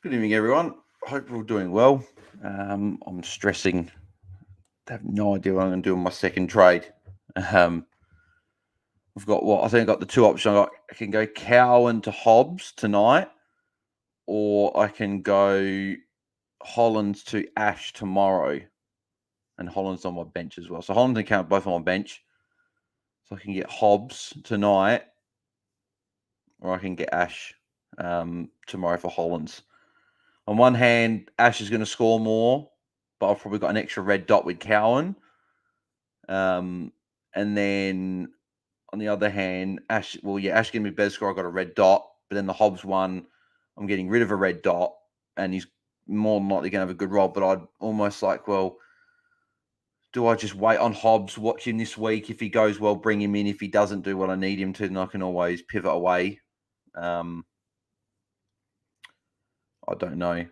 Good evening, everyone. Hope you're all doing well. I'm stressing. I have no idea what I'm going to do on my second trade. I've got I think I got the two options. I can go Cowan to Hobbs tonight, or I can go Hollands to Ash tomorrow. And Hollands on my bench as well. So Hollands and Cowan both on my bench. So I can get Hobbs tonight, or I can get Ash tomorrow for Hollands. On one hand, Ash is going to score more, but I've probably got an extra red dot with Cowan. And then on the other hand, Ash going to be better score. I got a red dot, but then the Hobbs one, I'm getting rid of a red dot, and he's more than likely going to have a good roll. But I'd almost like, well, do I just wait on Hobbs, watch him this week? If he goes well, bring him in. If he doesn't do what I need him to, then I can always pivot away. I don't know.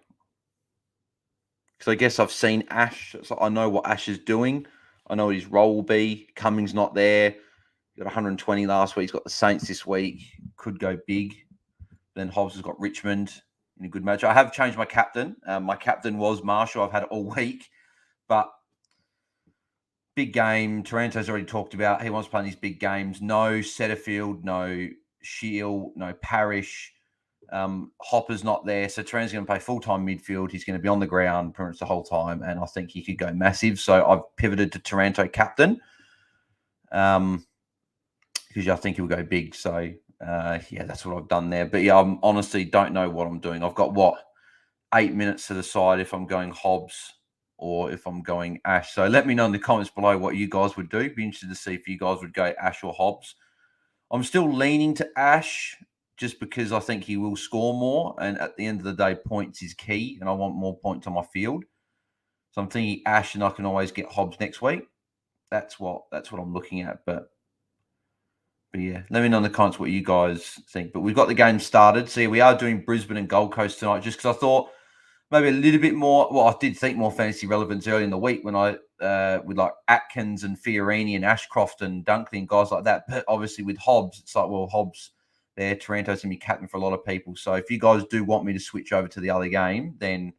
Because I guess I've seen Ash, so I know what Ash is doing. I know what his role will be. Cummings not there. He got 120 last week. He's got the Saints this week. Could go big. Then Hobbs has got Richmond in a good match. I have changed my captain. My captain was Marshall. I've had it all week. But big game. Taranto's already talked about. He wants to play these big games. No Setterfield, no Shield, no Parrish. Hopper's not there, so Taranto's going to play full-time midfield. He's going to be on the ground pretty much the whole time, and I think he could go massive. So I've pivoted to Taranto captain because I think he'll go big. So, that's what I've done there. But, I honestly don't know what I'm doing. I've got, 8 minutes to decide if I'm going Hobbs or if I'm going Ash. So let me know in the comments below what you guys would do. Be interested to see if you guys would go Ash or Hobbs. I'm still leaning to Ash, just because I think he will score more. And at the end of the day, points is key, and I want more points on my field. So I'm thinking Ash, and I can always get Hobbs next week. That's what I'm looking at. But yeah, let me know in the comments what you guys think. But we've got the game started. See, we are doing Brisbane and Gold Coast tonight, just because I thought maybe a little bit more. Well, I did think more fantasy relevance early in the week when I with like Atkins and Fiorini and Ashcroft and Dunkley and guys like that. But obviously with Hobbs, it's like, well, Hobbs there. Taranto's going to be captain for a lot of people. So if you guys do want me to switch over to the other game, then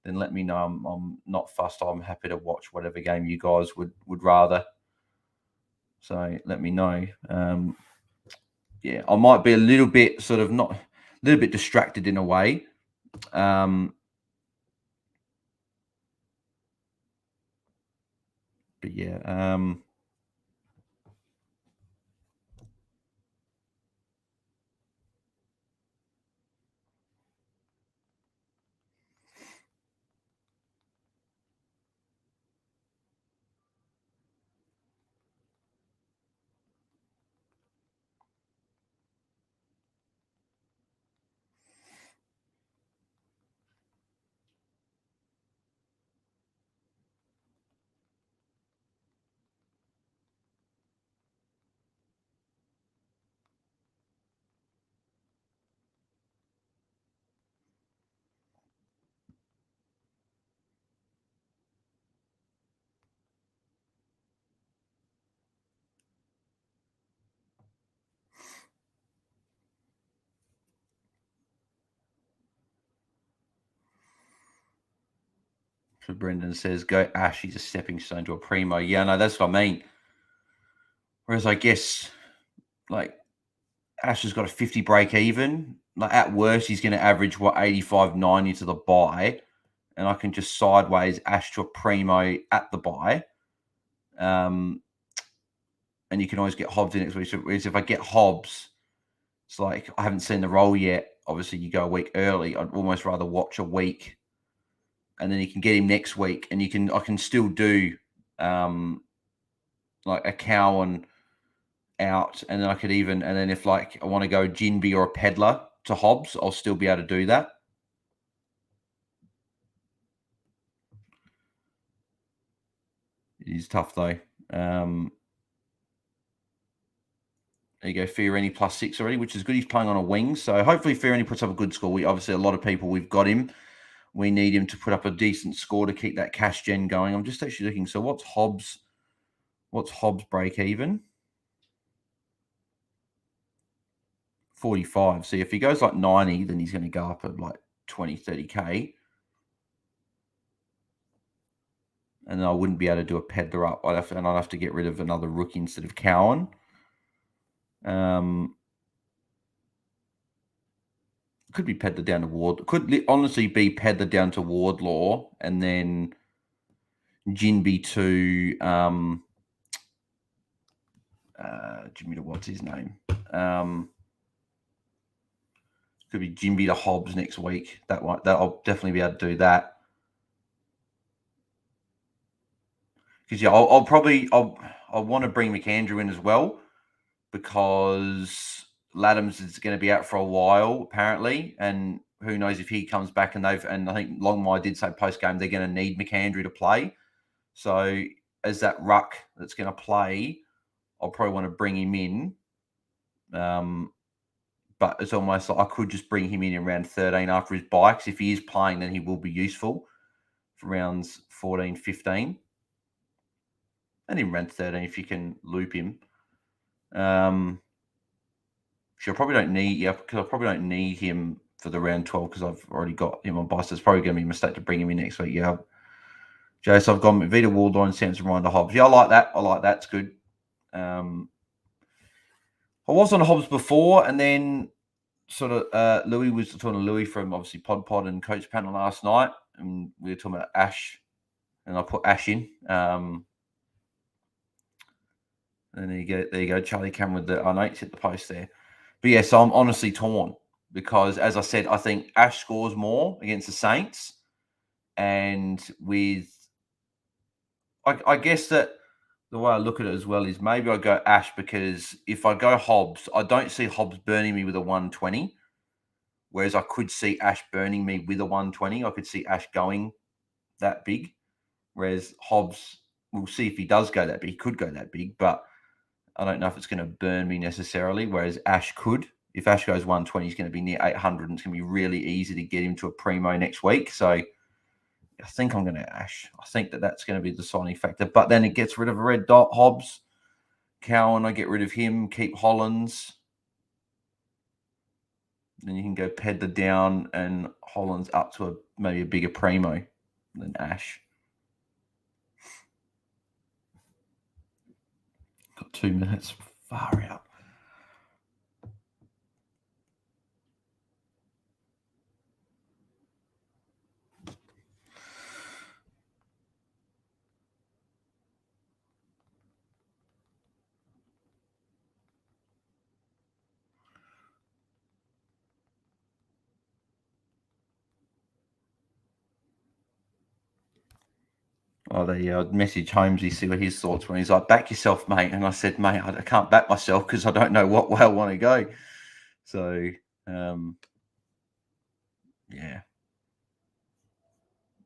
let me know. I'm not fussed. I'm happy to watch whatever game you guys would rather. So let me know. I might be a little bit distracted in a way. But yeah. So Brendan says, go Ash. He's a stepping stone to a primo. Yeah, no, that's what I mean. Whereas I guess, like, Ash has got a 50 break even. Like, at worst, he's going to average, 85, 90 to the buy. And I can just sideways Ash to a primo at the buy. And you can always get Hobbs in next week. Whereas if I get Hobbs, it's like I haven't seen the roll yet. Obviously, you go a week early. I'd almost rather watch a week, and then you can get him next week. And I can still do like a Cowan out, and then and then if like I want to go Jinby or a Peddler to Hobbs, I'll still be able to do that. It is tough though. There you go, Fiorini +6 already, which is good. He's playing on a wing, so hopefully Fiorini puts up a good score. Obviously, a lot of people, we've got him. We need him to put up a decent score to keep that cash gen going. I'm just actually looking. So what's Hobbs break even? 45. See, if he goes like 90, then he's going to go up at like 20, 30K. And I wouldn't be able to do a peddler up. I'd have to get rid of another rookie instead of Cowan. Could be peddler down to Ward. Could honestly be peddler down to Wardlaw and then Jinby to Jimmy to what's his name? Could be Jinby to Hobbs next week. That I'll definitely be able to do that. Because yeah, I'll want to bring McAndrew in as well because Laddams is going to be out for a while apparently, and who knows if he comes back. And I think Longmire did say post game they're going to need McAndrew to play. So as that ruck that's going to play, I'll probably want to bring him in. But it's almost like I could just bring him in round 13 after his bikes. If he is playing, then he will be useful for rounds 14, 15. And in round 13, if you can loop him. Sure, probably don't need, because I probably don't need him for the round 12 because I've already got him on bye. So it's probably going to be a mistake to bring him in next week. Yeah. Jay, so I've gone Vita Wardlaw and Samson Rynder Hobbs. Yeah, I like that. It's good. I was on Hobbs before, and then sort of Louis was talking to Louis from obviously Pod and Coach Panel last night, and we were talking about Ash, and I put Ash in. And there you go, Charlie Cameron with the I know it's hit the post there. But yeah, so I'm honestly torn because, as I said, I think Ash scores more against the Saints, and I guess that the way I look at it as well is maybe I go Ash because if I go Hobbs, I don't see Hobbs burning me with a 120, whereas I could see Ash burning me with a 120. I could see Ash going that big, whereas Hobbs, we'll see if he does go that big. He could go that big, but I don't know if it's going to burn me necessarily, whereas Ash could. If Ash goes 120, he's going to be near 800, and it's going to be really easy to get him to a primo next week. So I think I'm going to Ash. I think that's going to be the deciding factor. But then it gets rid of a red dot. Hobbs, Cowan, I get rid of him, keep Hollands. Then you can go Pedder down and Hollands up to maybe a bigger primo than Ash. Got 2 minutes. Far out. Oh, they message Holmesy, see what his thoughts were. He's like, back yourself, mate. And I said, mate, I can't back myself because I don't know what way I want to go. So, yeah,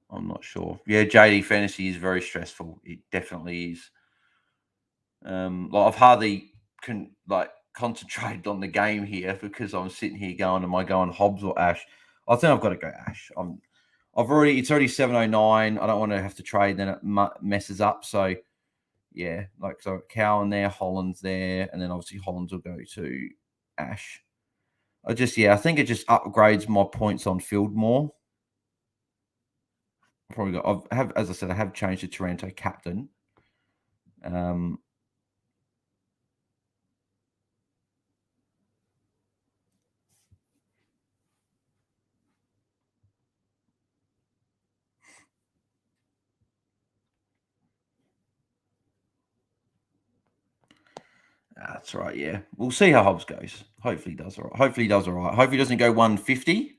I'm not sure. Yeah, JD Fantasy is very stressful. It definitely is. I've hardly concentrated on the game here because I'm sitting here going, am I going Hobbs or Ash? I think I've got to go Ash. It's already 7:09. I don't want to have to trade, then it messes up. So yeah, so Cowan there, Hollands there, and then obviously Hollands will go to Ash. I think it just upgrades my points on field more. As I said, I have changed to Taranto captain. That's right. Yeah, we'll see how Hobbs goes. Hopefully, he does all right. Hopefully, he doesn't go 150.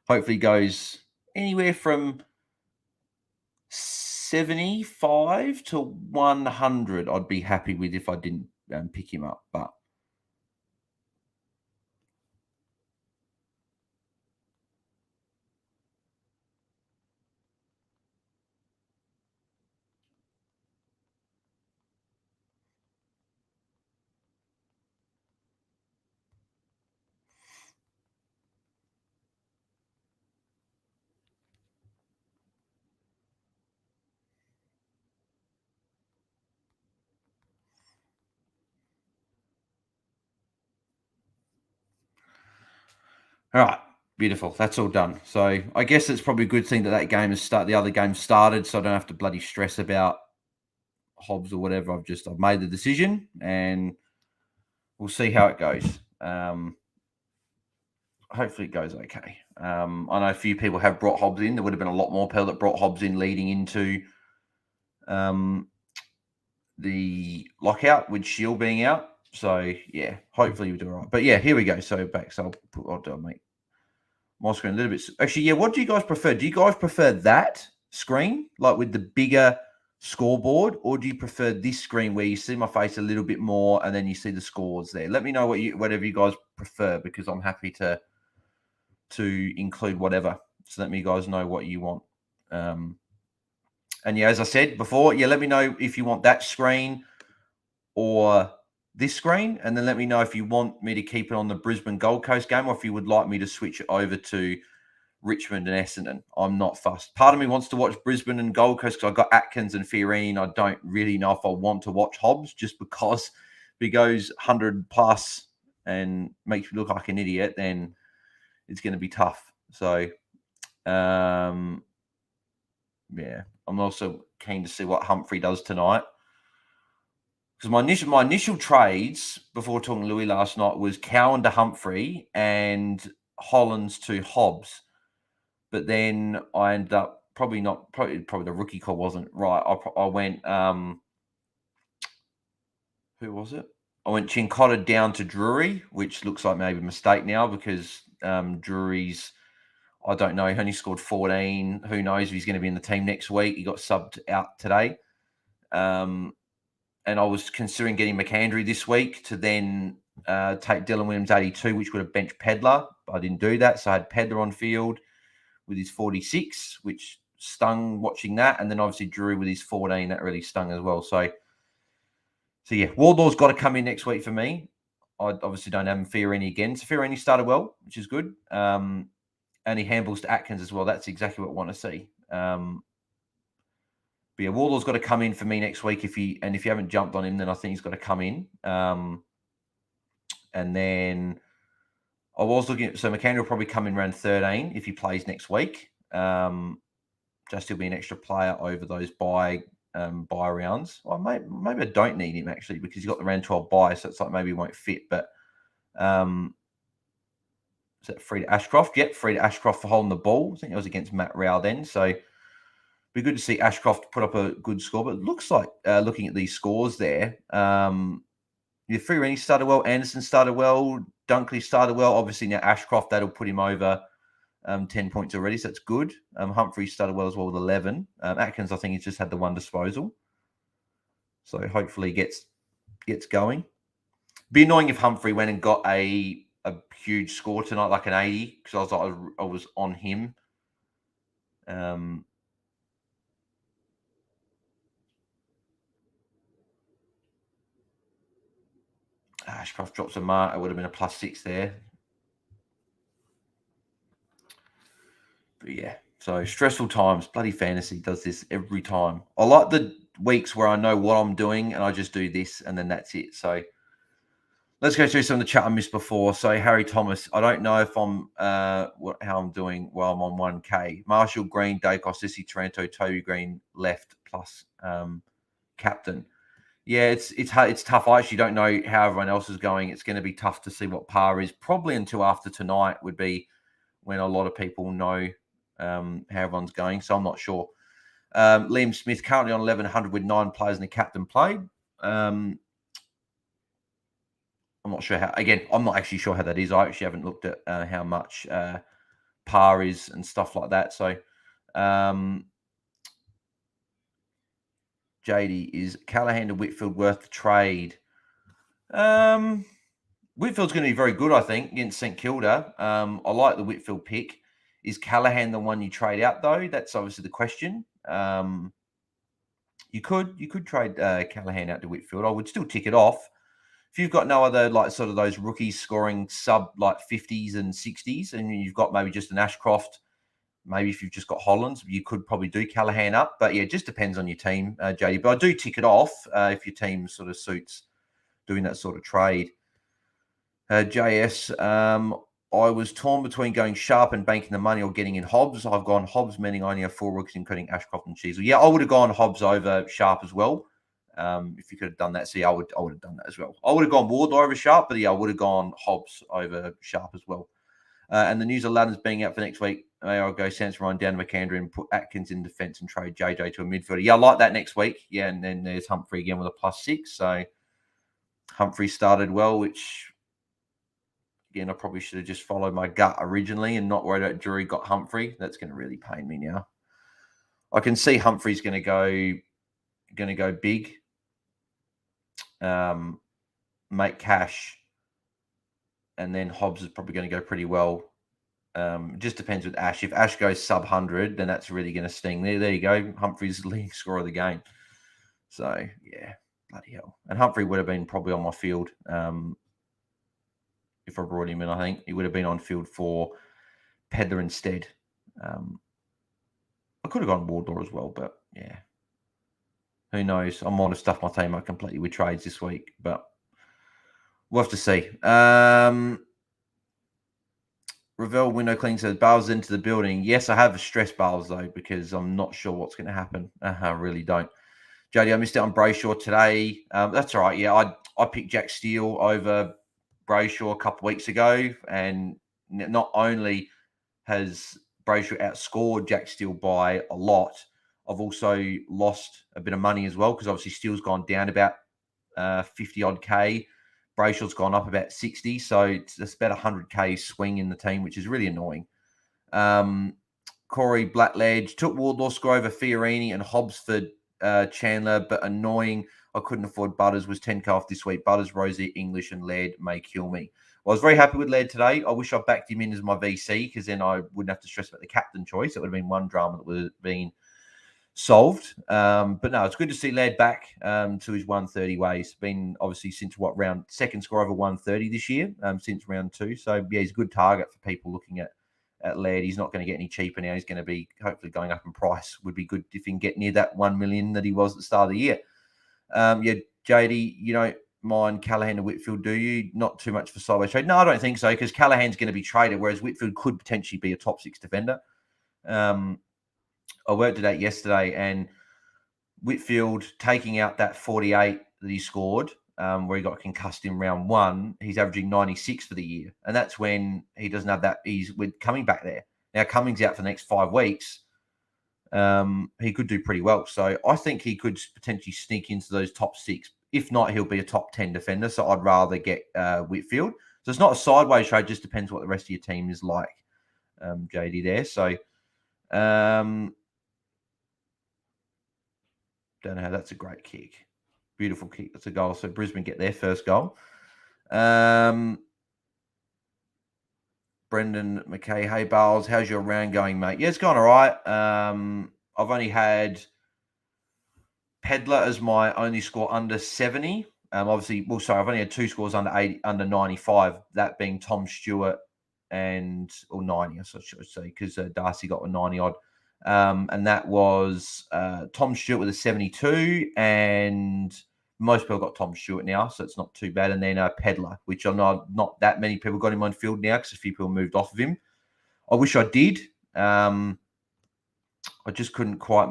Hopefully, he goes anywhere from 75 to 100. I'd be happy with if I didn't pick him up, but. All right. Beautiful. That's all done. So I guess it's probably a good thing that game has started. The other game started, so I don't have to bloody stress about Hobbs or whatever. I've made the decision, and we'll see how it goes. Hopefully it goes okay. I know a few people have brought Hobbs in. There would have been a lot more people that brought Hobbs in leading into the lockout with Shield being out. So yeah, hopefully we'll do all right. But yeah, here we go. So back. So I'll make my screen a little bit. Actually, yeah. What do you guys prefer? Do you guys prefer that screen, like with the bigger scoreboard, or do you prefer this screen where you see my face a little bit more and then you see the scores there? Let me know whatever you guys prefer, because I'm happy to include whatever. So let me guys know what you want. And yeah, as I said before, yeah, let me know if you want that screen or this screen, and then let me know if you want me to keep it on the Brisbane Gold Coast game, or if you would like me to switch it over to Richmond and Essendon. I'm not fussed. Part of me wants to watch Brisbane and Gold Coast because I've got Atkins and Fiorini. I don't really know if I want to watch Hobbs, just because if he goes 100 plus and makes me look like an idiot, then it's going to be tough. So, yeah, I'm also keen to see what Humphrey does tonight. Because my initial trades before talking to Louis last night was Cowan to Humphrey and Hollands to Hobbs. But then I ended up probably the rookie call wasn't right. I went, who was it? I went Chincotta down to Drury, which looks like maybe a mistake now, because Drury's, I don't know, he only scored 14. Who knows if he's going to be in the team next week? He got subbed out today. And I was considering getting McAndrew this week to then take Dylan Williams 82, which would have benched Pedler. But I didn't do that. So I had Pedler on field with his 46, which stung watching that. And then obviously Drury with his 14, that really stung as well. So yeah, Wardlaw's got to come in next week for me. I obviously don't have Fiorini again. So Fiorini started well, which is good. And he handballs to Atkins as well. That's exactly what I want to see. But yeah, Wardlaw's got to come in for me next week. If you haven't jumped on him, then I think he's got to come in. And then I was looking at, so McAndrew will probably come in around 13 if he plays next week. Just he'll be an extra player over those buy rounds. Well, maybe I don't need him actually, because he's got the round 12 buy, so it's like maybe he won't fit. But is that free to Ashcroft? Yep, free to Ashcroft for holding the ball. I think it was against Matt Rowell then. So be good to see Ashcroft put up a good score. But it looks like, looking at these scores there, Fiorini started well, Anderson started well, Dunkley started well. Obviously now Ashcroft, that'll put him over 10 points already, so that's good. Humphrey started well as well with 11. Atkins, I think he's just had the one disposal. So hopefully gets going. Be annoying if Humphrey went and got a huge score tonight, like an 80, because I was on him. Ashcroft drops a mark. It would have been a +6 there. But yeah, so stressful times. Bloody fantasy does this every time. I like the weeks where I know what I'm doing and I just do this and then that's it. So let's go through some of the chat I missed before. So Harry Thomas, I don't know if I'm how I'm doing while I'm on 1K. Marshall Green, Dacos, Sissy Taranto, Toby Green left plus captain. Yeah, it's hard. It's tough. I actually don't know how everyone else is going. It's going to be tough to see what par is. Probably until after tonight would be when a lot of people know how everyone's going. So I'm not sure. Liam Smith currently on 1100 with 9 players and the captain played. I'm not sure how. Again, I'm not actually sure how that is. I actually haven't looked at how much par is and stuff like that. So, JD, is Callaghan to Whitfield worth the trade? Whitfield's going to be very good, I think, against St Kilda. I like the Whitfield pick. Is Callaghan the one you trade out, though? That's obviously the question. You could trade Callaghan out to Whitfield. I would still tick it off. If you've got no other, like, sort of those rookies scoring sub, like, 50s and 60s, and you've got maybe just an Ashcroft, maybe if you've just got Hollands, you could probably do Callaghan up. But, yeah, it just depends on your team, JD. But I do tick it off if your team sort of suits doing that sort of trade. JS, I was torn between going Sharp and banking the money or getting in Hobbs. I've gone Hobbs, meaning I only have 4 rookies, including Ashcroft and Cheezel. Yeah, I would have gone Hobbs over Sharp as well. If you could have done that. So, yeah, I would have done that as well. I would have gone Wardlaw over Sharp, but yeah, I would have gone Hobbs over Sharp as well. And the news of Ladden's being out for next week. I'll go Sansa Ryan down to McAndrew and put Atkins in defence and trade JJ to a midfielder. Yeah, I like that next week. Yeah, and then there's Humphrey again with a +6. So Humphrey started well, which, again, I probably should have just followed my gut originally and not worried about Drury got Humphrey. That's going to really pain me now. I can see Humphrey's going to go big, make cash, and then Hobbs is probably going to go pretty well. It just depends with Ash. If Ash goes sub 100, then that's really going to sting. There you go. Humphrey's the leading scorer of the game. So, yeah, bloody hell. And Humphrey would have been probably on my field if I brought him in, I think. He would have been on field for Pedler instead. I could have gone Wardlaw as well, but, yeah. Who knows? I might have stuffed my team up completely with trades this week, but we'll have to see. Ravel window clean says Bales into the building. Yes, I have stress Bales though, because I'm not sure what's going to happen. I really don't. Jody, I missed out on Brayshaw today. That's all right. Yeah, I picked Jack Steele over Brayshaw a couple of weeks ago, and not only has Brayshaw outscored Jack Steele by a lot, I've also lost a bit of money as well, because obviously Steele's gone down about 50 odd K. Brayshaw's gone up about 60, so it's about 100K swing in the team, which is really annoying. Corey Blackledge took Wardlaw score over Fiorini and Hobbs for Chandler, but annoying. I couldn't afford Butters, was 10K off this week. Butters, Rosie, English, and Laird may kill me. Well, I was very happy with Laird today. I wish I backed him in as my VC, because then I wouldn't have to stress about the captain choice. It would have been one drama that would have been solved. But no, it's good to see Laird back to his 130 ways. Been obviously since round second score over 130 this year, since round 2. So yeah, he's a good target for people looking at Laird. He's not going to get any cheaper now. He's going to be hopefully going up in price. Would be good if he can get near that 1 million that he was at the start of the year. Yeah, JD, you don't mind Callaghan and Whitfield, do you? Not too much for sideways trade. No, I don't think so, because Callaghan's going to be traded, whereas Whitfield could potentially be a top 6 defender. I worked it out yesterday, and Whitfield taking out that 48 that he scored, where he got concussed in round 1, he's averaging 96 for the year. And that's when he doesn't have that. He's with Cumming back there. Now, Cummings out for the next 5 weeks. He could do pretty well. So I think he could potentially sneak into those top 6. If not, he'll be a top 10 defender. So I'd rather get Whitfield. So it's not a sideways trade. Just depends what the rest of your team is like, JD there. So don't know how. That's a great kick. Beautiful kick. That's a goal. So Brisbane get their first goal. Brendan McKay. Hey, Bales. How's your round going, mate? Yeah, it's gone all right. I've only had Pedler as my only score under 70. Obviously, I've only had 2 scores under 80, under 95, that being Tom Stewart or 90, I should say, because Darcy got a 90 odd. And that was Tom Stewart with a 72, and most people got Tom Stewart now, so it's not too bad. And then Pedler, which I know not that many people got him on field now, because a few people moved off of him. I wish I did. I just couldn't quite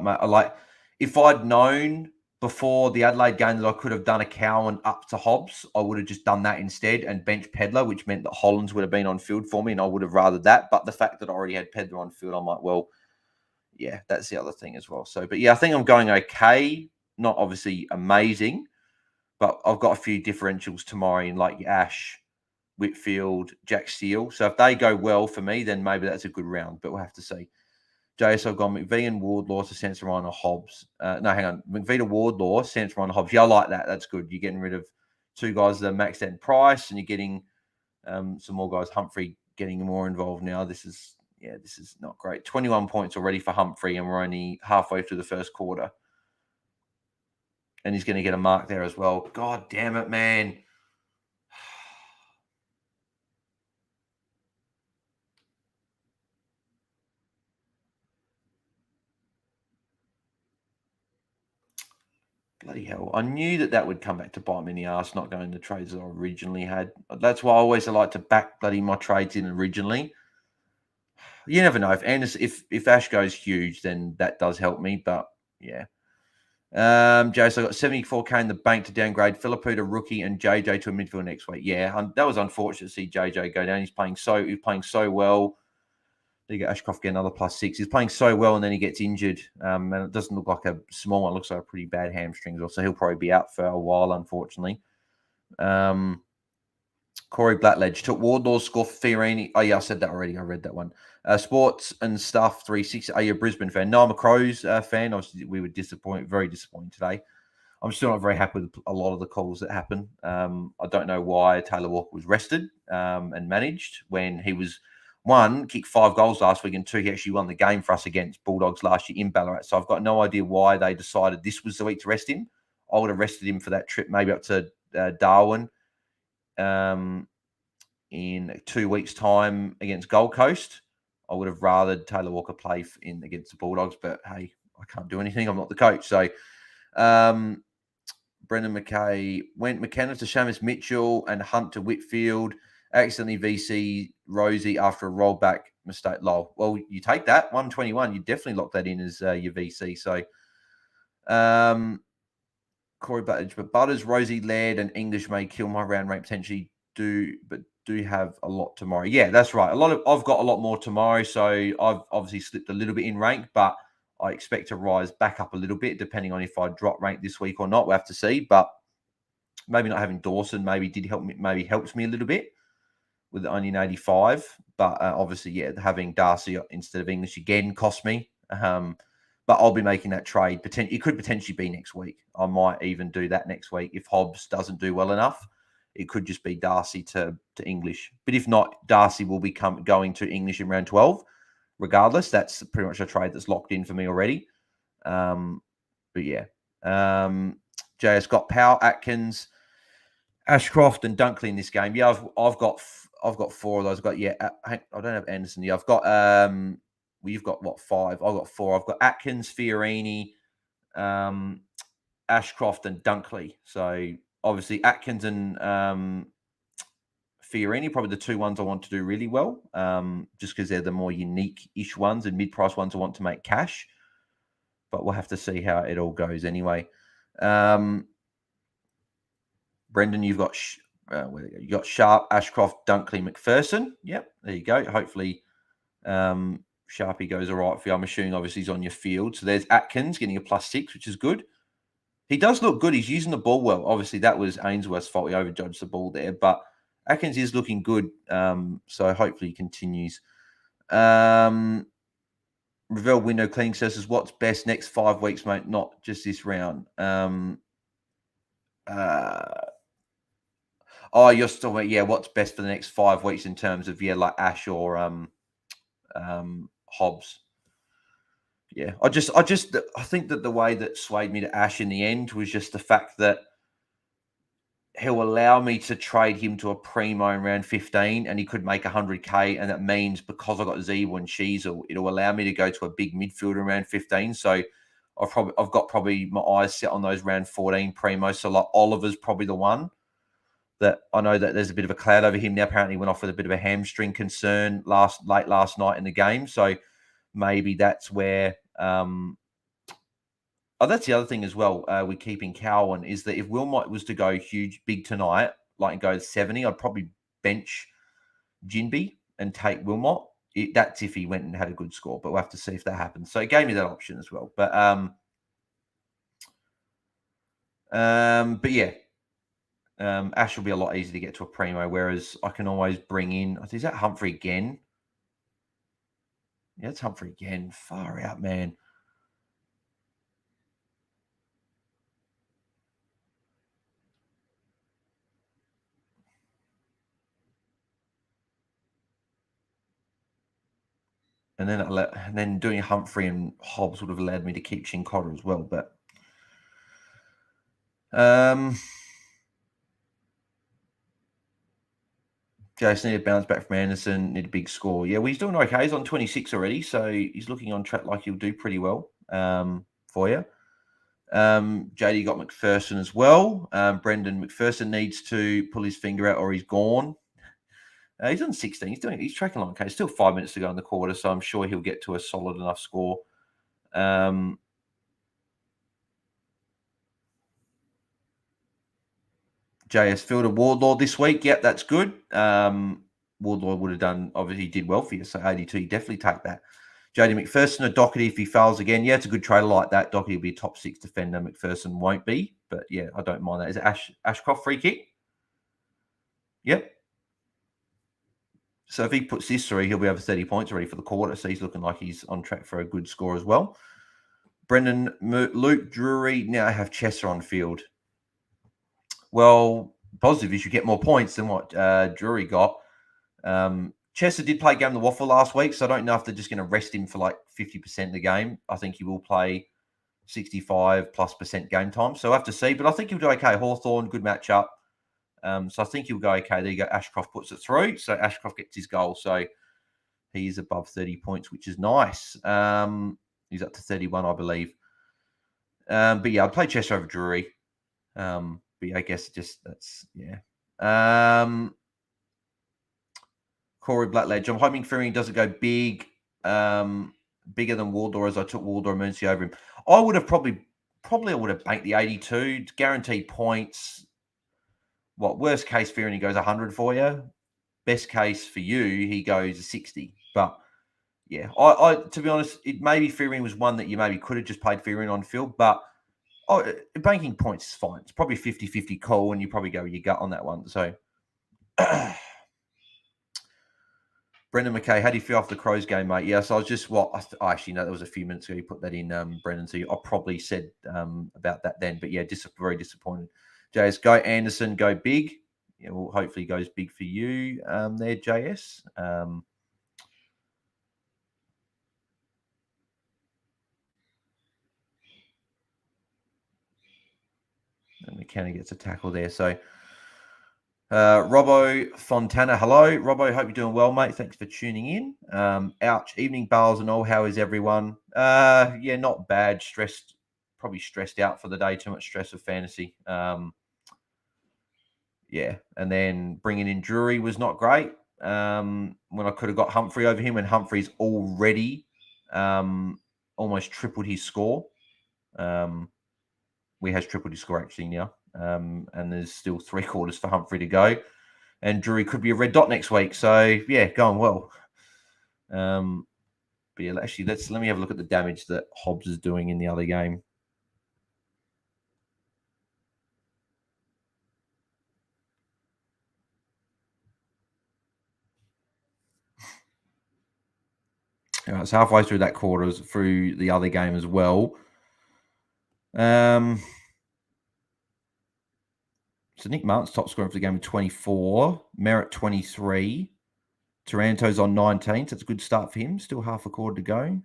if I'd known before the Adelaide game that I could have done a Cowan up to Hobbs, I would have just done that instead and bench Pedler, which meant that Hollands would have been on field for me, and I would have rathered that. But the fact that I already had Pedler on field, I'm like, well, yeah, that's the other thing as well. So, but yeah, I think I'm going okay. Not obviously amazing, but I've got a few differentials tomorrow in like Ash, Whitfield, Jack Steele. So if they go well for me, then maybe that's a good round, but we'll have to see. JS, I've gone McVie and Wardlaw to Sansa Ryan or Hobbs. No, hang on. McVie to Wardlaw, Sansa Ryan or Hobbs. Yeah, I like that. That's good. You're getting rid of 2 guys that are maxed out in price, and you're getting some more guys. Humphrey getting more involved now. This is not great. 21 points already for Humphrey, and we're only halfway through the first quarter. And he's going to get a mark there as well. God damn it, man. Bloody hell. I knew that would come back to bite me in the arse, not going the trades that I originally had. That's why I always like to back bloody my trades in originally. You never know. If Ash goes huge, then that does help me. But yeah. Jace, I got 74k in the bank to downgrade Philippou to rookie and JJ to a midfield next week. Yeah, that was unfortunate to see JJ go down. He's playing so well. You get Ashcroft get another +6. He's playing so well, and then he gets injured. And it doesn't look like a small one. It looks like a pretty bad hamstrings. Also, he'll probably be out for a while, unfortunately. Corey Blackledge took Wardlaw's score for Fiorini. Oh, yeah, I said that already. I read that one. Sports and Stuff 360. Are you a Brisbane fan? No, I'm a Crows fan. Obviously, we were very disappointed today. I'm still not very happy with a lot of the calls that happen. I don't know why Taylor Walker was rested and managed when he was, one, kicked 5 goals last week, and 2, he actually won the game for us against Bulldogs last year in Ballarat. So I've got no idea why they decided this was the week to rest him. I would have rested him for that trip, maybe up to Darwin in 2 weeks' time against Gold Coast. I would have rathered Taylor Walker play against the Bulldogs, but hey, I can't do anything. I'm not the coach. So Brendan McKay went McKenna to Shamus Mitchell and Hunt to Whitfield. Accidentally VC Rosie after a rollback mistake. Lol. Well, you take that 121. You definitely lock that in as your VC. So, Corey Butters, but Butters, Rosie, Laird, and English may kill my round rate potentially. Do have a lot tomorrow. Yeah, that's right. I've got a lot more tomorrow. So I've obviously slipped a little bit in rank, but I expect to rise back up a little bit, depending on if I drop rank this week or not. We'll have to see. But maybe not having Dawson maybe helps me a little bit with only an 85. But obviously, yeah, having Darcy instead of English again cost me. But I'll be making that trade. It could potentially be next week. I might even do that next week if Hobbs doesn't do well enough. It could just be Darcy to English. But if not, Darcy will be going to English in round 12. Regardless, that's pretty much a trade that's locked in for me already. But yeah. JS got Powell, Atkins, Ashcroft, and Dunkley in this game. Yeah, I've got 4 of those. I've got, I don't have Anderson. Yeah, I've got you've got what, 5? I've got 4. I've got Atkins, Fiorini, Ashcroft, and Dunkley. So obviously Atkins and Fiorini, probably the 2 ones I want to do really well, just because they're the more unique-ish ones and mid-price ones I want to make cash. But we'll have to see how it all goes anyway. Brendan, you've got you got Sharp, Ashcroft, Dunkley, McPherson. Yep, there you go. Hopefully Sharpie goes all right for you. I'm assuming obviously he's on your field. So there's Atkins getting a +6, which is good. He does look good. He's using the ball well. Obviously, that was Ainsworth's fault. He overjudged the ball there. But Atkins is looking good. So hopefully he continues. Revel Window Cleaning says, what's best next 5 weeks, mate? Not just this round. You're still, what's best for the next 5 weeks in terms of, like Ash or Hobbs. Yeah, I think that the way that swayed me to Ash in the end was just the fact that he'll allow me to trade him to a primo in round 15 and he could make 100k. And that means because I got Zeeble and Sheasel, it'll allow me to go to a big midfielder in round 15. So I've got probably my eyes set on those round 14 primos. So like Oliver's probably the one that I know that there's a bit of a cloud over him now. Apparently went off with a bit of a hamstring concern late last night in the game. So maybe that's where that's the other thing as well with keeping Cowan is that if Wilmot was to go big tonight, like and go 70, I'd probably bench Jinby and take Wilmot. That's if he went and had a good score, but we'll have to see if that happens. So it gave me that option as well. But yeah, Ash will be a lot easier to get to a primo, whereas I can always bring in. Is that Humphrey again? Yeah, it's Humphrey again. Far out, man. And then doing Humphrey and Hobbs would have allowed me to keep Chincotta as well. But Jason need a bounce back from Anderson, need a big score. Yeah, well, he's doing okay. He's on 26 already, so he's looking on track like he'll do pretty well for you. JD got McPherson as well. Brendan McPherson needs to pull his finger out or he's gone. He's on 16. He's tracking along. Okay, still 5 minutes to go in the quarter, so I'm sure he'll get to a solid enough score. JS Fielder Wardlaw this week. Yep, that's good. Wardlaw would have done, obviously, he did well for you. So 82, you definitely take that. JD McPherson or Doherty if he fails again. Yeah, it's a good trailer like that. Doherty will be a top 6 defender. McPherson won't be. But yeah, I don't mind that. Is it Ashcroft free kick? Yep. So if he puts this through, he'll be over 30 points already for the quarter. So he's looking like he's on track for a good score as well. Brendan, Luke Drury now have Chesser on field. Well, positive is you get more points than what Drury got. Chesser did play Game of the Waffle last week, so I don't know if they're just going to rest him for like 50% of the game. I think he will play 65+% game time. So we'll have to see, but I think he'll do okay. Hawthorn, good matchup. So I think he'll go okay. There you go. Ashcroft puts it through. So Ashcroft gets his goal. So he's above 30 points, which is nice. He's up to 31, I believe. But yeah, I'd play Chester over Drury. But yeah, I guess that's, yeah. Corey Blackledge. I'm hoping Fearing doesn't go big, bigger than Waldor as I took Waldor emergency over him. I would have probably I would have banked the 82, guaranteed points. What worst case, Fearing he goes 100 for you. Best case for you, he goes 60. But yeah, I to be honest, it maybe Fearing was one that you maybe could have just played Fearing on field, but banking points is fine. It's probably 50-50 call, and you probably go with your gut on that one. So Brendan McKay, how do you feel after the Crows game, mate? Yeah, so I was just I actually know there was a few minutes ago you put that in, Brendan. So I probably said about that then, but yeah, very disappointed. JS, go Anderson, go big. Yeah, well, hopefully he goes big for you there, JS. And McKenna gets a tackle there. So Robbo Fontana, hello. Robbo, hope you're doing well, mate. Thanks for tuning in. Ouch. Evening, Bales and all. How is everyone? Yeah, not bad. Probably stressed out for the day. Too much stress of fantasy. Yeah, and then bringing in Drury was not great. When I could have got Humphrey over him, and Humphrey's already almost tripled his score. We has tripled his score actually now. And there's still 3 quarters for Humphrey to go. And Drury could be a red dot next week. So, yeah, going well. But yeah, actually, let me have a look at the damage that Hobbs is doing in the other game. All right, so halfway through that quarter, through the other game as well. So Nick Martin's top scorer for the game with 24. Merritt 23. Taranto's on 19. So that's a good start for him. Still half a quarter to go.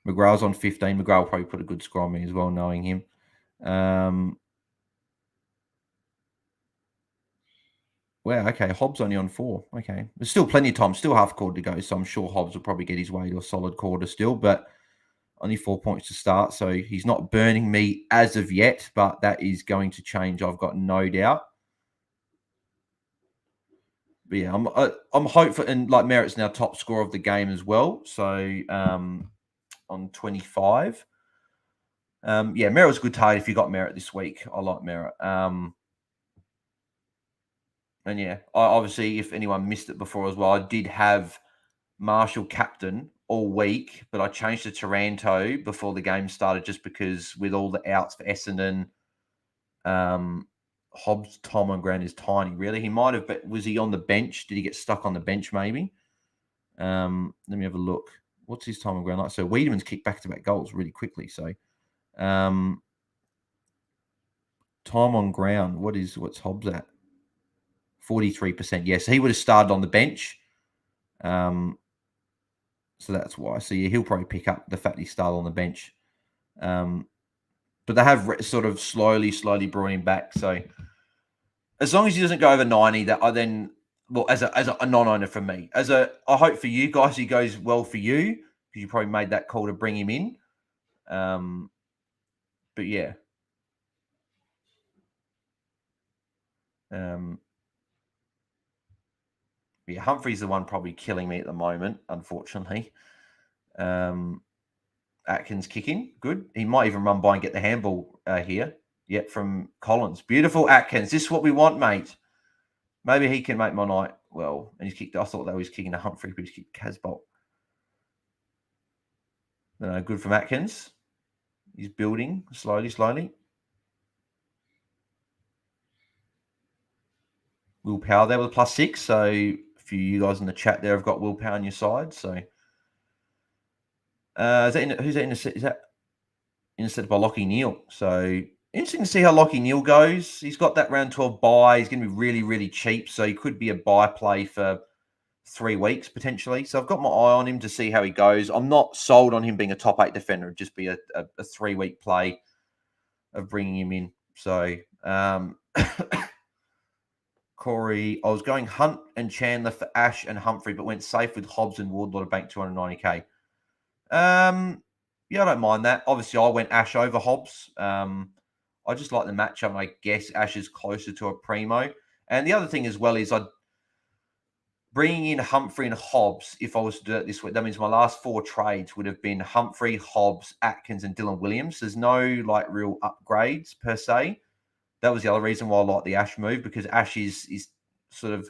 McGrath's on 15. McGrath will probably put a good score on me as well, knowing him. Well, okay. Hobbs only on 4. Okay. There's still plenty of time. Still half a quarter to go. So I'm sure Hobbs will probably get his way to a solid quarter still. But only 4 points to start. So he's not burning me as of yet. But that is going to change. I've got no doubt. But yeah, I'm hopeful. And like Merritt's now top scorer of the game as well. So on 25. Yeah, Merritt's a good target if you got Merritt this week. I like Merritt. And yeah, obviously, if anyone missed it before as well, I did have Marshall captain all week, but I changed to Taranto before the game started just because with all the outs for Essendon, Hobbs' time on ground is tiny, really. He might have, but was he on the bench? Did he get stuck on the bench maybe? Let me have a look. What's his time on ground like? So Wiedemann's kicked back-to-back goals really quickly. So time on ground, what's Hobbs at? 43%. Yes, he would have started on the bench. So that's why. So yeah, he'll probably pick up the fact he started on the bench. But they have sort of slowly brought him back. So as long as he doesn't go over 90, that I then, well, as a non-owner for me, I hope for you guys, he goes well for you. because you probably made that call to bring him in. But yeah. Yeah, Humphrey's the one probably killing me at the moment, unfortunately. Atkins kicking, good. He might even run by and get the handball here. Yep, from Collins. Beautiful, Atkins. This is what we want, mate. Maybe he can make my night well. And he's kicked. I thought that was kicking to Humphrey, but he's kicked Casbolt. No, good from Atkins. He's building slowly. Will Power there with a +6. So a few of you guys in the chat there have got Will Power on your side. So who's that is that instead by Lockie Neal? So interesting to see how Lockie Neal goes. He's got that round 12 buy. He's going to be really, really cheap. So he could be a buy play for 3 weeks potentially. So I've got my eye on him to see how he goes. I'm not sold on him being a top 8 defender. It'd just be a 3-week play of bringing him in. So Corey, I was going Hunt and Chandler for Ash and Humphrey, but went safe with Hobbs and Wardlaw to bank 290k. Yeah, I don't mind that. Obviously, I went Ash over Hobbs. I just like the matchup, and I guess Ash is closer to a primo. And the other thing as well is bringing in Humphrey and Hobbs, if I was to do it this week, that means my last 4 trades would have been Humphrey, Hobbs, Atkins, and Dylan Williams. There's no real upgrades per se. That was the other reason why I like the Ash move, because Ash is sort of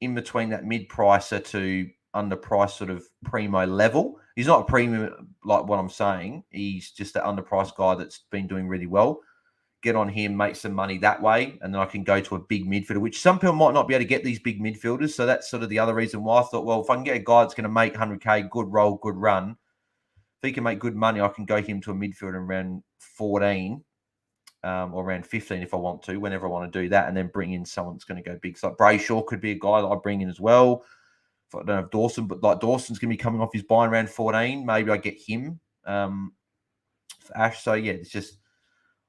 in between that mid-pricer to underpriced sort of primo level. He's not a premium like what I'm saying. He's just that underpriced guy that's been doing really well. Get on him, make some money that way, and then I can go to a big midfielder, which some people might not be able to get these big midfielders. So that's sort of the other reason why I thought, well, if I can get a guy that's going to make 100k, good role, good run, if he can make good money, I can go him to a midfielder in round 14 or around 15 if I want to, whenever I want to do that, and then bring in someone that's going to go big. So like Brayshaw could be a guy that I bring in as well. If I don't have Dawson, but like Dawson's going to be coming off his buy in round 14. Maybe I get him for Ash. So yeah, it's just,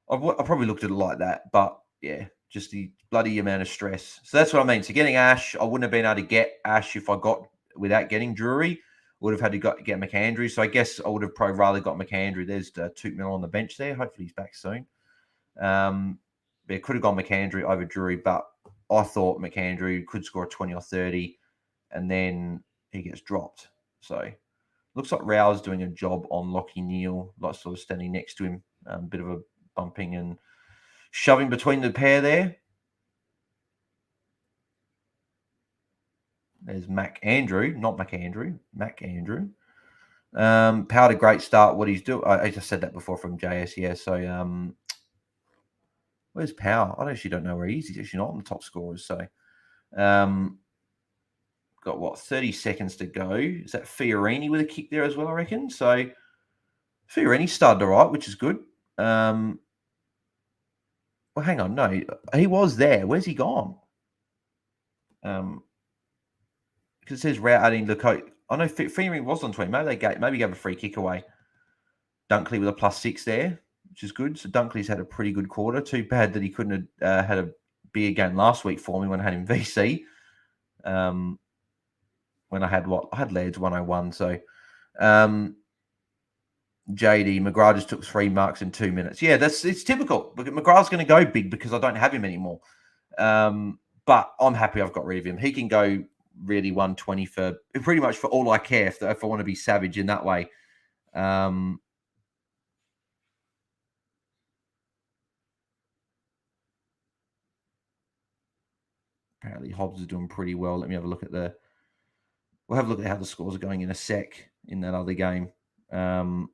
I probably looked at it like that, but yeah, just the bloody amount of stress. So that's what I mean. So getting Ash, I wouldn't have been able to get Ash if I got without getting Drury. Would have had to get McAndrew. So I guess I would have probably rather got McAndrew. There's Toot Miller on the bench there. Hopefully he's back soon. But could have gone McAndrew over Drury, but I thought McAndrew could score a 20 or 30, and then he gets dropped. So looks like Rao's doing a job on Lockie Neal, like sort of standing next to him. Bit of a bumping and shoving between the pair there. There's Mac Andrew, not McAndrew, Mac Andrew. Powered a great start. What he's doing, I just said that before from JS. Yeah, so where's Power? I actually don't know where he is. He's actually not on the top scorers. So got what, 30 seconds to go. Is that Fiorini with a kick there as well, I reckon? So Fiorini started all right, which is good. Well, hang on. No, he was there. Where's he gone? Because it says route adding the coach. I know Fiorini was on 20. Maybe gave a free kick away. Dunkley with a +6 there, which is good. So Dunkley's had a pretty good quarter. Too bad that he couldn't have had a bigger game last week for me when I had him VC. When I had Laird's 101. So JD McGrath just took 3 marks in 2 minutes. Yeah, it's typical. Look, McGrath's going to go big because I don't have him anymore. But I'm happy I've got rid of him. He can go really 120 for pretty much for all I care if I want to be savage in that way. Apparently Hobbs is doing pretty well. Let me have a look at we'll have a look at how the scores are going in a sec in that other game. As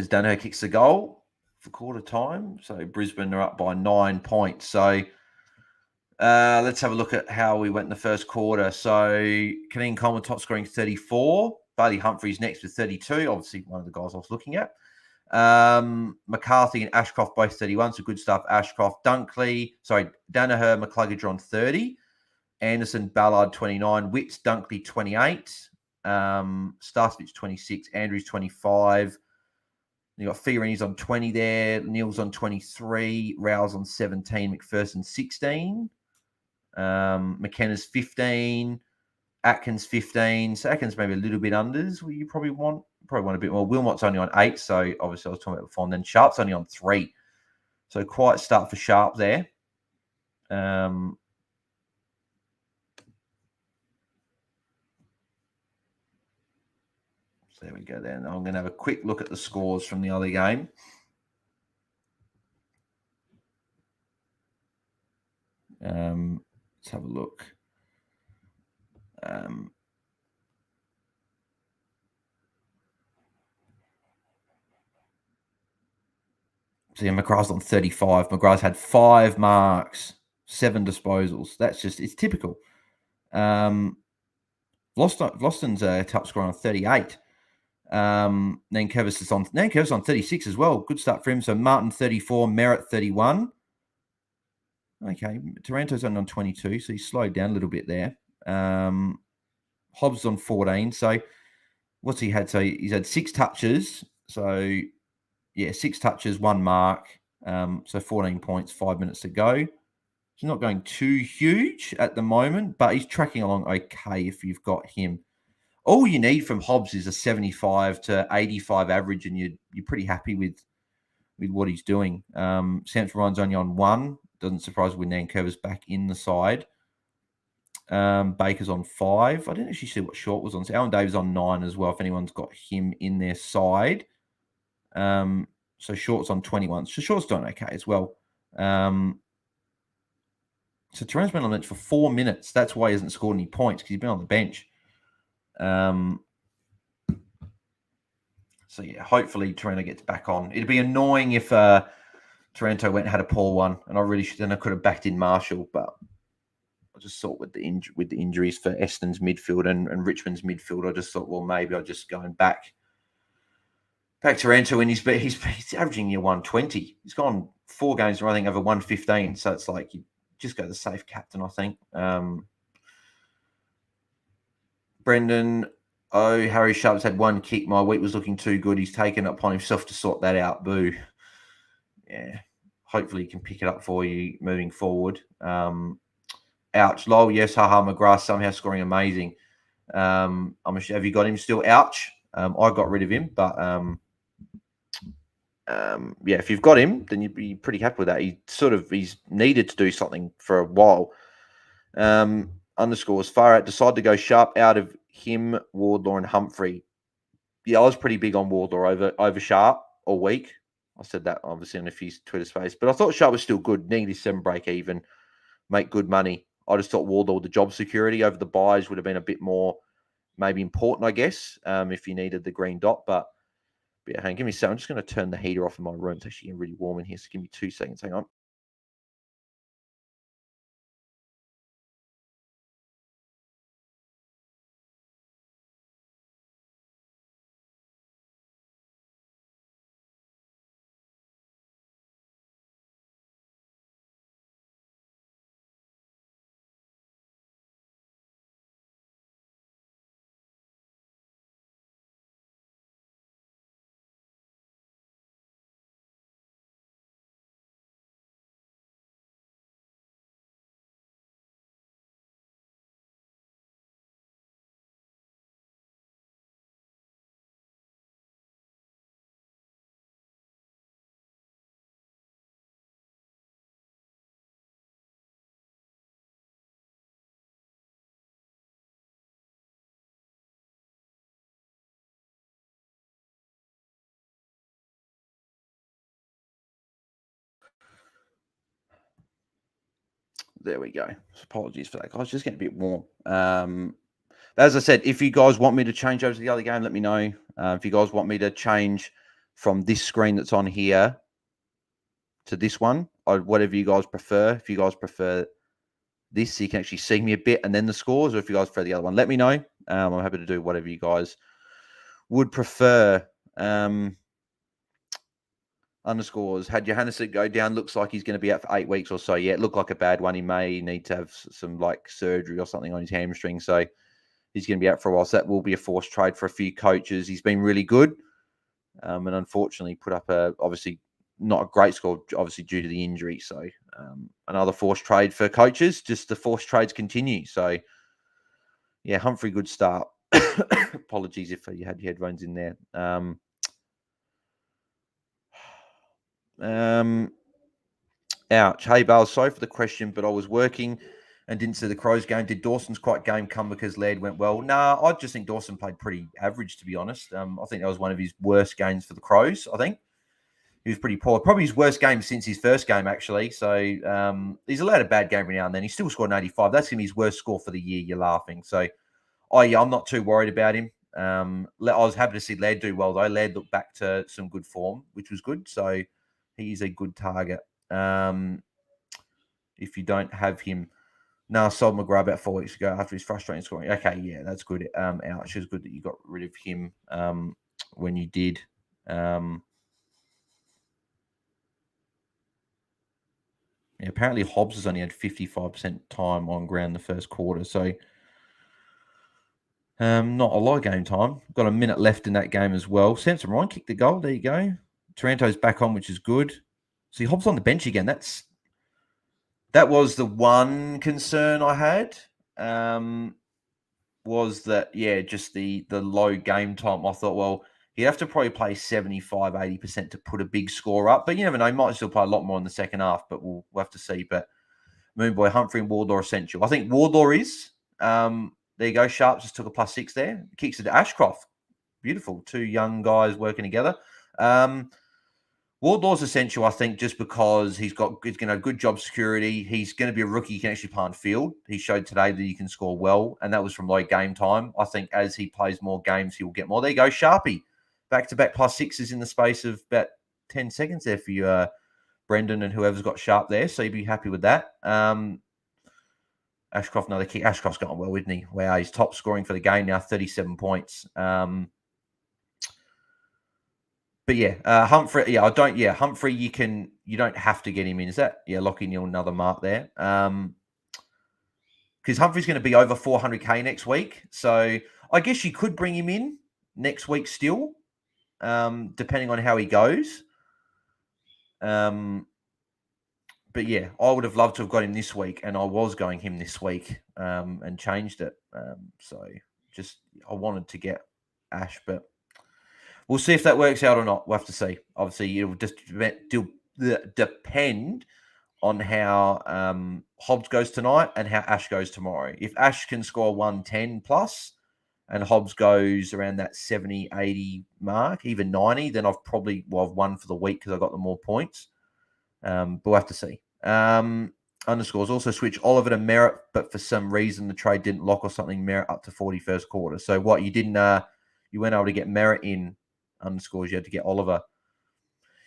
Dano kicks the goal for quarter time. So Brisbane are up by 9 points. So let's have a look at how we went in the first quarter. So Canadian Coleman top scoring 34. Bailey Humphries next with 32. Obviously one of the guys I was looking at. McCarthy and Ashcroft both 31. So good stuff. Ashcroft, Danaher, McCluggage on 30. Anderson, Ballard 29. Witts, Dunkley 28. Starcevich 26. Andrews 25. You got Fiorini's on 20 there. Neal's on 23. Rowe's on 17. McPherson 16. McKenna's 15. Atkins 15. So Atkins maybe a little bit unders. Well, you probably want a bit more. Wilmot's only on 8. So obviously I was talking about before. And then Sharp's only on 3. So quiet start for Sharp there. So there we go then. I'm going to have a quick look at the scores from the other game. Let's have a look. So McGrath's on 35. McGrath's had 5 marks, 7 disposals. That's just, it's typical. Vlosten's top scorer on 38. Nankervis is on 36 as well. Good start for him. So Martin 34, Merritt 31. Okay, Taranto's only on 22, so he's slowed down a little bit there. Hobbs on 14. So what's he had? So he's had 6 touches. So yeah, 6 touches, 1 mark. So 14 points, 5 minutes to go. He's not going too huge at the moment, but he's tracking along okay if you've got him. All you need from Hobbs is a 75 to 85 average, and you're pretty happy with what he's doing. Samson Ryan's only on 1. Doesn't surprise me when Nankervis back in the side. Baker's on 5. I didn't actually see what Short was on. So Alan Davis on 9 as well, if anyone's got him in their side. So Short's on 21. So Short's doing okay as well. So Taranto's been on the bench for 4 minutes. That's why he hasn't scored any points, because he's been on the bench. So yeah, hopefully Taranto gets back on. It'd be annoying if Taranto went and had a poor one, and I could have backed in Marshall, but I just thought with the injuries for Essendon's midfield and Richmond's midfield, I just thought, well, maybe I'll just go and back Taranto, and he's averaging near 120. He's gone 4 games I think over 115. So it's like you just go the safe captain, I think. Brendan, Harry Sharp's had 1 kick. My week was looking too good. He's taken it upon himself to sort that out. Boo. Yeah. Hopefully he can pick it up for you moving forward. Ouch. Lol. Yes. Haha. McGrath somehow scoring amazing. Have you got him still? Ouch. I got rid of him, but yeah, if you've got him, then you'd be pretty happy with that. He's needed to do something for a while. Underscores far out. Decided to go Sharp out of him, Wardlaw, and Humphrey. Yeah, I was pretty big on Wardlaw over Sharp all week. I said that obviously on a few Twitter space, but I thought Sharp was still good. Needed 7 break even, make good money. I just thought Wardlaw with the job security over the buys would have been a bit more maybe important, I guess, if you needed the green dot. But yeah, hang on, give me a second. I'm just going to turn the heater off in my room. It's actually getting really warm in here, so give me 2 seconds. Hang on. There we go. Apologies for that, guys. Just getting a bit warm. As I said, if you guys want me to change over to the other game, let me know. If you guys want me to change from this screen that's on here to this one, whatever you guys prefer. If you guys prefer this, so you can actually see me a bit and then the scores, or if you guys prefer the other one, let me know. I'm happy to do whatever you guys would prefer. Underscores, had Johannesson go down, looks like he's going to be out for 8 weeks or so. Yeah, it looked like a bad one. He may need to have some like surgery or something on his hamstring. So he's going to be out for a while. So that will be a forced trade for a few coaches. He's been really good. And unfortunately put up obviously not a great score, obviously due to the injury. So another forced trade for coaches, just the forced trades continue. So Yeah, Humphrey, good start. Apologies if you had your headphones in there. Ouch. Hey, Bale, sorry for the question, but I was working and didn't see the Crows game. Did Dawson's quite game come because Laird went well? Nah, I just think Dawson played pretty average, to be honest. I think that was one of his worst games for the Crows, I think. He was pretty poor. Probably his worst game since his first game, actually. So he's allowed a bad game every now and then. He still scored an 85. That's going to be his worst score for the year. You're laughing. So, I'm not too worried about him. I was happy to see Laird do well, though. Laird looked back to some good form, which was good. So he's a good target. If you don't have him. No, I sold McGrath about 4 weeks ago after his frustrating scoring. Okay, yeah, that's good. Ouch, it's good that you got rid of him when you did. Yeah, apparently Hobbs has only had 55% time on ground the first quarter, so not a lot of game time. Got a minute left in that game as well. Samson Ryan kicked the goal. There you go. Taranto's back on, which is good. See, Hobbs on the bench again. That was the one concern I had. Was that, just the low game time. I thought, well, he'd have to probably play 75, 80% to put a big score up. But you never know. He might still play a lot more in the second half, but we'll have to see. But Moonboy, Humphrey, and Wardlaw essential. I think Wardlaw is. There you go. Sharp just took a +6 there. Kicks it to Ashcroft. Beautiful. Two young guys working together. Wardlaw's essential, I think, just because he's going to have good job security. He's going to be a rookie. He can actually play on field. He showed today that he can score well, and that was from low game time. I think as he plays more games, he will get more. There you go, Sharpie. Back-to-back +6s in the space of about 10 seconds there for you, Brendan, and whoever's got Sharp there. So you'd be happy with that. Ashcroft, another kick. Ashcroft's gone well, isn't he? Wow, he's top scoring for the game now, 37 points. But Humphrey. Humphrey. You don't have to get him in. Is that Lockie Neal another mark there? Because Humphrey's going to be over 400k next week, so I guess you could bring him in next week still, depending on how he goes. But yeah, I would have loved to have got him this week, and I was going him this week, and changed it. So just I wanted to get Ash, but we'll see if that works out or not. We'll have to see. Obviously, it will just depend on how Hobbs goes tonight and how Ash goes tomorrow. If Ash can score 110 plus and Hobbs goes around that 70, 80 mark, even 90, then I've won for the week because I got the more points. But we'll have to see. Underscores also switch Oliver to Merritt, but for some reason the trade didn't lock or something. Merritt up to 41st quarter. So what you didn't, you weren't able to get Merritt in. Underscores, you had to get Oliver.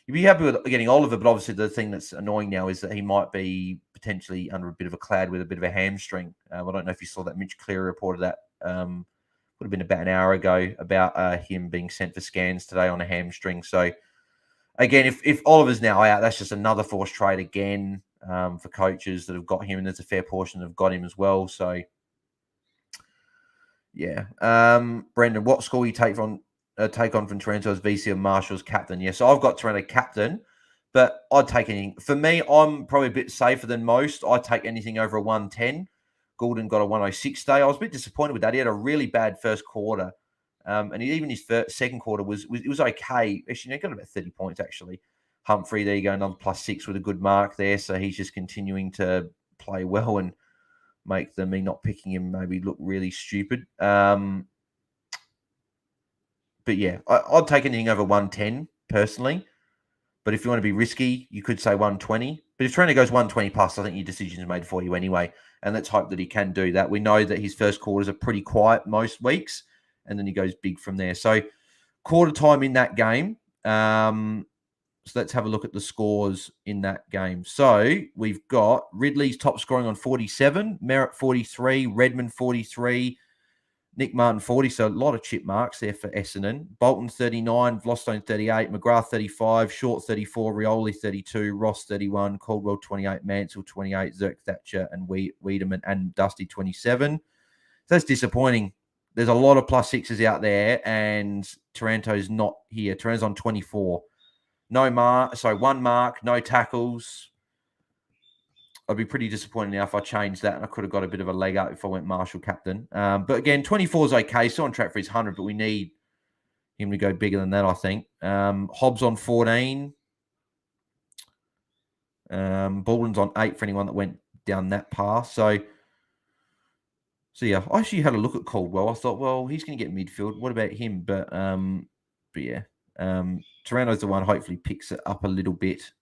You'd be happy with getting Oliver, but obviously the thing that's annoying now is that he might be potentially under a bit of a cloud with a bit of a hamstring. I don't know if you saw that. Mitch Cleary reported that would have been about an hour ago about him being sent for scans today on a hamstring. So again, if Oliver's now out, that's just another forced trade again for coaches that have got him, and there's a fair portion that have got him as well. So yeah, Brendan, what score you take on from Toronto as VC of Marshall's captain? Yeah, so I've got Toronto captain, but I'd take anything. For me, I'm probably a bit safer than most. I'd take anything over a 110. Goulden got a 106 day. I was a bit disappointed with that. He had a really bad first quarter, and even his second quarter was okay. Actually, he got about 30 points, actually. Humphrey, there you go, another +6 with a good mark there. So he's just continuing to play well and make me not picking him maybe look really stupid. But yeah, I'd take anything over 110 personally. But if you want to be risky, you could say 120. But if Toronto goes 120 plus, I think your decision is made for you anyway. And let's hope that he can do that. We know that his first quarters are pretty quiet most weeks, and then he goes big from there. So quarter time in that game. So let's have a look at the scores in that game. So we've got Ridley's top scoring on 47, Merritt 43, Redmond 43, Nick Martin 40. So a lot of chip marks there for Essendon. Bolton 39, Vlostone 38, McGrath 35, Short 34, Rioli 32, Ross 31, Caldwell 28, Mansell 28, Zirk Thatcher and Wiedemann and Dusty 27. So that's disappointing. There's a lot of +6s out there, and Taranto's not here. Taranto's on 24. No mark, so 1 mark, no tackles. I'd be pretty disappointed now if I changed that, and I could have got a bit of a leg up if I went Marshall captain. But again, 24 is okay. Still on track for his 100, but we need him to go bigger than that, I think. Hobbs on 14. Baldwin's on 8 for anyone that went down that path. So yeah, I actually had a look at Caldwell. I thought, well, he's going to get midfield. What about him? But yeah, Taranto's the one. Hopefully, picks it up a little bit.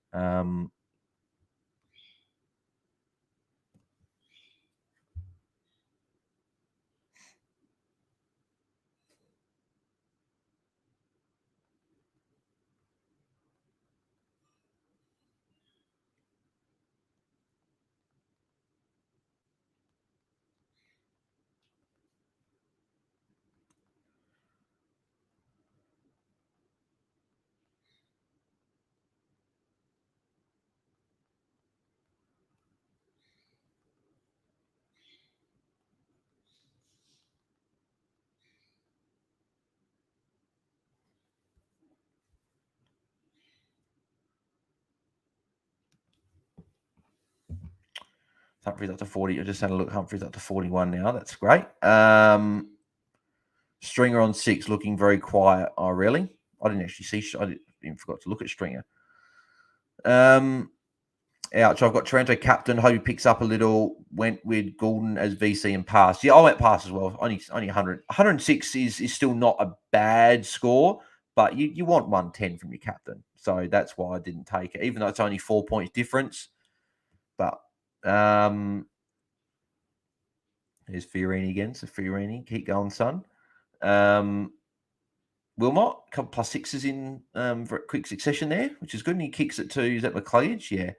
Humphrey's up to 40. I just had a look. Humphrey's up to 41 now. That's great. Stringer on 6, looking very quiet. Oh, really? I didn't actually see. I even forgot to look at Stringer. Ouch. I've got Taranto captain. Hope he picks up a little. Went with Goulden as VC and pass. Yeah, I went pass as well. Only 100. 106 is still not a bad score, but you want 110 from your captain. So that's why I didn't take it, even though it's only 4 points difference. But here's Fiorini again. So Fiorini, keep going, son. Wilmot, a couple plus 6s in for quick succession there, which is good. And he kicks it to, is that McLeod? Yeah.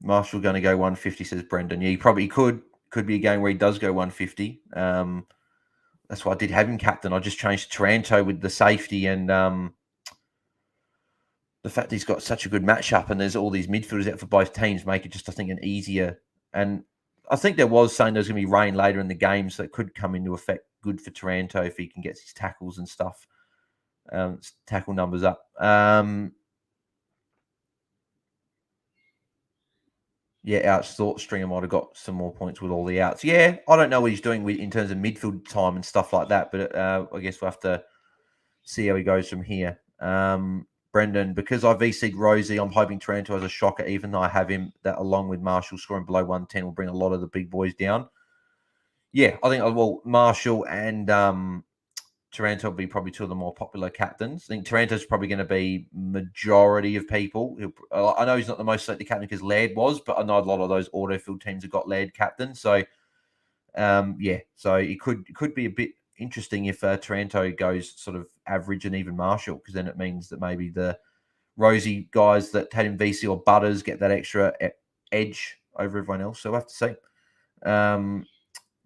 Marshall going to go 150, says Brendan. Yeah, he probably could be a game where he does go 150. That's why I did have him captain. I just changed to Taranto with the safety and the fact that he's got such a good matchup and there's all these midfielders out for both teams make it just, I think, an easier. And I think there was saying there's going to be rain later in the game, so it could come into effect good for Taranto if he can get his tackles and stuff, tackle numbers up. Yeah, outs. Thought Stringer might have got some more points with all the outs. Yeah, I don't know what he's doing in terms of midfield time and stuff like that, but I guess we'll have to see how he goes from here. Brendan, because I VC'd Rosie, I'm hoping Taranto has a shocker, even though I have him that along with Marshall scoring below 110 will bring a lot of the big boys down. Yeah, I think, well, Marshall and Taranto will be probably two of the more popular captains. I think Taranto's probably going to be majority of people. I know he's not the most selected captain because Laird was, but I know a lot of those autofield teams have got Laird captain. So, yeah, so it could be a bit interesting if Taranto goes sort of average and even Marshall, because then it means that maybe the Rosie guys that had him VC or Butters get that extra edge over everyone else. So we'll have to see.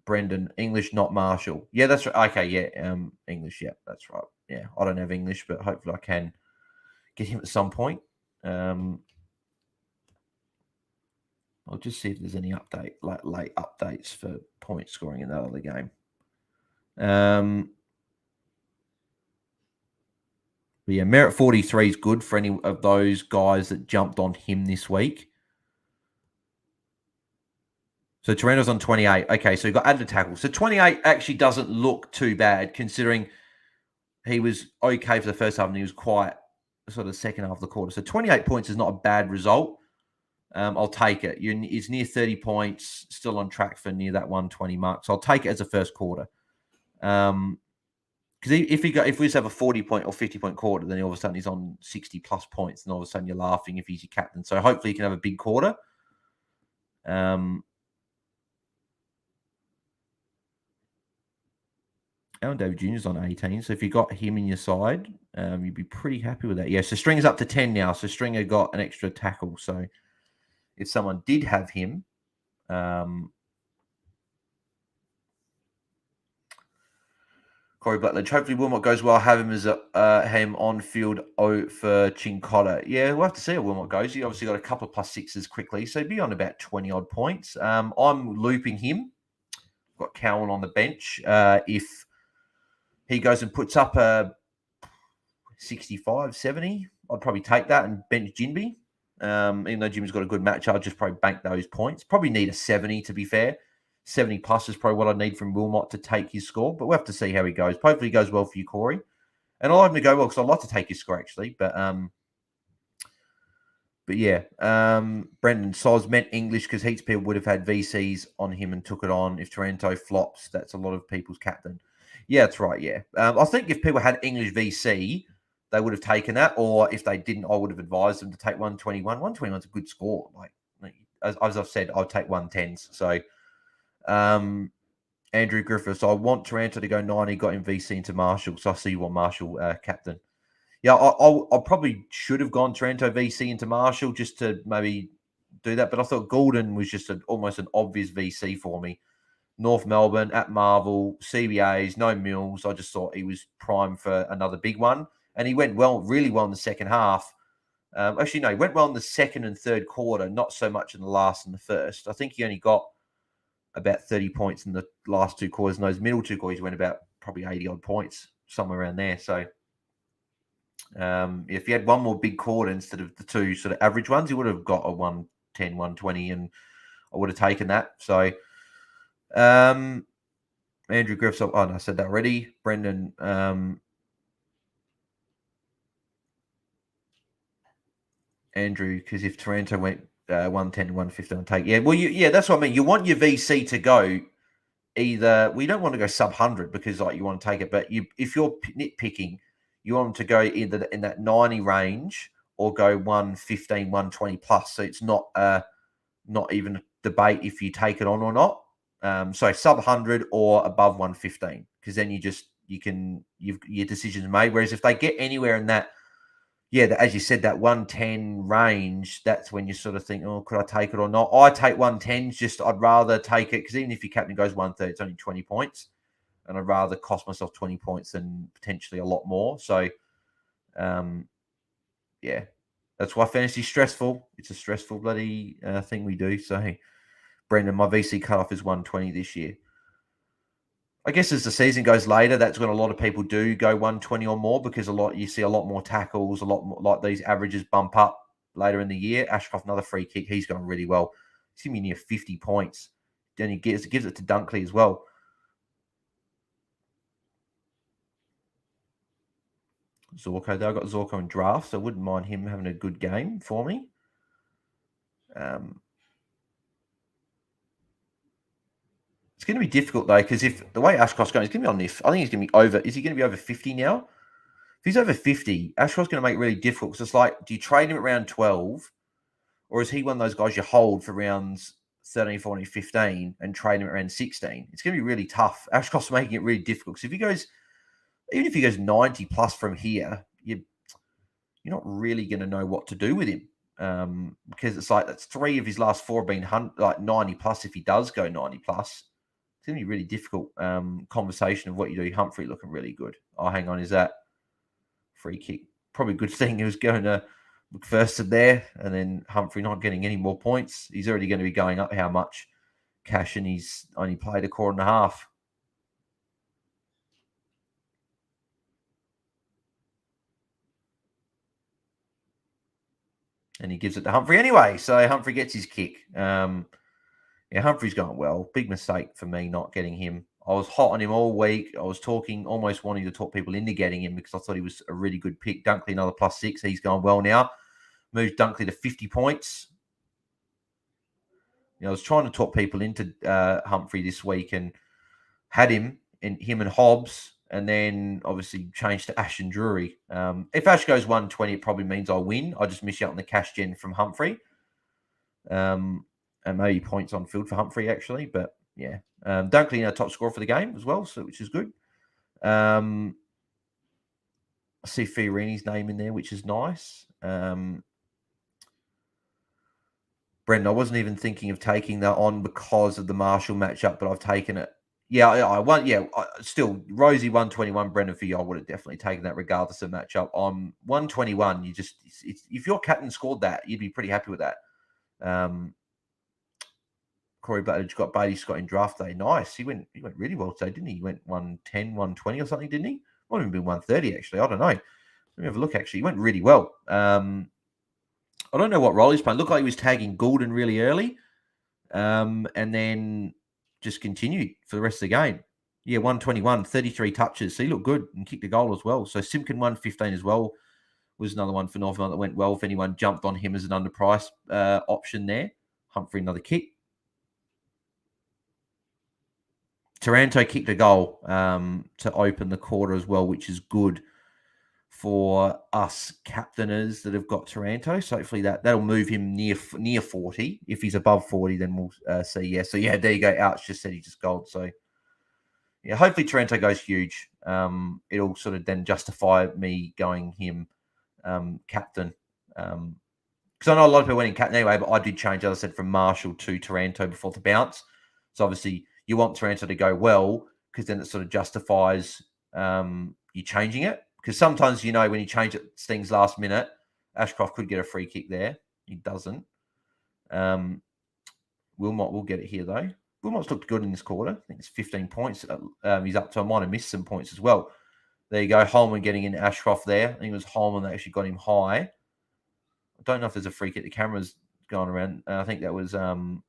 Brendan, English, not Marshall. Yeah, that's right. Okay, yeah, English. Yeah, that's right. Yeah, I don't have English, but hopefully I can get him at some point. I'll just see if there's any update, like late updates for point scoring in that other game. But yeah, Merit 43 is good for any of those guys that jumped on him this week. So Taranto's on 28. Okay, so he got added a tackle. So 28 actually doesn't look too bad, considering he was okay for the first half and he was quiet sort of the second half of the quarter. So 28 points is not a bad result. I'll take it. It's near 30 points, still on track for near that 120 mark. So I'll take it as a first quarter. Because if we just have a 40-point or 50-point quarter, then all of a sudden he's on 60 plus points, and all of a sudden you're laughing if he's your captain. So hopefully he can have a big quarter. Alan David Jr. is on 18. So if you got him in your side, you'd be pretty happy with that. Yeah, so Stringer's up to 10 now. So Stringer got an extra tackle. So if someone did have him, Corey Blackledge, hopefully Wilmot goes well. Have him as him on field for Chincotta. Yeah, we'll have to see how Wilmot goes. He obviously got a couple of plus 6s quickly. So he'd be on about 20 odd points. I'm looping him. Got Cowan on the bench. If he goes and puts up a 65, 70. I'd probably take that and bench Jinby. Even though Jimmy's got a good match, I'll just probably bank those points. Probably need a 70 to be fair. 70 plus is probably what I need from Wilmot to take his score, but we'll have to see how he goes. Hopefully he goes well for you, Corey. And I like him to go well because I'd like to take his score actually, but yeah, Brendan Soz meant English because heaps of people would have had VCs on him and took it on. If Taranto flops, that's a lot of people's captain. Yeah, that's right. Yeah, I think if people had English VC, they would have taken that. Or if they didn't, I would have advised them to take 121. 121 is a good score. Like as I've said, I'll take 110s. So, Andrew Griffiths, I want Taranto to go 90. Got him VC into Marshall, so I see you want Marshall captain. Yeah, I probably should have gone Taranto VC into Marshall just to maybe do that, but I thought Goulden was just almost an obvious VC for me. North Melbourne at Marvel, CBAs, no Mills. I just thought he was prime for another big one, and he went really well in the second half. Actually, no, he went well in the second and third quarter, not so much in the last and the first. I think he only got about 30 points in the last two quarters, and those middle two quarters went about probably 80 odd points, somewhere around there. So. If he had one more big quarter instead of the two sort of average ones, he would have got a 110, 120, and I would have taken that. So, Andrew Griffiths, no, I said that already. Brendan, Andrew, because if Taranto went 110 to 115, I'll take. Yeah, well, that's what I mean. You want your VC to go either. We don't want to go sub 100 because like you want to take it, but if you're nitpicking, you want them to go either in that 90 range or go 115, 120 plus. So it's not even a debate if you take it on or not. So sub 100 or above 115, because then you've your decisions made. Whereas if they get anywhere in that, as you said, that 110 range, that's when you sort of think, oh, could I take it or not? I take 110s, just I'd rather take it because even if your captain goes 130, it's only 20 points. And I'd rather cost myself 20 points than potentially a lot more. So, that's why fantasy's stressful. It's a stressful bloody thing we do. So, hey, Brendan, my VC cutoff is 120 this year. I guess as the season goes later, that's when a lot of people do go 120 or more because you see a lot more tackles, a lot more like these averages bump up later in the year. Ashcroft, another free kick. He's going really well. He's going to be near 50 points. Then he gives it to Dunkley as well. Zorko, though. I got Zorko in draft, so I wouldn't mind him having a good game for me. It's going to be difficult, though, because if the way Ashcroft's going, he's going to be on this. I think he's going to be over. Is he going to be over 50 now? If he's over 50, Ashcroft's going to make it really difficult because it's like, do you trade him at round 12, or is he one of those guys you hold for rounds 13, 14, 15 and trade him at round 16? It's going to be really tough. Ashcroft's making it really difficult because even if he goes 90 plus from here, you're not really going to know what to do with him because it's like that's 3 of his last 4 being like 90 plus. If he does go 90 plus, it's going to be really difficult conversation of what you do. Humphrey looking really good. Oh, hang on. Is that free kick? Probably a good thing he was going to McPherson there and then Humphrey not getting any more points. He's already going to be going up how much cash and he's only played a quarter and a half. And he gives it to Humphrey anyway. So Humphrey gets his kick. Humphrey's going well. Big mistake for me not getting him. I was hot on him all week. I was almost wanting to talk people into getting him because I thought he was a really good pick. Dunkley, another +6. He's going well now. Moves Dunkley to 50 points. I was trying to talk people into Humphrey this week and had him and Hobbs, and then obviously changed to Ash and Drury. If Ash goes 120, it probably means I win. I just miss out on the cash gen from Humphrey. And maybe points on field for Humphrey, actually. But, yeah. Dunkley, top scorer for the game as well, so which is good. I see Fiorini's name in there, which is nice. Brendan, I wasn't even thinking of taking that on because of the Marshall matchup, but I've taken it. Yeah, I won. Yeah, still Rosie 121. Brendan, for you, I would have definitely taken that regardless of matchup. On 121, if your captain scored that, you'd be pretty happy with that. Corey Butledge got Beatty Scott in draft day. Nice. He went really well today, didn't he? He went 110, 120 or something, didn't he? Might have even been 130 actually. I don't know. Let me have a look, actually. He went really well. I don't know what role he's playing. Looked like he was tagging Goulden really early, and then just continued for the rest of the game. Yeah, 121, 33 touches. So he looked good and kicked a goal as well. So Simpkin 115 as well was another one for Northern that went well if anyone jumped on him as an underpriced option there. Humphrey, another kick. Taranto kicked a goal to open the quarter as well, which is good for us captainers that have got Taranto. So hopefully that'll move him near 40. If he's above 40, then we'll see. Yeah, so yeah, there you go. Ouch just said he just gold. So yeah, hopefully Taranto goes huge. It'll sort of then justify me going him captain. Because I know a lot of people went in captain anyway, but I did change, as I said, from Marshall to Taranto before the bounce. So obviously you want Taranto to go well because then it sort of justifies you changing it. Because sometimes, you know, when you change it, things last minute, Ashcroft could get a free kick there. He doesn't. Wilmot will get it here, though. Wilmot's looked good in this quarter. I think it's 15 points. He's up to, I might have missed some points as well. There you go. Holman getting in Ashcroft there. I think it was Holman that actually got him high. I don't know if there's a free kick. The camera's going around. I think that was that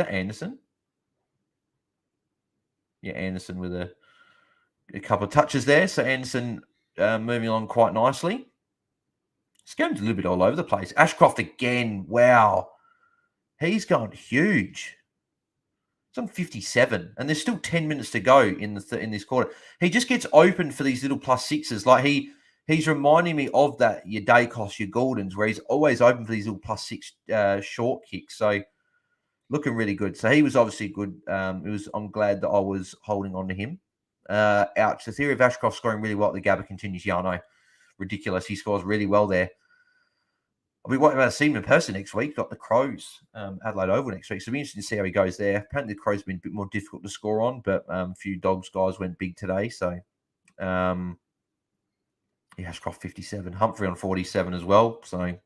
Anderson? Yeah, Anderson with a couple of touches there. So Anderson moving along quite nicely. This game's a little bit all over the place. Ashcroft again. Wow. He's gone huge. It's on 57, and there's still 10 minutes to go in this quarter. He just gets open for these little plus sixes. Like he's reminding me of that your Dacos, your Goldens, where he's always open for these little plus six short kicks. So looking really good. So he was obviously good. I'm glad that I was holding on to him. Ouch. The theory of Ashcroft scoring really well at the Gabba continues. Yeah, I know. Ridiculous. He scores really well there. I'll be waiting about to see him in person next week. Got the Crows, Adelaide Oval next week. So it'll be interesting to see how he goes there. Apparently the Crows have been a bit more difficult to score on, but a few Dogs guys went big today. So, yeah, Ashcroft 57. Humphrey on 47 as well. So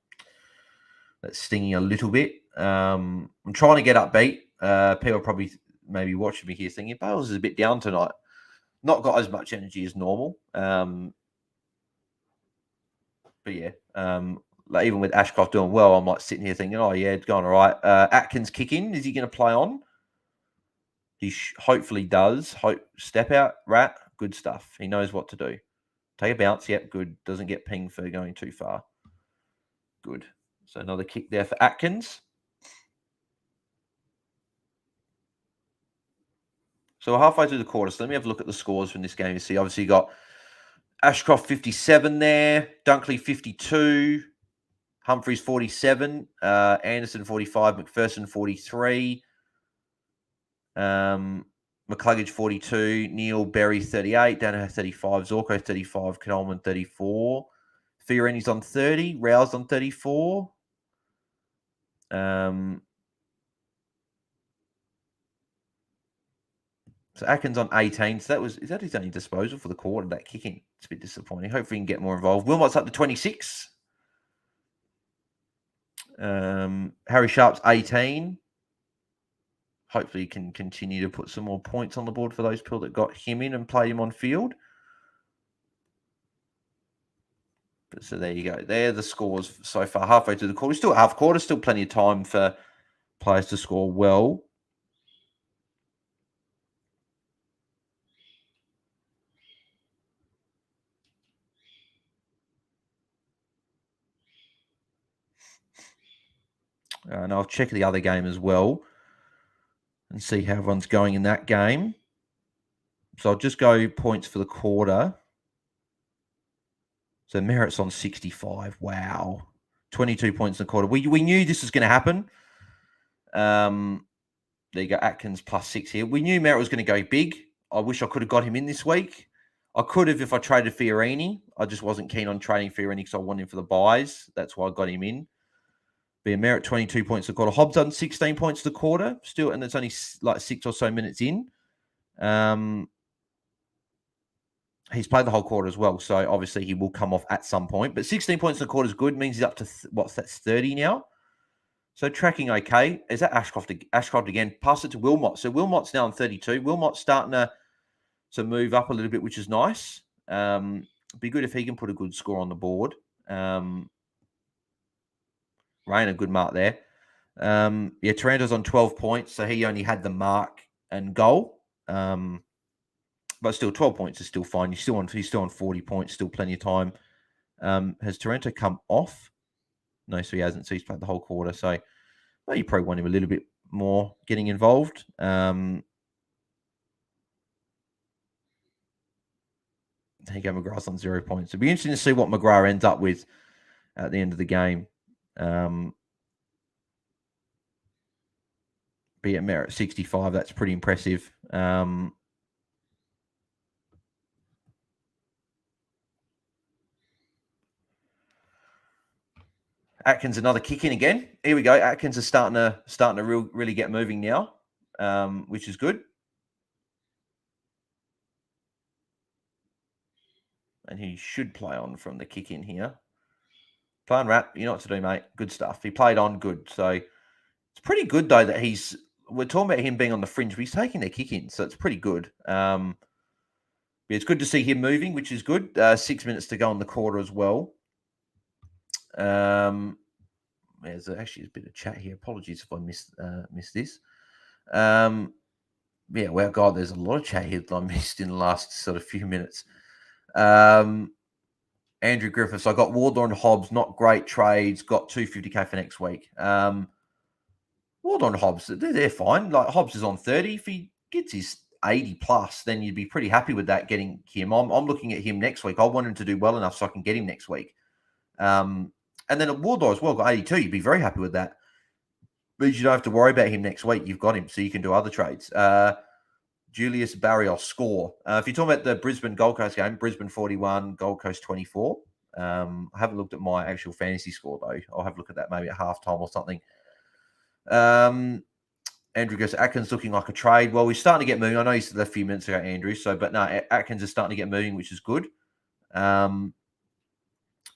that's stinging a little bit. I'm trying to get upbeat. People are probably maybe watching me here thinking, Bales is a bit down tonight. Not got as much energy as normal. But yeah, like even with Ashcroft doing well, I'm like sitting here thinking, oh yeah, it's going all right. Atkins kick in. Is he going to play on? He hopefully does. Step out, Rat. Good stuff. He knows what to do. Take a bounce. Yep, good. Doesn't get pinged for going too far. Good. So another kick there for Atkins. So we're halfway through the quarter. So let me have a look at the scores from this game. You see, obviously you got Ashcroft 57 there, Dunkley 52, Humphreys 47, Anderson 45, McPherson 43, McCluggage 42, Neil Berry 38, Danaher 35, Zorko 35, Coleman 34, Fiorini's on 30, Rouse on 34. So Atkins on 18. So is that his only disposal for the quarter, that kicking? It's a bit disappointing. Hopefully he can get more involved. Wilmot's up to 26. Harry Sharp's 18. Hopefully he can continue to put some more points on the board for those people that got him in and played him on field. But so there you go. There are the scores so far, halfway through the quarter. Still half quarter, still plenty of time for players to score well. And I'll check the other game as well and see how everyone's going in that game. So I'll just go points for the quarter. So Merritt's on 65. Wow. 22 points in the quarter. We knew this was going to happen. There you go. Atkins plus 6 here. We knew Merritt was going to go big. I wish I could have got him in this week. I could have if I traded Fiorini. I just wasn't keen on trading Fiorini because I wanted him for the buys. That's why I got him in. But Merritt 22 points a quarter. Hobbs done 16 points a quarter still, and it's only like 6 or so minutes in. He's played the whole quarter as well, so obviously he will come off at some point. But 16 points a quarter is good. Means he's up to that's 30 now. So tracking okay. Is that Ashcroft? Ashcroft again. Pass it to Wilmot. So Wilmot's now on 32. Wilmot's starting to move up a little bit, which is nice. Be good if he can put a good score on the board. Rain, a good mark there. Taranto's on 12 points, so he only had the mark and goal. But still, 12 points is still fine. He's still on 40 points, still plenty of time. Has Taranto come off? No, so he hasn't. So he's played the whole quarter. So you probably want him a little bit more getting involved. There you go, McGrath's on 0 points. It'll be interesting to see what McGrath ends up with at the end of the game. Be at merit 65, that's pretty impressive. Atkins another kick in again. Here we go. Atkins is starting to really get moving now, which is good. And he should play on from the kick in here. Plan Rat, you know what to do, mate. Good stuff. He played on good. So it's pretty good, though, that we're talking about him being on the fringe, but he's taking their kick in. So it's pretty good. It's good to see him moving, which is good. 6 minutes to go in the quarter as well. There's actually a bit of chat here. Apologies if I missed this. Well, God, there's a lot of chat here that I missed in the last sort of few minutes. Andrew Griffiths, I got Wardlaw and Hobbs, not great trades, got 250k for next week. Wardlaw and Hobbs, they're fine. Like, Hobbs is on 30. If he gets his 80 plus, then you'd be pretty happy with that, getting him. I'm looking at him next week. I want him to do well enough so I can get him next week. And then at Wardlaw as well, got 82. You'd be very happy with that. But you don't have to worry about him next week. You've got him, so you can do other trades. Julius Barrios score. If you're talking about the Brisbane Gold Coast game, Brisbane 41, Gold Coast 24. I haven't looked at my actual fantasy score, though. I'll have a look at that maybe at halftime or something. Andrew goes, Atkins looking like a trade. Well, we're starting to get moving. I know you said that a few minutes ago, Andrew. But no, Atkins is starting to get moving, which is good.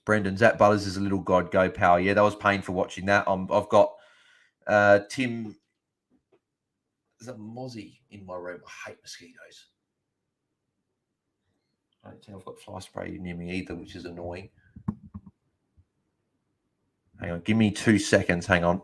Brendan, Zach Butters is a little god go power. Yeah, that was painful watching that. I've got Tim. There's a mozzie in my room. I hate mosquitoes. I don't think I've got fly spray near me either, which is annoying. Hang on, give me 2 seconds. Hang on.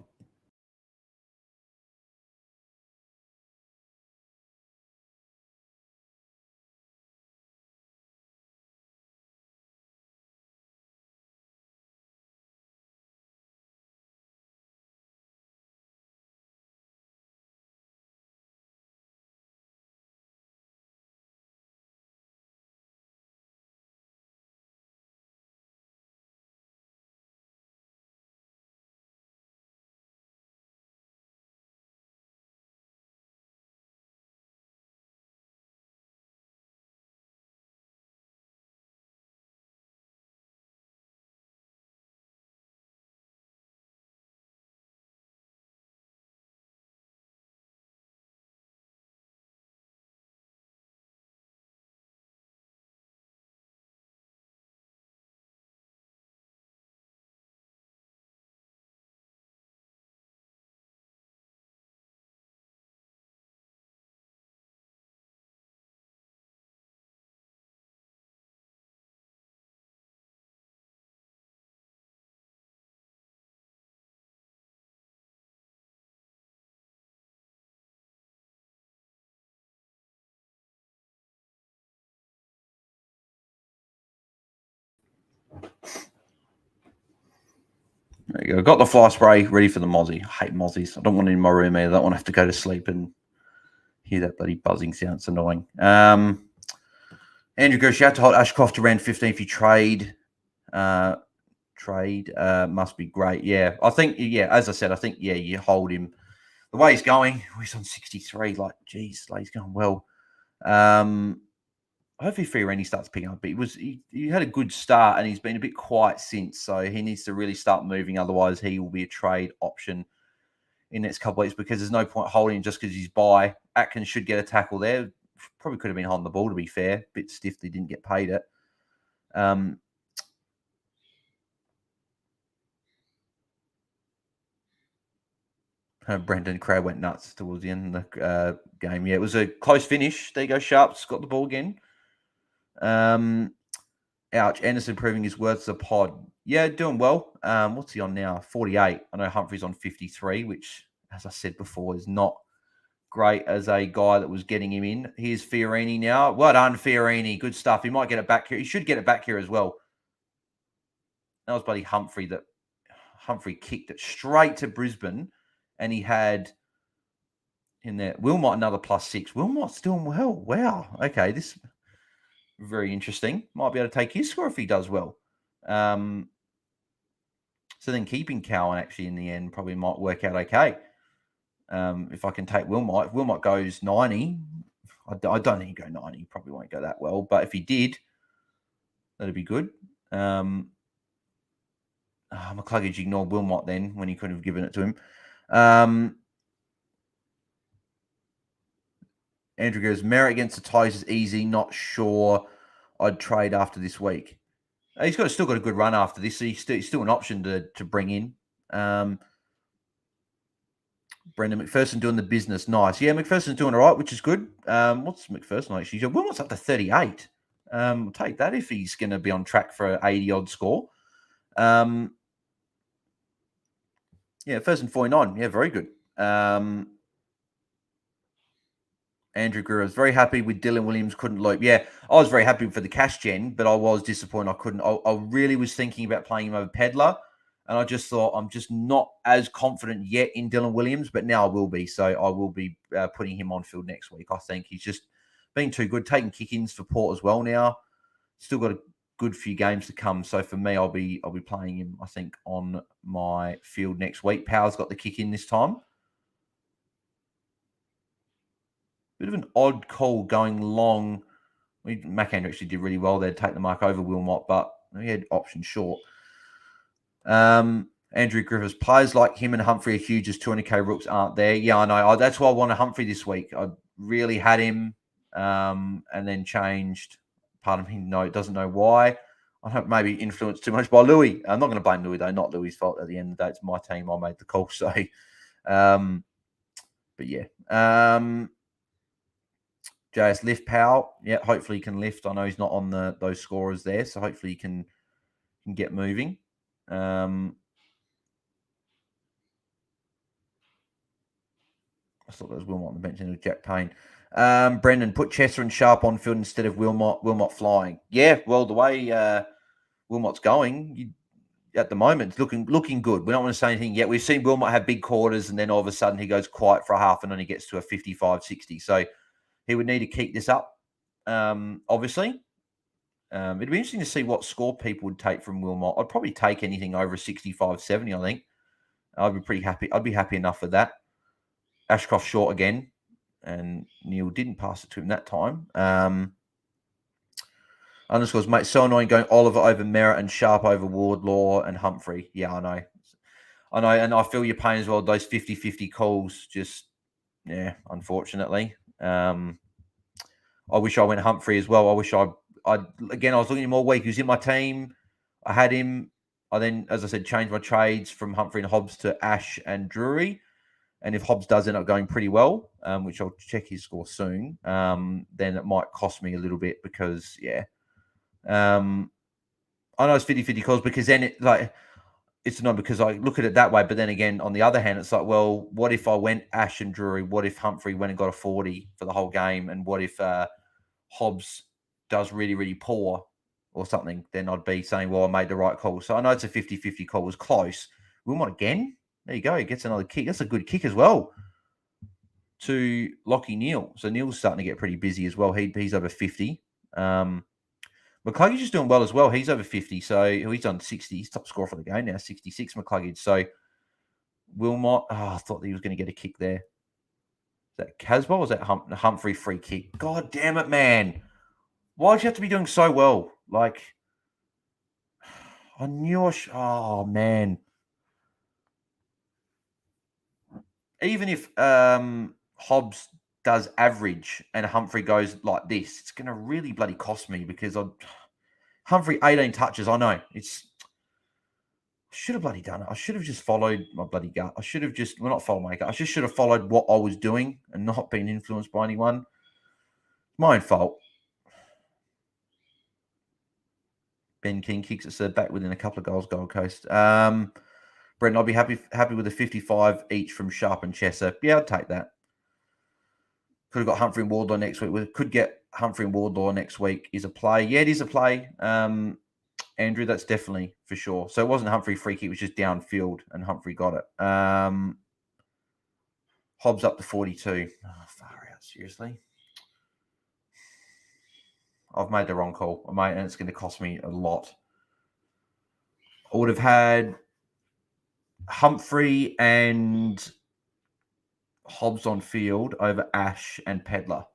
There you go. Got the fly spray ready for the mozzie. I hate mozzies. I don't want it in my room either. I don't want to have to go to sleep and hear that bloody buzzing sound. It's annoying. Andrew goes, you have to hold Ashcroft to round 15 if you trade. Must be great. Yeah, I think, as I said, I think, you hold him. The way he's going, he's on 63. Like, geez, he's going well. Hopefully Fiorini starts picking up. But he had a good start and he's been a bit quiet since. So he needs to really start moving. Otherwise, he will be a trade option in the next couple of weeks because there's no point holding him just because he's by. Atkins should get a tackle there. Probably could have been holding the ball, to be fair. Bit stiff, they didn't get paid it. Brendan Crowd went nuts towards the end of the game. Yeah, it was a close finish. There you go, Sharps got the ball again. Ouch. Anderson proving his worth as a pod. Yeah, doing well. What's he on now? 48. I know Humphrey's on 53, which, as I said before, is not great as a guy that was getting him in. Here's Fiorini now. Well done, Fiorini. Good stuff. He might get it back here. He should get it back here as well. That was bloody Humphrey that Humphrey kicked it straight to Brisbane, and he had in there Wilmot another +6. Wilmot's doing well. Wow. Okay, this very interesting. Might be able to take his score if he does well. So then keeping Cowan actually in the end probably might work out okay. If I can take Wilmot, if Wilmot goes 90, I don't think he'd go 90. He probably won't go that well. But if he did, that'd be good. McCluggage ignored Wilmot then when he could have given it to him. Andrew goes, Merritt against the Tigers is easy. Not sure I'd trade after this week. He's still got a good run after this. So he's still an option to bring in. Brendan McPherson doing the business. Nice. Yeah, McPherson's doing all right, which is good. What's McPherson actually? Wilmot's up to 38. We'll take that if he's going to be on track for an 80-odd score. Yeah, first and 49. Yeah, very good. Andrew Greer was very happy with Dylan Williams, couldn't loop. Yeah, I was very happy for the cash gen, but I was disappointed I couldn't. I really was thinking about playing him over Pedler, and I just thought I'm just not as confident yet in Dylan Williams, but now I will be. So I will be putting him on field next week. I think he's just been too good, taking kick-ins for Port as well now. Still got a good few games to come. So for me, I'll be playing him, I think, on my field next week. Power's got the kick-in this time. Bit of an odd call going long. McAndrew actually did really well there to take the mark over Wilmot, but he had option short. Andrew Griffiths, players like him and Humphrey are huge as 200k rooks aren't there. Yeah, I know. That's why I wanted Humphrey this week. I really had him and then changed. Part of me doesn't know why. I hope maybe influenced too much by Louis. I'm not going to blame Louis, though. Not Louis' fault at the end of the day. It's my team. I made the call. So, but yeah. JS lift Powell. Yeah, hopefully he can lift. I know he's not on those scorers there, so hopefully he can get moving. I thought there was Wilmot on the bench and Jack Payne. Brendan, put Chester and Sharp on field instead of Wilmot flying. Yeah, well, the way Wilmot's going, at the moment, it's looking good. We don't want to say anything yet. We've seen Wilmot have big quarters, and then all of a sudden he goes quiet for a half and only gets to a 55, 60. So he would need to keep this up. Obviously, it'd be interesting to see what score people would take from Wilmot. I'd probably take anything over 65, 70, I think. I'd be pretty happy. I'd be happy enough with that. Ashcroft short again, and Neil didn't pass it to him that time. Underscores, mate, so annoying going Oliver over Merritt and Sharp over Wardlaw and Humphrey. Yeah, I know, and I feel your pain as well. Those 50-50 calls, just, yeah, unfortunately. I wish I went Humphrey as well. I wish I was looking at him all week. He was in my team. I had him. I then, as I said, changed my trades from Humphrey and Hobbs to Ash and Drury. And if Hobbs does end up going pretty well, which I'll check his score soon, then it might cost me a little bit because, yeah. I know it's 50-50 calls because then it's not because I look at it that way. But then again, on the other hand, it's like, well, what if I went Ash and Drury? What if Humphrey went and got a 40 for the whole game? And what if Hobbs does really, really poor or something? Then I'd be saying, well, I made the right call. So I know it's a 50-50 call. It was close. Wilmot again. There you go. He gets another kick. That's a good kick as well to Lockie Neal. So Neal's starting to get pretty busy as well. He's over 50. McCluggage is doing well as well. He's over 50. So he's on 60. He's top scorer for the game now, 66 McCluggage. So Wilmot, I thought he was going to get a kick there. Is that Casboll or is that Humphrey free kick? God damn it, man. Why'd you have to be doing so well? Like, I knew oh, man. Even if Hobbs does average and Humphrey goes like this, it's going to really bloody cost me because Humphrey 18 touches. I know should have bloody done it. I should have just followed my bloody gut. I should have not followed my gut. I just should have followed what I was doing and not been influenced by anyone. My own fault. Ben King kicks it back within a couple of goals, Gold Coast. Brendan, I'll be happy with a 55 each from Sharp and Chesser. Yeah, I'd take that. Could have got Humphrey and Wardlaw next week. We could get Humphrey and Wardlaw next week. Is a play. Yeah, it is a play. Andrew, that's definitely for sure. So it wasn't Humphrey free kick, it was just downfield and Humphrey got it. Hobbs up to 42. Oh, far out, seriously. I've made the wrong call, and it's going to cost me a lot. I would have had Humphrey and Hobbs on field over Ash and Pedler.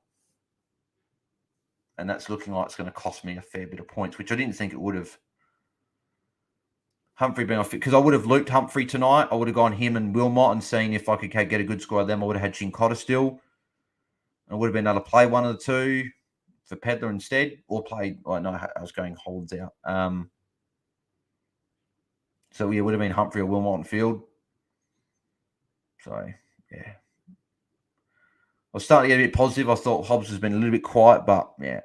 And that's looking like it's going to cost me a fair bit of points, which I didn't think it would have. Humphrey being off field, because I would have looped Humphrey tonight. I would have gone him and Wilmot and seen if I could get a good score of them. I would have had Chincotta still. I would have been able to play one of the two for Pedler instead, or play. Oh, no, I was going Holds out. So yeah, it would have been Humphrey or Wilmot on field. So yeah, I was starting to get a bit positive. I thought Hobbs has been a little bit quiet, but yeah,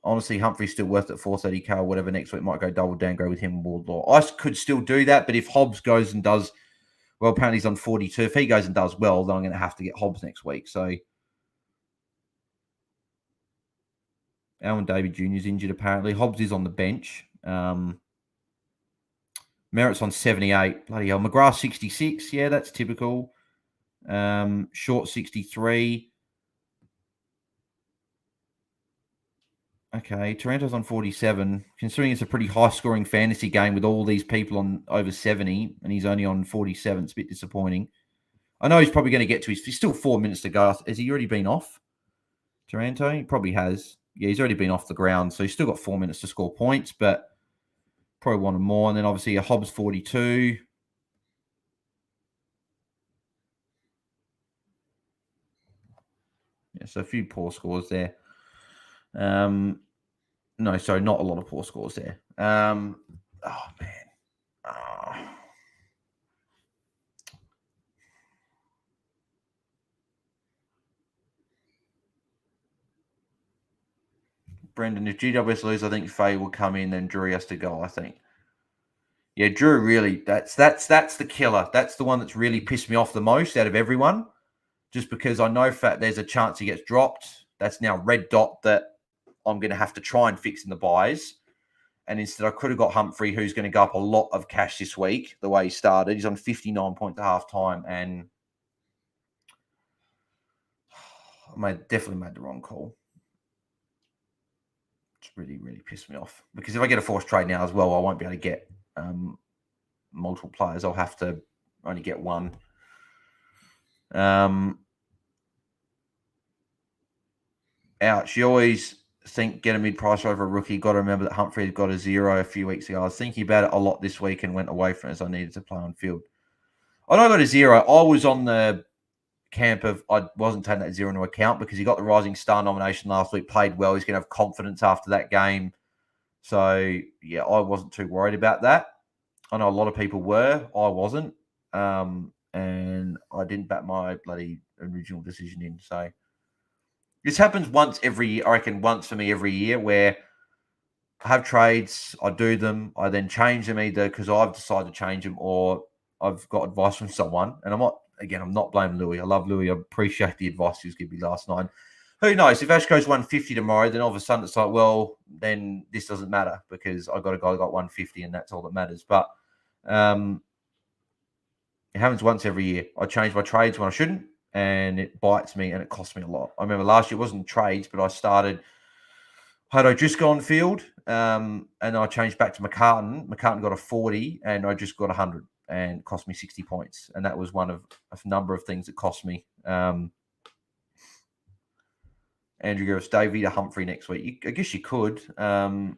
honestly, Humphrey's still worth it. 430k or whatever next week. Might go double down, go with him and Wardlaw. I could still do that, but if Hobbs goes and does well, apparently he's on 42. If he goes and does well, then I'm going to have to get Hobbs next week. So Alan David Jr. is injured apparently. Hobbs is on the bench. Merritt's on 78. Bloody hell. McGrath 66. Yeah, that's typical. Short 63. Okay, Taranto's on 47. Considering it's a pretty high-scoring fantasy game with all these people on over 70, and he's only on 47, it's a bit disappointing. I know he's probably going to get to his... He's still 4 minutes to go. Has he already been off, Taranto? He probably has. Yeah, he's already been off the ground, so he's still got 4 minutes to score points, but probably wanted more. And then obviously a Hobbs 42. Yeah, so a few poor scores there. No, sorry, not a lot of poor scores there. Oh, man. Oh. Brendan, if GWS lose, I think Faye will come in, then Drury has to go, I think. Yeah, Drew really, that's the killer. That's the one that's really pissed me off the most out of everyone. Just because I know there's a chance he gets dropped. That's now red dot that I'm going to have to try and fix in the buys. And instead, I could have got Humphrey, who's going to go up a lot of cash this week, the way he started. He's on 59 points at half time. And I definitely made the wrong call. It's really, really pissed me off. Because if I get a forced trade now as well, I won't be able to get multiple players. I'll have to only get one. Ouch. You always think get a mid-price over a rookie. Got to remember that Humphrey got a 0 a few weeks ago. I was thinking about it a lot this week and went away from it as I needed to play on field. I know I got a 0. I was on the camp of I wasn't taking that 0 into account because he got the Rising Star nomination last week, played well. He's going to have confidence after that game. So, yeah, I wasn't too worried about that. I know a lot of people were. I wasn't. And I didn't back my bloody original decision in. So, this happens once every year. I reckon once for me every year where I have trades, I do them, I then change them either because I've decided to change them or I've got advice from someone. And I'm not blaming Louis. I love Louis. I appreciate the advice he was giving me last night. Who knows? If Ash goes 150 tomorrow, then all of a sudden it's like, well, then this doesn't matter because I got a guy who got 150 and that's all that matters. But it happens once every year. I change my trades when I shouldn't and it bites me and it costs me a lot. I remember last year it wasn't trades, but I had O'Driscoll on field and I changed back to McCartan. McCartan got a 40 and I just got 100 and cost me 60 points. And that was one of a number of things that cost me. Andrew goes, Davey to Humphrey next week. I guess you could. The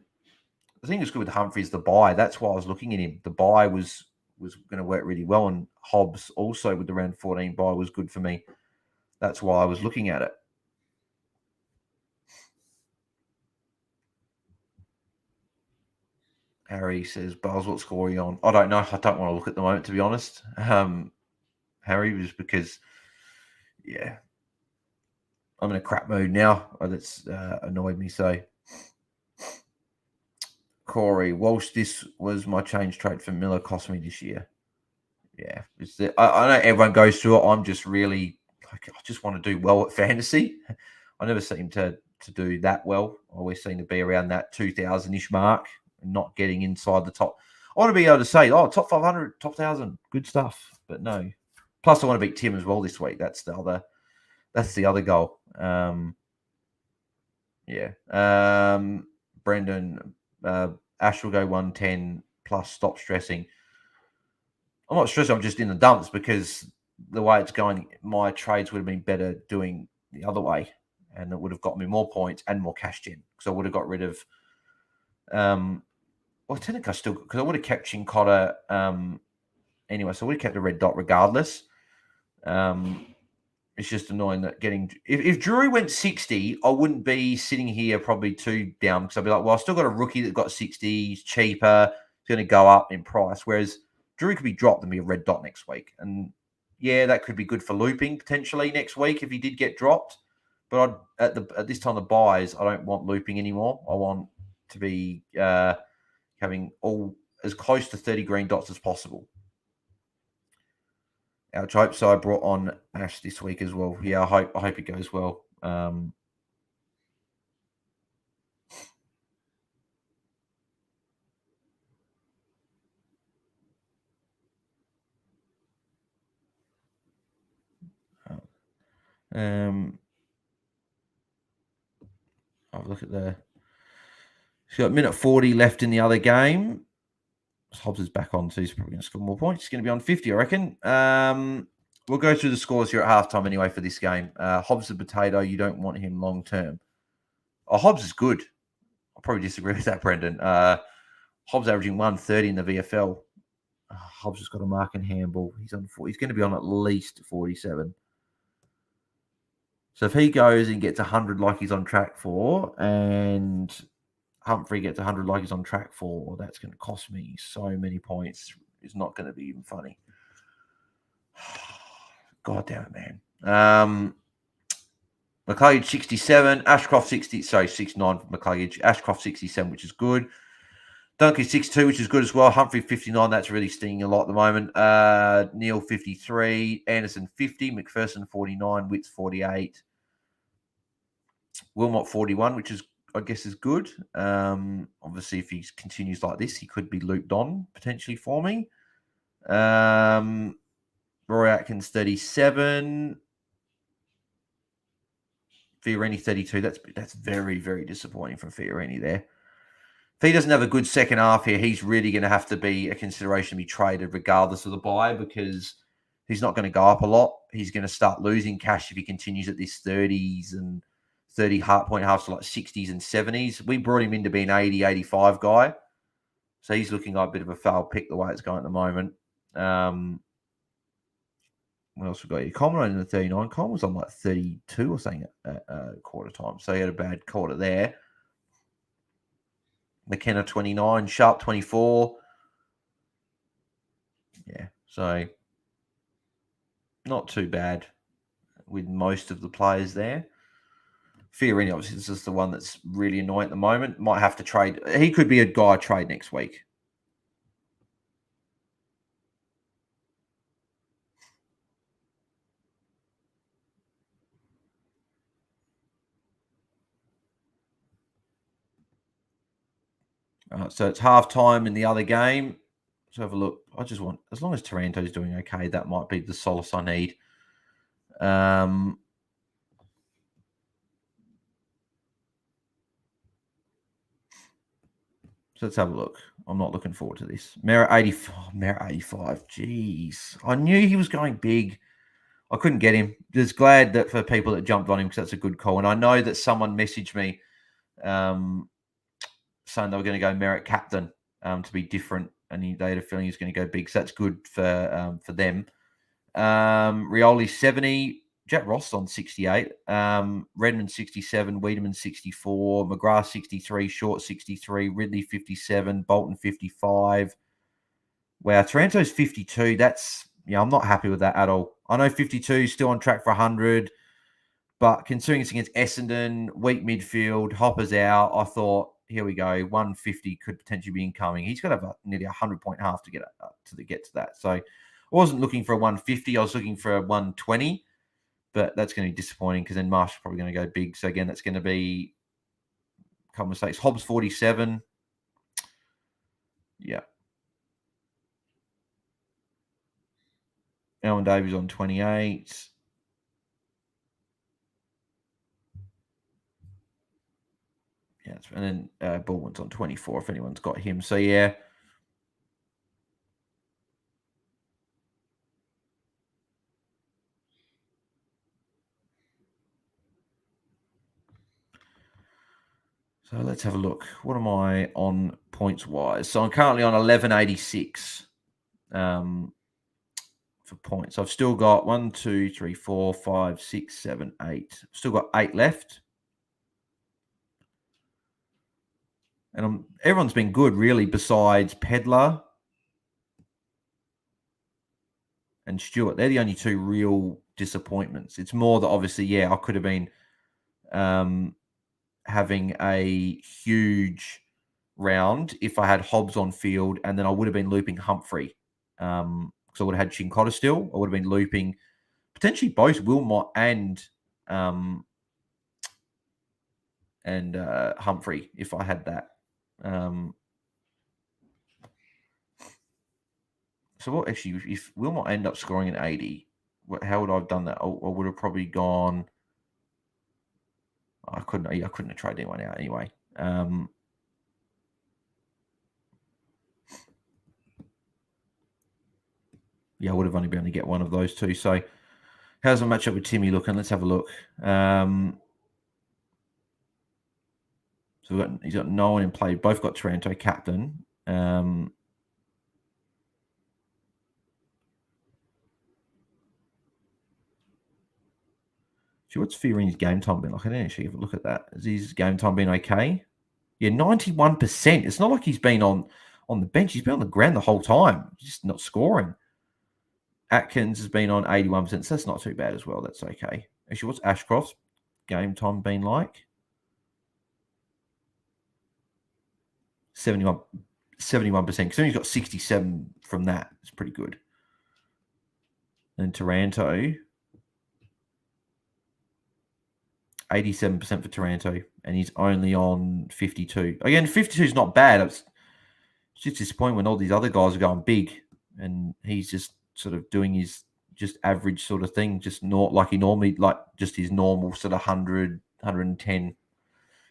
thing that's good with Humphrey is the buy. That's why I was looking at him. The buy was going to work really well. And Hobbs also with the round 14 buy was good for me. That's why I was looking at it. Harry says, Buzz, what score are you on? I don't know. I don't want to look at the moment, to be honest. Harry, was because, yeah, I'm in a crap mood now. That's annoyed me. So Corey, whilst this was my change trade for Miller, cost me this year. Yeah. I know everyone goes through it. I'm just really, like, I just want to do well at fantasy. I never seem to do that well. I always seem to be around that 2,000-ish mark and not getting inside the top. I want to be able to say, oh, top 500, top 1,000, good stuff. But no. Plus, I want to beat Tim as well this week. That's the other goal. Brendan, Ash will go 110 plus stop stressing. I'm not stressing. I'm just in the dumps because the way it's going, my trades would have been better doing the other way, and it would have got me more points and more cash gen because I would have got rid of. Technically, I still because I would have kept Chincotta anyway, so we kept the red dot regardless. It's just annoying that if Drury went 60, I wouldn't be sitting here probably too down because I'd be like, well, I've still got a rookie that got 60, he's cheaper, it's going to go up in price. Whereas Drury could be dropped and be a red dot next week. And yeah, that could be good for looping potentially next week if he did get dropped. But at this time of buys, I don't want looping anymore. I want to be having all as close to 30 green dots as possible. Ouch, hope so. I brought on Ash this week as well. Yeah, I hope it goes well. I'll look at she's got a minute 40 left in the other game. Hobbs is back on, so he's probably going to score more points. He's going to be on 50, I reckon. We'll go through the scores here at halftime anyway for this game. Hobbs the potato, you don't want him long term. Oh, Hobbs is good. I'll probably disagree with that, Brendan. Hobbs averaging 130 in the VFL. Hobbs has got a mark in handball. He's going to be on at least 47. So if he goes and gets 100 like he's on track for, and Humphrey gets 100 like he's on track for, that's going to cost me so many points. It's not going to be even funny. God damn it, man. McCluggage 67, Ashcroft 69 for McCluggage, Ashcroft 67, which is good. Dunkley 62, which is good as well. Humphrey 59, that's really stinging a lot at the moment. Neil 53, Anderson 50, McPherson 49, Witts 48, Wilmot 41, which is I guess is good. Obviously, if he continues like this, he could be looped on potentially for me. Roy Atkins 37, Fiorini 32. That's very, very disappointing from Fiorini there. If he doesn't have a good second half here, he's really going to have to be a consideration to be traded regardless of the buy because he's not going to go up a lot. He's going to start losing cash if he continues at this 30s and 30 point halves to like 60s and 70s. We brought him in to be an 80, 85 guy. So he's looking like a bit of a foul pick the way it's going at the moment. What else we got here? Coleman in the 39. Coleman was on like 32 or something at quarter time. So he had a bad quarter there. McKenna 29, Sharp 24. Yeah, so not too bad with most of the players there. Fiorini, obviously, this is the one that's really annoying at the moment. Might have to trade. He could be a guy I trade next week. So it's half time in the other game. Let's have a look. I just want, as long as Taranto's doing okay, that might be the solace I need. So let's have a look. I'm not looking forward to this. Merritt 85. Merritt 85. Jeez. I knew he was going big. I couldn't get him. Just glad that for people that jumped on him because that's a good call. And I know that someone messaged me saying they were going to go Merritt captain to be different, and they had a feeling he was going to go big. So that's good for them. Rioli 70, Jack Ross on 68, Redmond 67, Wiedemann 64, McGrath 63, Short 63, Ridley 57, Bolton 55. Wow, Taranto's 52. I'm not happy with that at all. I know 52 is still on track for 100, but considering it's against Essendon, weak midfield, Hopper's out, I thought here we go. 150 could potentially be incoming. He's got to have nearly 100-point half to get to that. So I wasn't looking for a 150. I was looking for a 120, but that's going to be disappointing because then Marsh's probably going to go big. So again, that's going to be a couple of mistakes. Hobbs 47. Yeah. Alan Davies on 28. Yeah, and then Baldwin's on 24 if anyone's got him. So yeah. So let's have a look. What am I on points wise? So I'm currently on 1186 for points. I've still got 1, 2, 3, 4, 5, 6, 7, 8. Still got 8 left. And everyone's been good, really, besides Pedler and Stewart. They're the only 2 real disappointments. It's more that obviously, I could have been having a huge round if I had Hobbs on field, and then I would have been looping Humphrey. Because I would have had Chincotta still. I would have been looping potentially both Wilmot and Humphrey if I had that. So what actually, if Wilmot ended up scoring an 80, how would I have done that? I would have probably gone. I couldn't have traded anyone out anyway. I would have only been able to get one of those 2. So how's the matchup with Timmy looking? Let's have a look. So he's got no one in play. Both got Taranto captain. What's Fiorini's game time been like? I didn't actually have a look at that. Has his game time been okay? Yeah, 91%. It's not like he's been on the bench. He's been on the ground the whole time, just not scoring. Atkins has been on 81%, so that's not too bad as well. That's okay. Actually, what's Ashcroft's game time been like? 71%. Because he's got 67 from that. It's pretty good. And Taranto, 87% for Taranto, and he's only on 52. Again, 52 is not bad. It's just disappointing when all these other guys are going big, and he's just sort of doing his just average sort of thing, just not like he normally, like just his normal sort of 100, 110.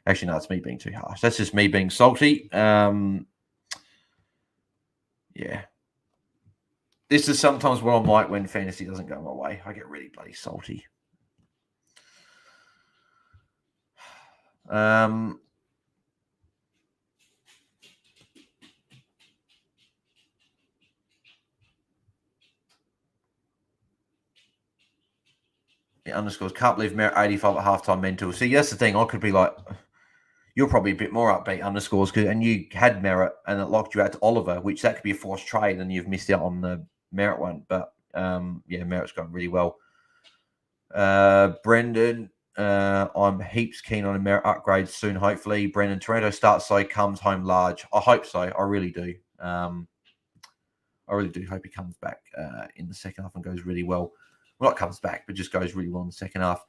Actually, no, it's me being too harsh. That's just me being salty. Yeah. This is sometimes what I'm like when fantasy doesn't go my way. I get really bloody salty. Underscores, can't believe Merritt 85 at halftime mental. See, that's the thing. I could be like, you're probably a bit more upbeat, underscores, and you had Merritt and it locked you out to Oliver, which that could be a forced trade and you've missed out on the Merritt one. But Merritt's going really well. Brendan, I'm heaps keen on a Merritt upgrade soon, hopefully. Brendan, Toronto starts slow, comes home large. I hope so. I really do. I really do hope he comes back in the second half and goes really well. Well, not comes back, but just goes really well in the second half.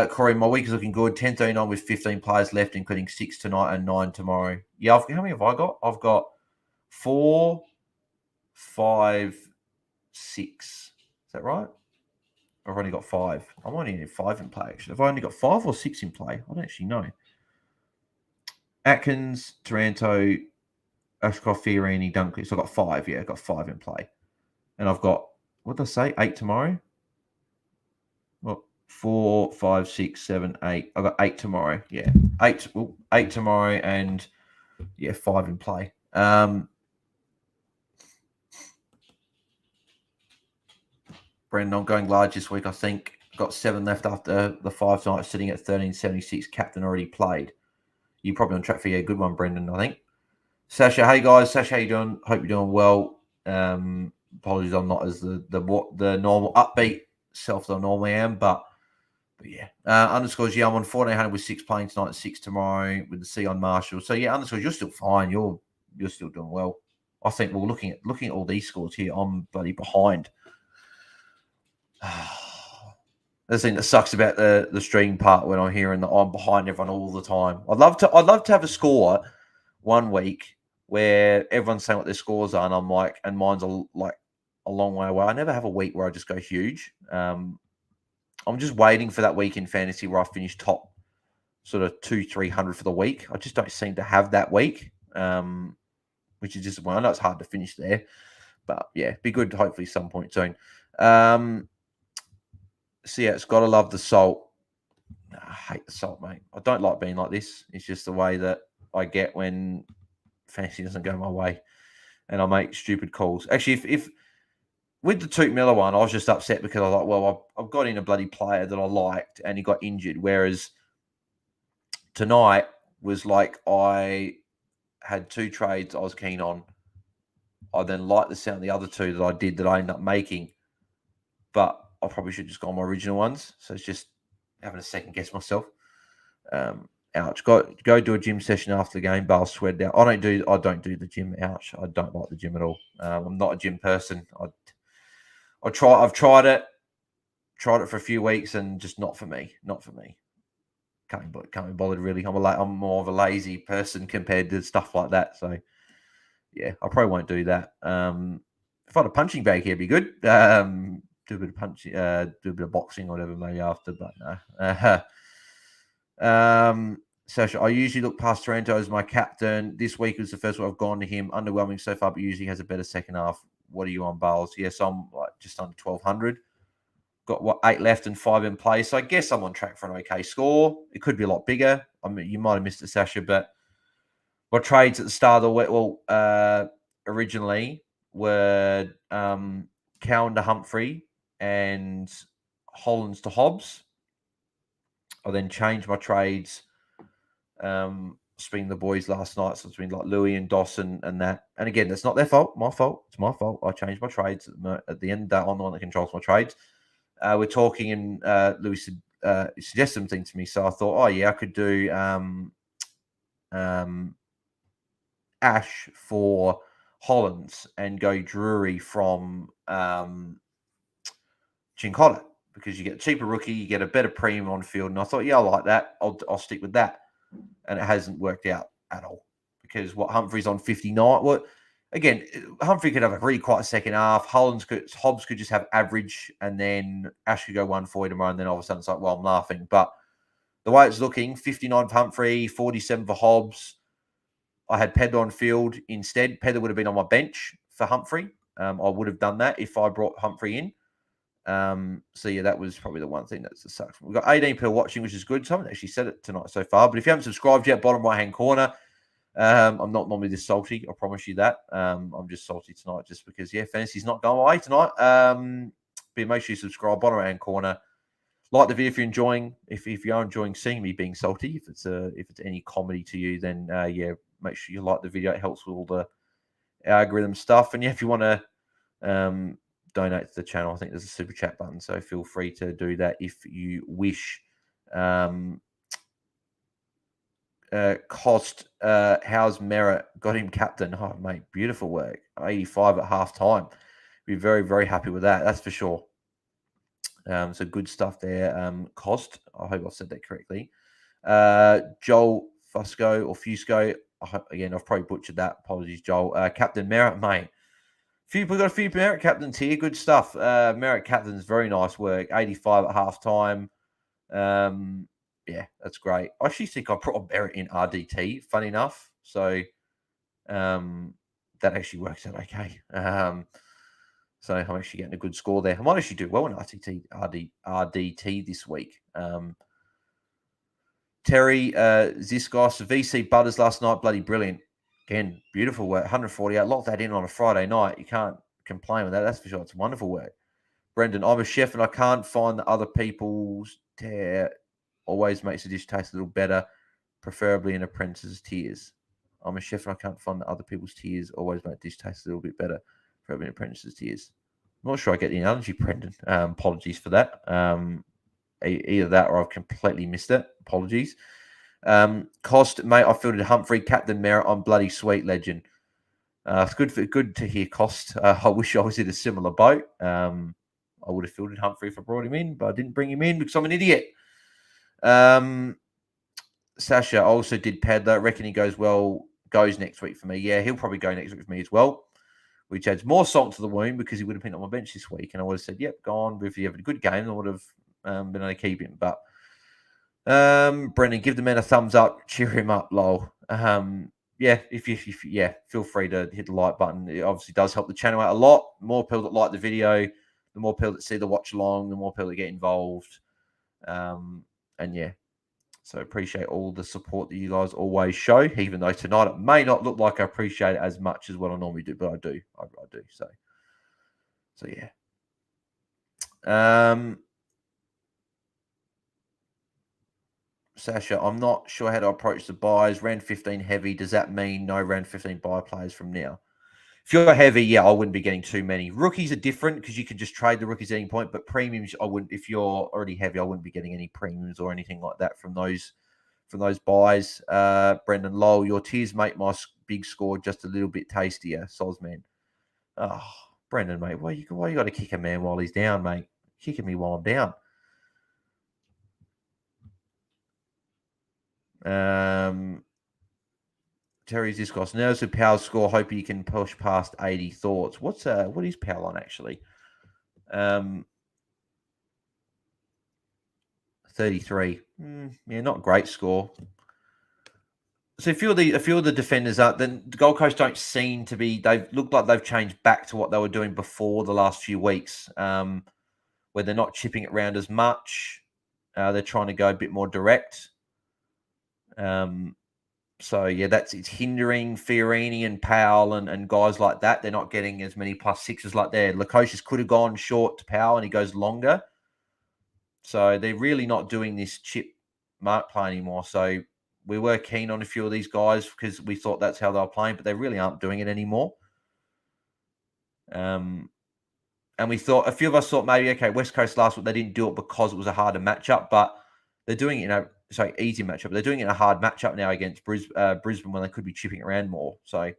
Corey, my week is looking good. 10:39 with 15 players left, including 6 tonight and 9 tomorrow. Yeah, how many have I got? I've got 4, 5, 6. Is that right? I've only got 5. I'm only in 5 in play, actually. Have I only got 5 or 6 in play? I don't actually know. Atkins, Taranto, Ashcroft, Fiorini, Dunkley. So I've got 5. Yeah, I've got 5 in play. And I've got, what did I say? 8 tomorrow? Well, 4, 5, 6, 7, 8. I've got 8 tomorrow. Yeah. 8 tomorrow and 5 in play. Brendan, I'm going large this week, I think. Got 7 left after the 5 tonight, sitting at 13.76. Captain already played. You're probably on track for a good one, Brendan, I think. Sasha, hey guys. Sasha, how you doing? Hope you're doing well. Apologies, I'm not as the normal upbeat self that I normally am, but But yeah, underscores. Yeah, I'm on 1400 with 6 playing tonight, 6 tomorrow with the C on Marshall. So yeah, underscores. You're still fine. You're still doing well. I think. Well, looking at all these scores here, I'm bloody behind. The thing that sucks about the stream part when I'm hearing that I'm behind everyone all the time. I'd love to have a score one week where everyone's saying what their scores are, and I'm like, and mine's a long way away. I never have a week where I just go huge. I'm just waiting for that week in fantasy where I finish top sort of 200-300 for the week. I just don't seem to have that week, which is just, well, I know it's hard to finish there, but yeah, be good hopefully some point soon. So yeah, it's got to love the salt. I hate the salt, mate. I don't like being like this. It's just the way that I get when fantasy doesn't go my way, and I make stupid calls. Actually, if with the Toot Miller one, I was just upset because I was like, well, I've got in a bloody player that I liked, and he got injured. Whereas tonight was like I had 2 trades I was keen on. I then liked the sound of the other 2 that I did that I ended up making, but I probably should just go on my original ones. So it's just having a second guess myself. Ouch. Go do a gym session after the game. Bale sweated out. I don't do the gym. Ouch. I don't like the gym at all. I'm not a gym person. I've tried it for a few weeks and just not for me. Not for me. Can't be bothered really. I'm more of a lazy person compared to stuff like that. So yeah, I probably won't do that. If I had a punching bag here, it'd be good. Do a bit of punching, do a bit of boxing or whatever maybe after, but no. So I usually look past Taranto as my captain. This week was the first one I've gone to him. Underwhelming so far, but usually has a better second half. What are you on, Bales? Yes, I'm like just under 1,200. Got 8 left and 5 in play. So I guess I'm on track for an okay score. It could be a lot bigger. I mean, you might have missed it, Sasha, but my trades at the start of the week, originally were Cowan to Humphrey and Hollands to Hobbs. I then changed my trades, speaking the boys last night. So it's been like Louis and Dawson and that. And again, that's not their fault. My fault. It's my fault. I changed my trades at the end of that. I'm the one that controls my trades. We're talking, and Louis suggested some things to me. So I thought, oh yeah, I could do Ash for Hollands and go Drury from Chincotta, because you get a cheaper rookie, you get a better premium on field. And I thought, yeah, I like that. I'll stick with that. And it hasn't worked out at all, because Humphrey's on 59. Well, again, Humphrey could have a really quite a second half. Hobbs could just have average, and then Ash could go 140 tomorrow, and then all of a sudden it's like, well, I'm laughing. But the way it's looking, 59 for Humphrey, 47 for Hobbs. I had Pedder on field instead. Pedder would have been on my bench for Humphrey. I would have done that if I brought Humphrey in. So yeah, that was probably the one thing that sucks. We've got 18 people watching, which is good. So I haven't actually said it tonight so far. But if you haven't subscribed yet, bottom right hand corner. I'm not normally this salty, I promise you that. I'm just salty tonight just because, yeah, fantasy's not going away tonight. But make sure you subscribe, bottom right hand corner. Like the video if you're enjoying. If you are enjoying seeing me being salty, if it's any comedy to you, then yeah, make sure you like the video. It helps with all the algorithm stuff. And yeah, if you want to donate to the channel, I think there's a super chat button, so feel free to do that if you wish. Cost how's Merritt? Got him captain. Oh mate, beautiful work. 85 at half time. Be very, very happy with that, that's for sure. So good stuff there. Cost, I hope I said that correctly. Joel Fusco or Fusco. Again, I've probably butchered that. Apologies, Joel. Captain Merritt, mate. We've got a few Merritt captains here. Good stuff. Merritt captains, very nice work. 85 at half time. Yeah, that's great. I actually think I brought Merritt in RDT, funny enough. So that actually works out okay. So I'm actually getting a good score there. I might actually do well in RDT this week. Terry Ziskos, VC Butters last night, bloody brilliant. Again, beautiful work. 148. Lock that in on a Friday night. You can't complain with that. That's for sure. It's wonderful work. Brendan, I'm a chef and I can't find the other people's tear. Always makes the dish taste a little better, preferably in apprentice's tears. I'm a chef and I can't find the other people's tears. Always make the dish taste a little bit better, apprentice's tears. I'm not sure I get the analogy, Brendan. Apologies for that. either that or I've completely missed it. Apologies. Cost, mate, I fielded Humphrey, Captain Merritt. I'm bloody sweet, legend. It's good to hear Cost. I wish I was in a similar boat. I would have fielded Humphrey if I brought him in, but I didn't bring him in because I'm an idiot. Sasha also did Pedler. Reckon he goes next week for me. Yeah, he'll probably go next week for me as well, which adds more salt to the wound because he would have been on my bench this week, and I would have said, "Yep, go on." But if he had a good game, I would have been able to keep him. But Brendan, give the man a thumbs up, cheer him up, lol. Yeah, if feel free to hit the like button. It obviously does help the channel out a lot. The more people that like the video, the more people that see the watch along, the more people that get involved. And yeah, so appreciate all the support that you guys always show, even though tonight it may not look like I appreciate it as much as what I normally do, but I do. I do. So yeah. Sasha, I'm not sure how to approach the buys. Round 15 heavy. Does that mean no round 15 buy players from now? If you're heavy, yeah, I wouldn't be getting too many. Rookies are different because you can just trade the rookies at any point, but premiums, I wouldn't. If you're already heavy, I wouldn't be getting any premiums or anything like that from those buys. Brendan Lowell, your tears make my big score just a little bit tastier. Sosman. Oh, Brendan, mate, why you got to kick a man while he's down, mate? Kicking me while I'm down. Terry's discourse. Now to Powell's score. Hope he can push past 80 thoughts. What is Powell on actually? 33. Yeah, not a great score. So a few of the defenders are then the Gold Coast don't seem to be. They've looked like they've changed back to what they were doing before the last few weeks, where they're not chipping it around as much. They're trying to go a bit more direct. So yeah, it's hindering Fiorini and Powell and guys like that. They're not getting as many +6s like there. Lukosius could have gone short to Powell and he goes longer. So they're really not doing this chip mark play anymore. So we were keen on a few of these guys because we thought that's how they were playing, but they really aren't doing it anymore. And we thought, a few of us thought maybe, okay, West Coast last week, they didn't do it because it was a harder matchup, but they're doing it easy matchup. They're doing it in a hard matchup now against Brisbane when they could be chipping around more. So,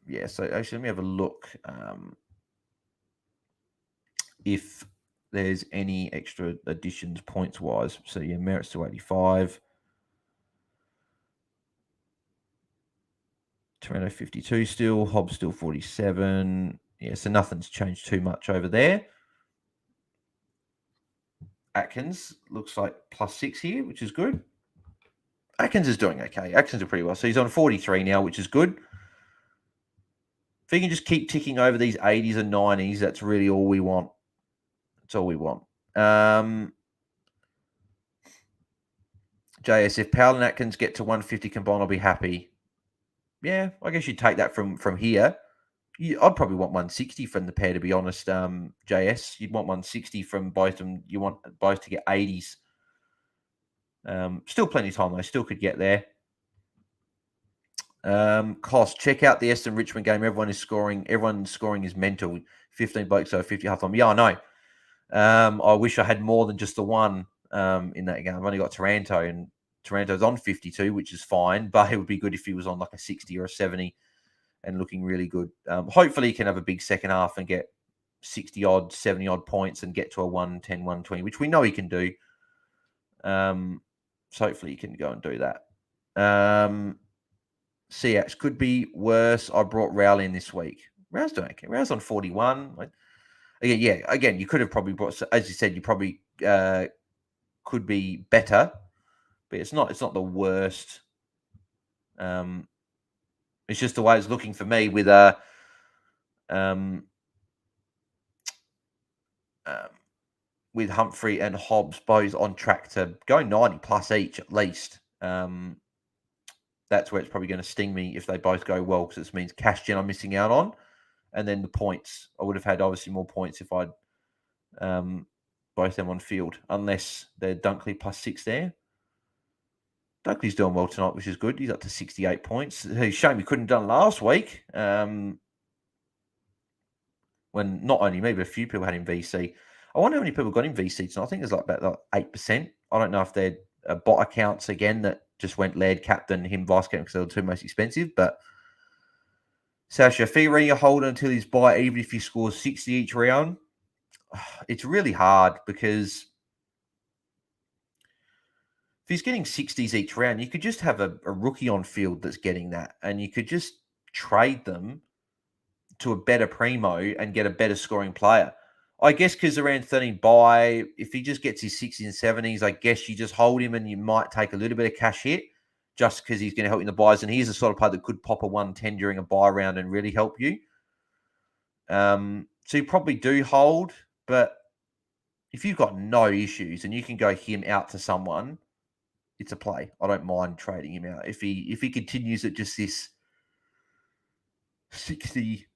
yeah. So actually, let me have a look if there's any extra additions points wise. So yeah, Merritt's to 85. Toronto 52 still. Hobbs still 47. Yeah, so nothing's changed too much over there. Atkins looks like +6 here, which is good. Atkins is doing okay. Atkins are pretty well. So he's on 43 now, which is good. If he can just keep ticking over these 80s and 90s, that's really all we want. That's all we want. JS, if Powell and Atkins get to 150 combined, I'll be happy. Yeah, I guess you'd take that from here. I'd probably want 160 from the pair, to be honest, JS. You'd want 160 from both of them. You want both to get 80s. Still plenty of time, though. Still could get there. Cost. Check out the Essendon Richmond game. Everyone's scoring is mental. 15 blokes over 50 half time. Yeah, I know. I wish I had more than just the one in that game. I've only got Taranto, and Taranto's on 52, which is fine, but it would be good if he was on like a 60 or a 70 and looking really good. Hopefully he can have a big second half and get 60 odd, 70 odd points and get to a 110, 120, which we know he can do. So hopefully he can go and do that. CX could be worse. I brought Rowley in this week. Row's doing okay. Row's on 41. Again, you could have probably brought, as you said, you probably could be better, but it's not the worst. It's just the way it's looking for me with with Humphrey and Hobbs both on track to go 90 plus each at least. That's where it's probably going to sting me if they both go well, because it means cash gen I'm missing out on. And then the points, I would have had obviously more points if I'd both them on field, unless they're Dunkley +6 there. Dunkley's doing well tonight, which is good. He's up to 68 points. It's a shame he couldn't have done last week. When not only me, but a few people had him VC. I wonder how many people got in VC tonight. I think there's like about 8%. I don't know if they're bot accounts again that just went Laird captain, him vice captain because they were the two most expensive. But Sasha, Fiorini hold until he's buy, even if he scores 60 each round. It's really hard because if he's getting 60s each round, you could just have a rookie on field that's getting that, and you could just trade them to a better primo and get a better scoring player. I guess because around 13 buy, if he just gets his 60s and 70s, I guess you just hold him and you might take a little bit of cash hit just because he's going to help you in the buys. And he's the sort of player that could pop a 110 during a buy round and really help you. So you probably do hold, but if you've got no issues and you can go him out to someone, it's a play. I don't mind trading him out. If he continues at just this 60,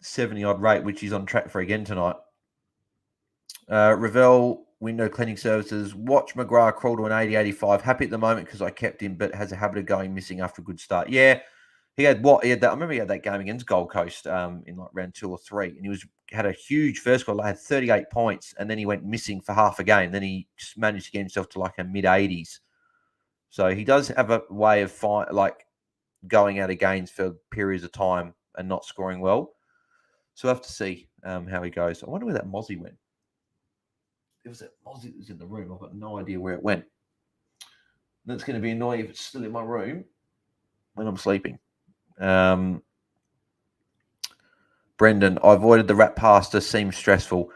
70 odd rate, which he's on track for again tonight. Ravel, window cleaning services. Watch McGrath crawl to an 80-85. Happy at the moment because I kept him, but has a habit of going missing after a good start. Yeah, he had that. I remember he had that game against Gold Coast in like round 2 or 3, and he had a huge first goal. Had 38 points, and then he went missing for half a game. Then he just managed to get himself to like a mid-80s. So he does have a way of going out of gains for periods of time and not scoring well. So we'll have to see how he goes. I wonder where that Mozzie went. There was that Mozzie that was in the room. I've got no idea where it went. That's going to be annoying if it's still in my room when I'm sleeping. Brendan, I avoided the rat pasta. Seems stressful.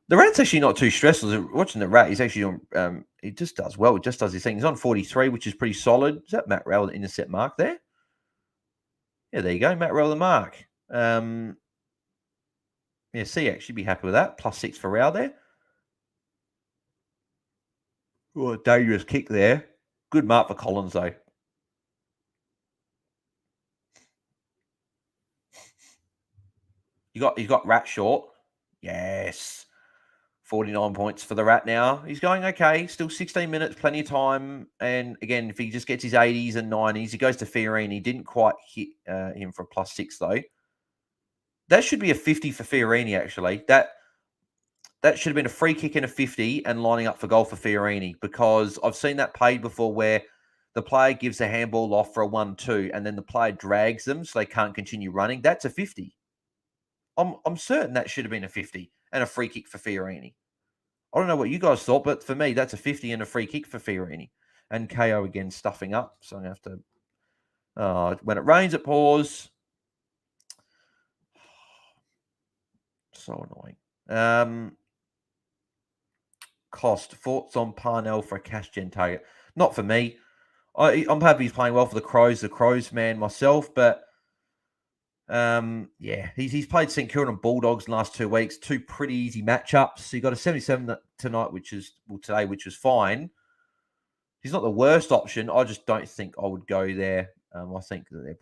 The rat's actually not too stressful. Watching the rat, he's actually on. He just does well. He just does his thing. He's on 43, which is pretty solid. Is that Matt Rowell, the intercept mark there? Yeah, there you go. Matt Rowell, the mark. Yeah, Siak should be happy with that. +6 for Rowell there. Oh, a dangerous kick there. Good mark for Collins, though. You got Rat short. Yes. 49 points for the Rat now. He's going okay. Still 16 minutes, plenty of time. And again, if he just gets his 80s and 90s, he goes to Fiorini. He didn't quite hit him for a +6, though. That should be a 50 for Fiorini, actually. That should have been a free kick and a 50 and lining up for goal for Fiorini, because I've seen that played before where the player gives a handball off for a 1-2 and then the player drags them so they can't continue running. That's a 50. I'm certain that should have been a 50 and a free kick for Fiorini. I don't know what you guys thought, but for me, that's a 50 and a free kick for Fiorini. And KO again stuffing up. So I'm going to have to... when it rains, it pours. So annoying. Cost. Thoughts on Parnell for a cash gen target? Not for me. I'm happy he's playing well for the Crows man myself, but yeah, he's played St Kilda and Bulldogs in the last 2 weeks. 2 pretty easy matchups. He got a 77 tonight, today, which was fine. He's not the worst option. I just don't think I would go there. I think that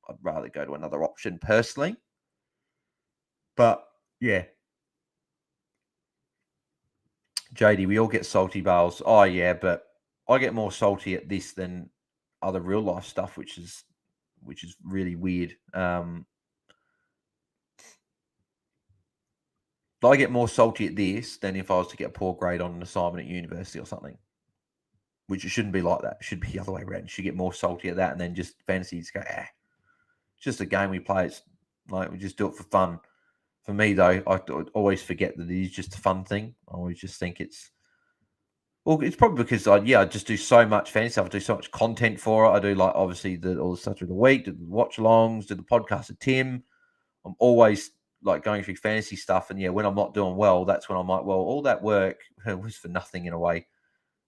I'd rather go to another option personally. But yeah. JD, we all get salty bales. Oh yeah, but I get more salty at this than other real life stuff, which is really weird. I get more salty at this than if I was to get a poor grade on an assignment at university or something. Which it shouldn't be like that. It should be the other way around. You should get more salty at that, and then just fantasy just go, it's just a game we play. It's like we just do it for fun. For me though, I always forget that it is just a fun thing. I always just think it's probably because I just do so much fantasy stuff. I do so much content for it. I do like obviously all the stuff through the week, do the watch-alongs, do the podcast with Tim. I'm always like going through fantasy stuff, and when I'm not doing well, that's when I'm like, well, all that work was for nothing in a way.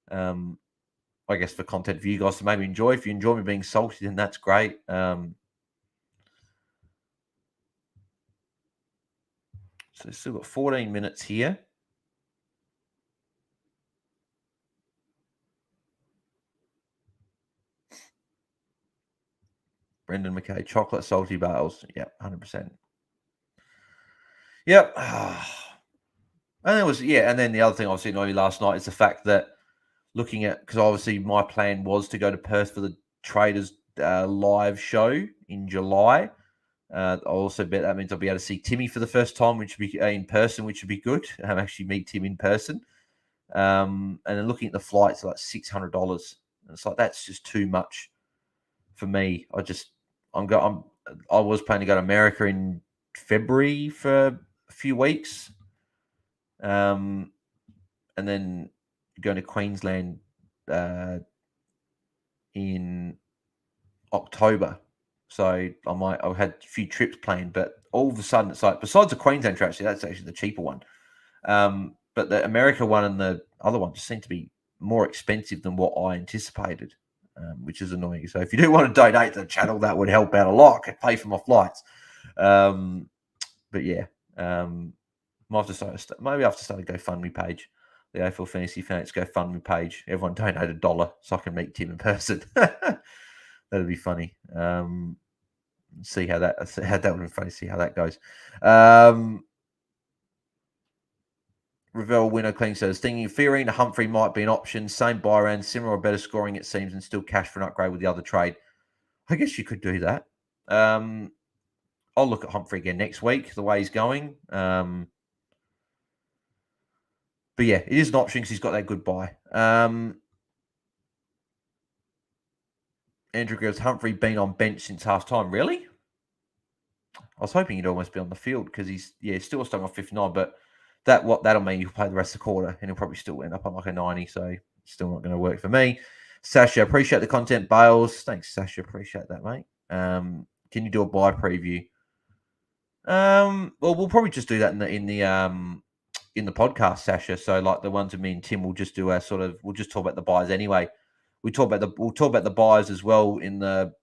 I guess for content for you guys to maybe enjoy. If you enjoy me being salty, then that's great. So still got 14 minutes here. Brendan McKay, chocolate salty bales. Yep, 100%. Yep. And then the other thing obviously annoyed me last night is the fact that looking at, because obviously my plan was to go to Perth for the Traders live show in July. I also bet that means I'll be able to see Timmy for the first time, which would be in person, which would be good. Actually meet Tim in person. And then looking at the flights, like $600. It's like that's just too much for me. I was planning to go to America in February for a few weeks, and then going to Queensland in October. So I had a few trips planned, but all of a sudden it's like, besides the Queensland trip, actually, that's actually the cheaper one. But the America one and the other one just seem to be more expensive than what I anticipated, which is annoying. So if you do want to donate to the channel, that would help out a lot. I could pay for my flights. But yeah, maybe I have to start a GoFundMe page. The AFL Fantasy Fanatics GoFundMe page. Everyone donate $1 so I can meet Tim in person. That'd be funny. See how that would be funny. See how that goes. Ravel Winner Clean says, thinking Fiorina Humphrey might be an option. Same buy around, similar or better scoring, it seems, and still cash for an upgrade with the other trade. I guess you could do that. I'll look at Humphrey again next week, the way he's going. But yeah, it is an option because he's got that good buy. Andrew goes, Humphrey been on bench since half time. Really? I was hoping he'd almost be on the field because he's still stuck on 59, but that'll mean he'll play the rest of the quarter and he'll probably still end up on like a 90, so still not going to work for me. Sasha, appreciate the content. Bales, thanks, Sasha. Appreciate that, mate. Can you do a buy preview? Well, we'll probably just do that in the podcast, Sasha. So like the ones with me and Tim, we'll just do we'll just talk about the buys anyway. We'll talk about the buys as well in the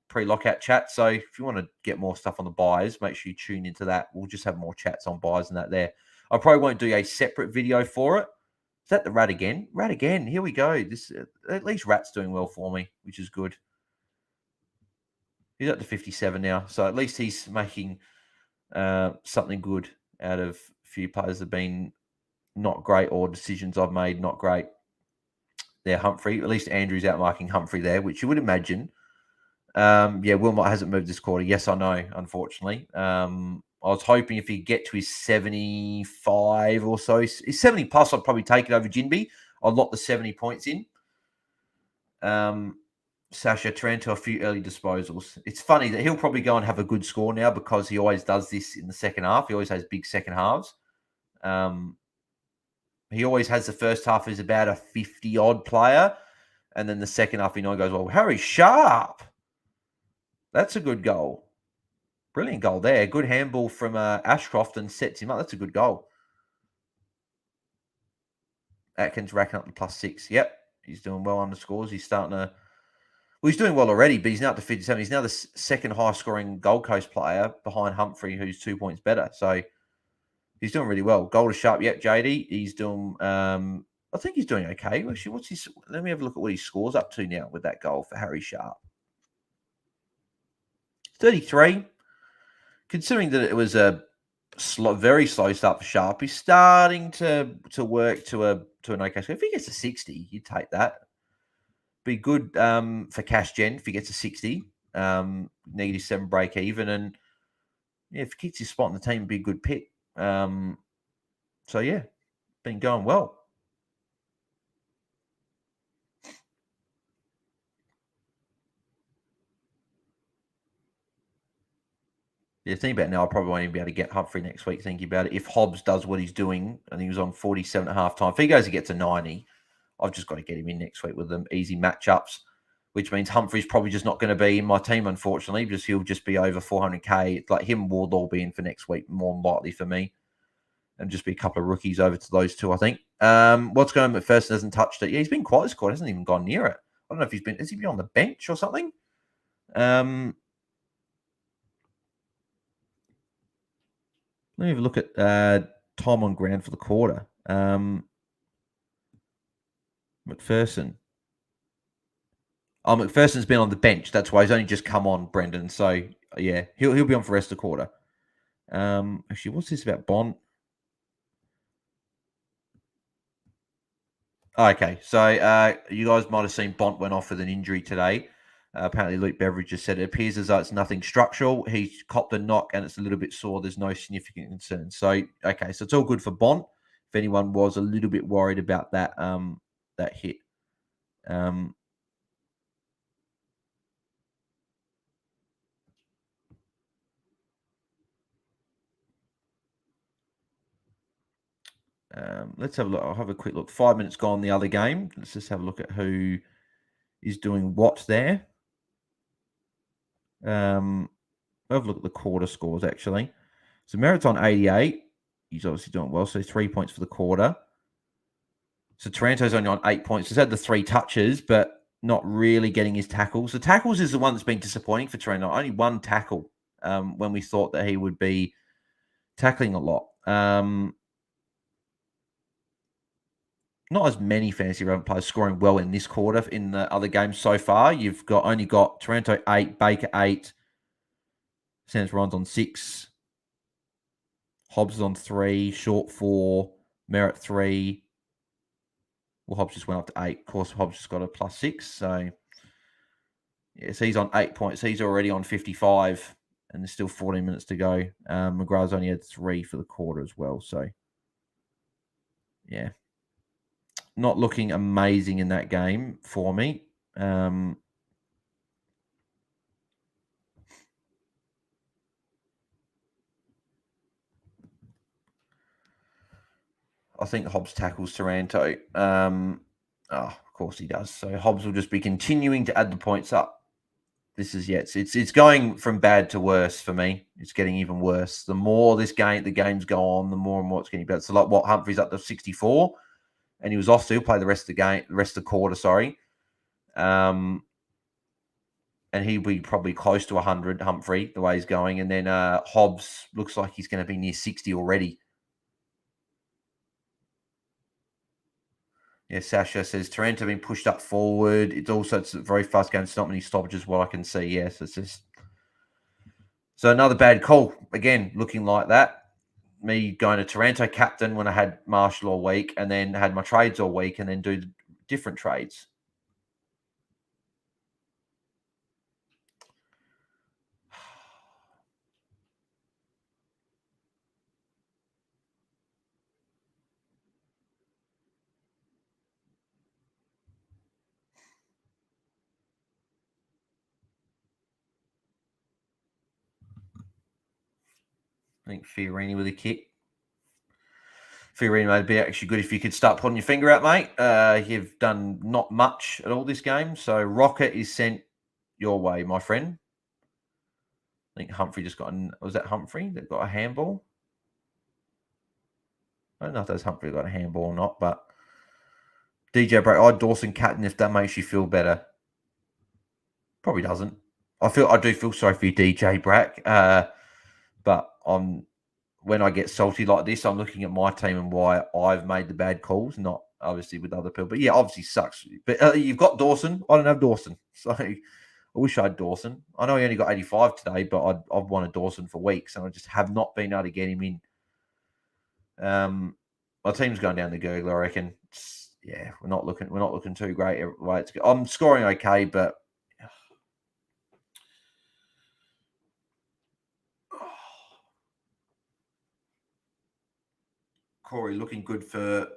pre-lockout chat. So if you want to get more stuff on the buys, make sure you tune into that. We'll just have more chats on buys and that there. I probably won't do a separate video for it. Is that the Rat again? Rat again. Here we go. This at least Rat's doing well for me, which is good. He's up to 57 now, so at least he's making something good out of a few players that have been not great, or decisions I've made not great. There, Humphrey. At least Andrew's outmarking Humphrey there, which you would imagine. Wilmot hasn't moved this quarter. Yes, I know, unfortunately. I was hoping if he could get to his 75 or so, his 70 plus, I'd probably take it over Jinby. I'd lock the 70 points in. Sasha Trento, a few early disposals. It's funny that he'll probably go and have a good score now because he always does this in the second half. He always has big second halves. He always has the first half is about a 50-odd player. And then the second half, goes, well, Harry Sharp. That's a good goal. Brilliant goal there. Good handball from Ashcroft and sets him up. That's a good goal. Atkins racking up the +6. Yep. He's doing well on the scores. He's starting to... Well, he's doing well already, but he's now up to 57. He's now the second highest scoring Gold Coast player behind Humphrey, who's 2 points better. So he's doing really well. Goal to Sharp. Yep, JD. He's doing... I think he's doing okay. Actually, let me have a look at what he scores up to now with that goal for Harry Sharp. 33. Considering that it was a very slow start for Sharp, he's starting to work to an okay score. If he gets a 60, you'd take that. Be good for cash gen if he gets a 60, -7 break even, and if he keeps his spot in the team, be a good pick. So yeah, been going well. Yeah, think about it now. I probably won't even be able to get Humphrey next week. Thinking about it, if Hobbs does what he's doing, and he was on 47 at half time, if he goes and gets a 90, I've just got to get him in next week with them easy matchups, which means Humphrey's probably just not going to be in my team, unfortunately, because he'll just be over 400k. It's like him and Ward all be in for next week, more likely for me, and just be a couple of rookies over to those two, I think. What's going on? McPherson hasn't touched it. Yeah, he's been quiet this quarter. Hasn't even gone near it. I don't know if has he been on the bench or something? Let me have a look at time on ground for the quarter. McPherson. Oh, McPherson's been on the bench. That's why he's only just come on, Brendan. So yeah, he'll be on for the rest of the quarter. Actually, what's this about Bont? Okay, so you guys might have seen Bont went off with an injury today. Apparently, Luke Beveridge just said it appears as though it's nothing structural. He's copped a knock and it's a little bit sore. There's no significant concern. So, okay, so it's all good for Bont. If anyone was a little bit worried about that, that hit. Let's have a look. I'll have a quick look. 5 minutes gone the other game. Let's just have a look at who is doing what there. I'll have a look at the quarter scores, actually. So Merritt's on 88. He's obviously doing well. So 3 points for the quarter. So Taranto's only on 8 points. He's had the 3 touches, but not really getting his tackles. The tackles is the one that's been disappointing for Taranto. Only 1 tackle when we thought that he would be tackling a lot. Not as many fantasy relevant players scoring well in this quarter in the other games so far. You've only got Taranto 8, Baker 8, Sans Ron's on 6, Hobbs is on 3, Short 4, Merritt 3. Well, Hobbs just went up to 8. Of course, Hobbs just got a +6. So, yes, he's on 8 points. He's already on 55, and there's still 14 minutes to go. McGrath's only had 3 for the quarter as well. So, yeah. Not looking amazing in that game for me. I think Hobbs tackles Taranto. Of course he does. So Hobbs will just be continuing to add the points up. This is it's going from bad to worse for me. It's getting even worse. The more the games go on, the more and more it's getting better. So like what Humphrey's up to 64, and he was off to play the rest of the quarter. Sorry, and he'll be probably close to 100. Humphrey, the way he's going, and then Hobbs looks like he's going to be near 60 already. Yeah, Sasha says Taranto being pushed up forward. It's a very fast game. It's not many stoppages, what I can see. Yes, it's just so another bad call again. Looking like that. Me going to Taranto captain when I had Marshall all week, and then had my trades all week, and then do different trades. I think Fiorini with a kick. Fiorini would be actually good if you could start putting your finger out, mate. You've done not much at all this game, so Rocket is sent your way, my friend. I think Humphrey just got was that Humphrey that got a handball? I don't know if that's Humphrey got a handball or not, but DJ Brack, Dawson captain if that makes you feel better. Probably doesn't. I do feel sorry for you, DJ Brack. But when I get salty like this, I'm looking at my team and why I've made the bad calls, not obviously with other people. But yeah, obviously sucks. But you've got Dawson. I don't have Dawson. So I wish I had Dawson. I know he only got 85 today, but I've wanted Dawson for weeks, and I just have not been able to get him in. My team's going down the gurgler, I reckon. We're not looking too great. I'm scoring okay, but Corey looking good for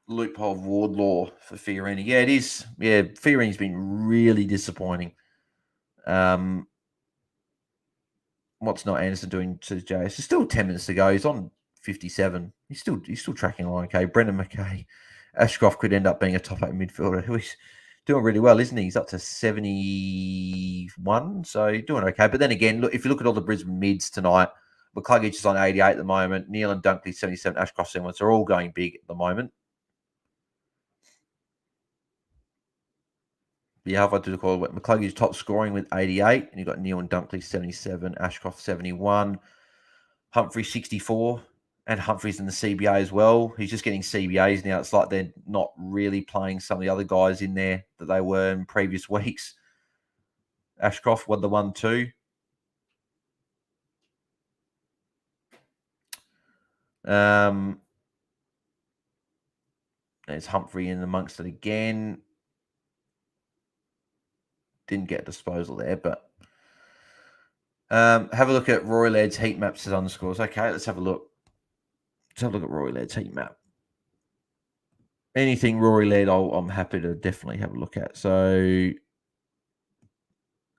loophole of Wardlaw for Fiorini. Yeah, it is. Yeah, Fiorini's been really disappointing. What's not Anderson doing to JS? There's still 10 minutes to go. He's on 57. He's still tracking along okay. Brendan McKay. Ashcroft could end up being a top 8 midfielder who is doing really well, isn't he? He's up to 71, so doing okay. But then again, look, if you look at all the Brisbane mids tonight, McCluggage is on 88 at the moment. Neil and Dunkley 77, Ashcroft 71. So they're all going big at the moment. Yeah, if I do the call, McCluggage top scoring with 88, and you've got Neil and Dunkley 77, Ashcroft 71, Humphrey 64, and Humphrey's in the CBA as well. He's just getting CBAs now. It's like they're not really playing some of the other guys in there that they were in previous weeks. Ashcroft won the 1-2. There's Humphrey in amongst it again. didn't get a disposal there, but have a look at Rory Laird's heat maps as underscores. Okay, let's have a look. Let's have a look at Rory Laird's heat map. Anything Rory Laird, I'm happy to definitely have a look at. So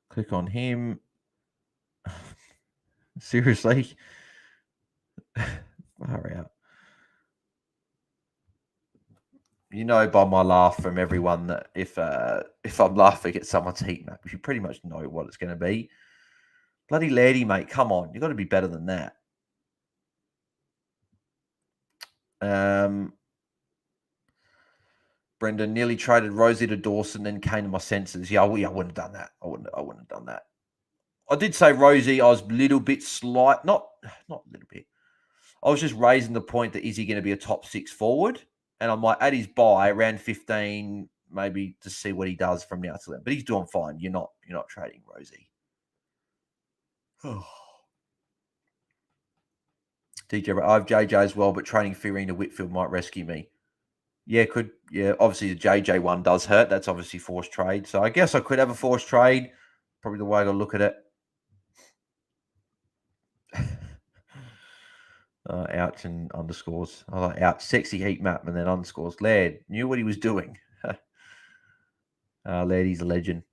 click on him. Seriously? Far out. You know by my laugh from everyone that if I'm laughing at someone's heat map, you pretty much know what it's going to be. Bloody Lairdy, mate, come on. You've got to be better than that. Brendan nearly traded Rosie to Dawson, then came to my senses. Yeah, I wouldn't have done that. I wouldn't have done that. I did say Rosie, I was a little bit slight, not a little bit. I was just raising the point that is he going to be a top 6 forward? And I'm like, at his buy, around 15, maybe to see what he does from now to then. But he's doing fine. You're not trading Rosie. DJ, I have JJ as well, but trading Fiorina Whitfield might rescue me. Yeah, could. Yeah, obviously the JJ one does hurt. That's obviously forced trade. So I guess I could have a forced trade. Probably the way to look at it. Ouch and underscores. I like ouch. Sexy heat map and then underscores. Laird knew what he was doing. Laird, he's a legend.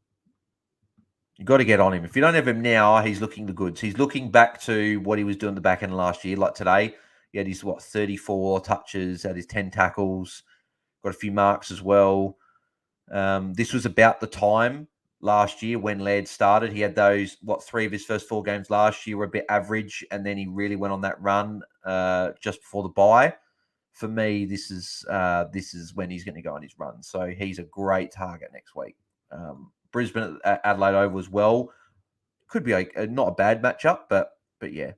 You've got to get on him. If you don't have him now, he's looking the goods. He's looking back to what he was doing the back end of last year. Like today, he had his 34 touches, had his 10 tackles, got a few marks as well. This was about the time last year when Laird started. He had those, 3 of his first 4 games last year were a bit average, and then he really went on that run just before the bye. For me, this is when he's going to go on his run. So he's a great target next week. Brisbane at Adelaide Oval as well. Could be not a bad matchup, but yeah.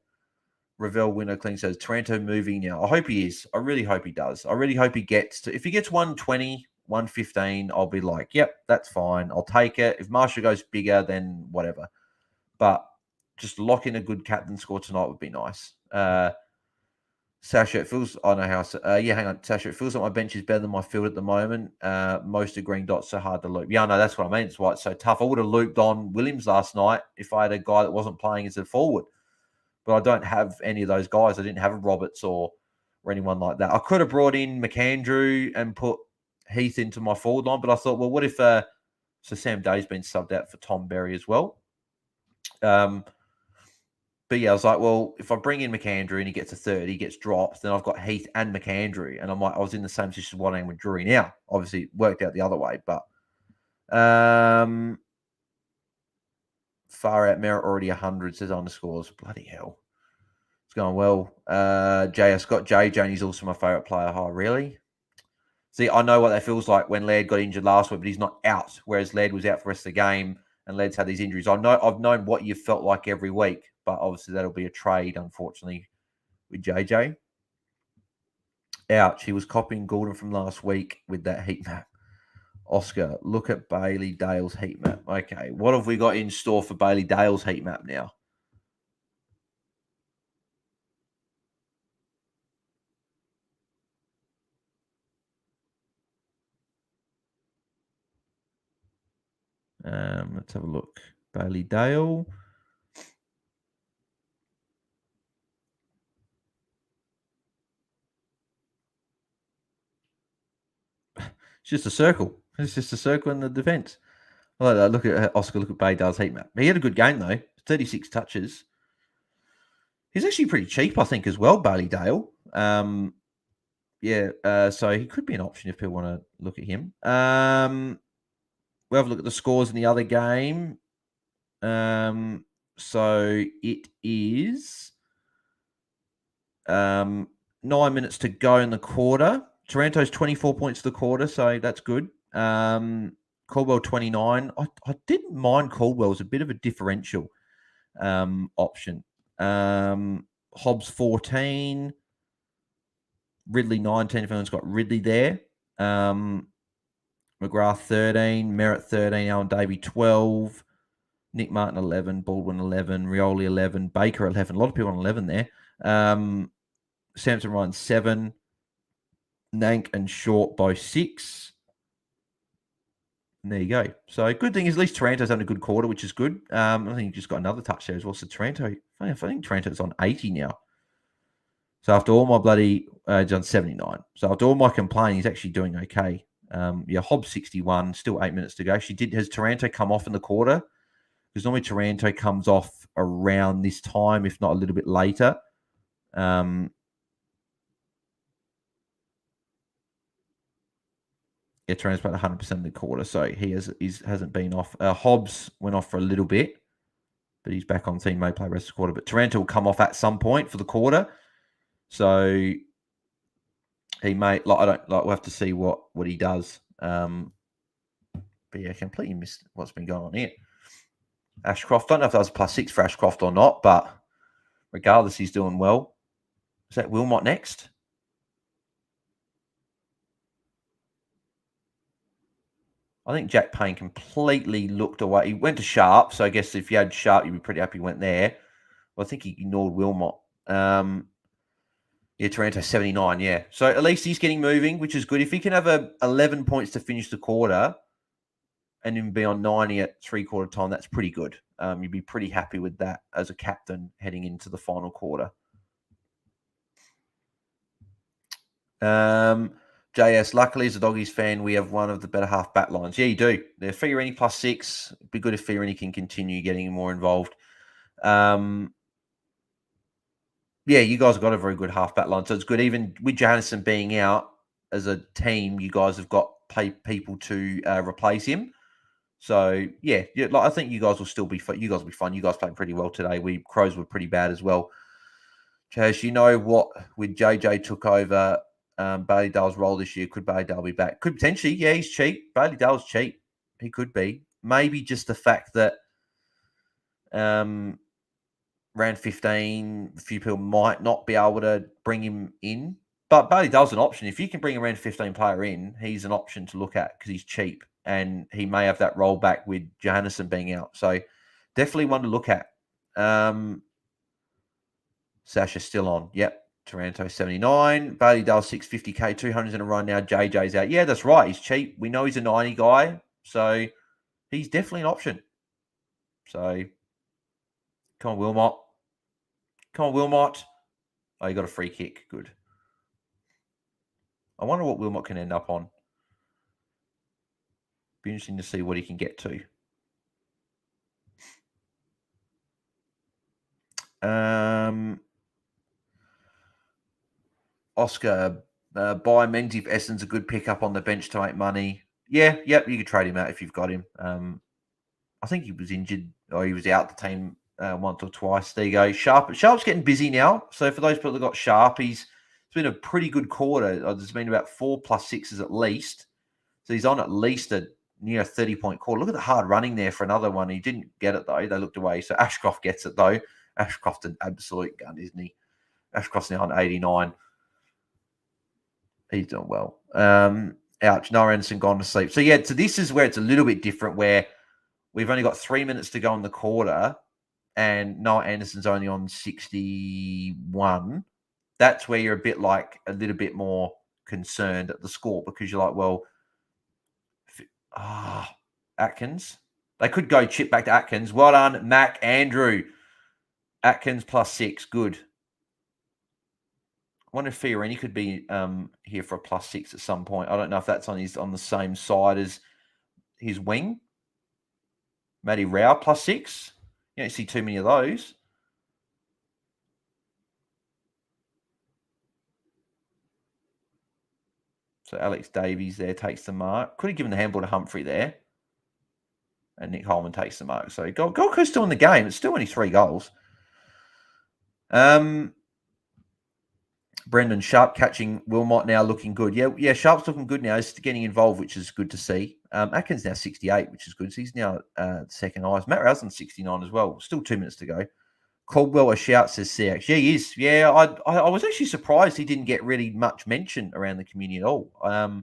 Ravel Winner Clean says, Taranto moving now. I hope he is. I really hope he does. I really hope he gets to, if he gets 120, 115, I'll be like, yep, that's fine. I'll take it. If Marshall goes bigger, then whatever. But just lock in a good captain score tonight would be nice. Sasha, it feels, I know how, hang on. Sasha, it feels like my bench is better than my field at the moment. Most of green dots are hard to loop. Yeah, no, that's what I mean. It's why it's so tough. I would have looped on Williams last night if I had a guy that wasn't playing as a forward. But I don't have any of those guys. I didn't have a Roberts or anyone like that. I could have brought in McAndrew and put Heath into my forward line, but I thought, well, what if so Sam Day's been subbed out for Tom Berry as well. But yeah, I was like, well, if I bring in McAndrew and he gets a 30, he gets dropped, then I've got Heath and McAndrew. And I'm like, I was in the same position as what I am with Drury now. Obviously, it worked out the other way, but far out merit already 100 says underscores. Bloody hell. It's going well. JS got JJ, and he's also my favourite player. Oh, really? See, I know what that feels like when Laird got injured last week, but he's not out, whereas Laird was out for the rest of the game, and Laird's had these injuries. I've known what you felt like every week, but obviously that'll be a trade, unfortunately, with JJ. Ouch. He was copying Gordon from last week with that heat map. Oscar, look at Bailey Dale's heat map. Okay, what have we got in store for Bailey Dale's heat map now? Let's have a look. Bailey Dale. It's just a circle. It's just a circle in the defence. I like that. Look at Oscar. Look at Bailey Dale's heat map. He had a good game though. 36 touches. He's actually pretty cheap, I think, as well, Bailey Dale. So he could be an option if people want to look at him. We'll have a look at the scores in the other game. So it is 9 minutes to go in the quarter. Taranto's 24 points for the quarter, so that's good. Caldwell 29. I didn't mind Caldwell. It was a bit of a differential option. Hobbs 14. Ridley 19, if anyone's got Ridley there. McGrath 13, Merritt 13, Alan Davey 12, Nick Martin 11, Baldwin 11, Rioli 11, Baker 11. A lot of people on 11 there. Samson Ryan 7, Nank and Short both 6. And there you go. So good thing is at least Taranto's having a good quarter, which is good. I think he just got another touch there as well. So Taranto, I think Taranto's on 80 now. So after all my bloody, he's on 79. So after all my complaining, he's actually doing okay. Hobbs 61, still 8 minutes to go. Has Taranto come off in the quarter? Because normally Taranto comes off around this time, if not a little bit later. Taranto's about 100% of the quarter, so he hasn't been off. Hobbs went off for a little bit, but he's back on team. May play rest of the quarter, but Taranto will come off at some point for the quarter. So he may we'll have to see what he does. But yeah, completely missed what's been going on here. Ashcroft, don't know if that was +6 for Ashcroft or not, but regardless, he's doing well. Is that Wilmot next? I think Jack Payne completely looked away. He went to Sharp, so I guess if you had Sharp, you'd be pretty happy he went there. Well, I think he ignored Wilmot. Taranto 79, yeah. So at least he's getting moving, which is good. If he can have 11 points to finish the quarter and then be on 90 at three-quarter time, that's pretty good. You'd be pretty happy with that as a captain heading into the final quarter. JS, luckily as a Doggies fan, we have one of the better half back lines. Yeah, you do. They're Fiorini +6. It'd be good if Fiorini can continue getting more involved. Yeah, you guys have got a very good half back line. So it's good. Even with Johannesson being out as a team, you guys have got people to replace him. So yeah, I think you guys will still be fun. You guys will be fun. You guys played pretty well today. Crows were pretty bad as well. Chaz, you know what? With JJ took over Bailey Dale's role this year, could Bailey Dale be back? Could potentially. Yeah, he's cheap. Bailey Dale's cheap. He could be. Maybe just the fact that round 15, a few people might not be able to bring him in. But Bailey Dale's an option. If you can bring a round 15 player in, he's an option to look at because he's cheap and he may have that role back with Johannesson being out. So definitely one to look at. Sasha's still on. Yep. Taranto 79. Bailey Dale 650k, 200s in a run now. JJ's out. Yeah, that's right. He's cheap. We know he's a 90 guy. So he's definitely an option. So come on, Wilmot. Come on, Wilmot. Oh, you got a free kick. Good. I wonder what Wilmot can end up on. Be interesting to see what he can get to. Oscar, buy Menzies if Essendon's a good pickup on the bench to make money. Yeah, yep, you could trade him out if you've got him. I think he was injured or he was out the team once or twice. There you go. Sharp's getting busy now. So for those people that got Sharp, it's been a pretty good quarter. There's been about 4 +6s at least. So he's on at least a near 30-point quarter. Look at the hard running there for another one. He didn't get it, though. They looked away. So Ashcroft gets it, though. Ashcroft's an absolute gun, isn't he? Ashcroft's now on 89. He's doing well. Ouch. Noah Anderson gone to sleep. So, yeah, so this is where it's a little bit different, where we've only got 3 minutes to go in the quarter, and Noah Anderson's only on 61. That's where you're a little bit more concerned at the score because you're like, well, Atkins. They could go chip back to Atkins. Well done, Mac Andrew. Atkins +6. Good. I wonder if Fiorini could be here for a +6 at some point. I don't know if that's on the same side as his wing. Matty Rao +6. You don't see too many of those. So Alex Davies there takes the mark. Could have given the handball to Humphrey there. And Nick Holman takes the mark. So Gold Coast still in the game. It's still only 3 goals. Brendan Sharp catching Wilmot now looking good. Yeah, Sharp's looking good now. He's getting involved, which is good to see. Atkins now 68, which is good. So he's now second highest. Matt Rousden's 69 as well. Still 2 minutes to go. Caldwell a shout, says CX. Yeah, he is. Yeah, I was actually surprised he didn't get really much mention around the community at all. I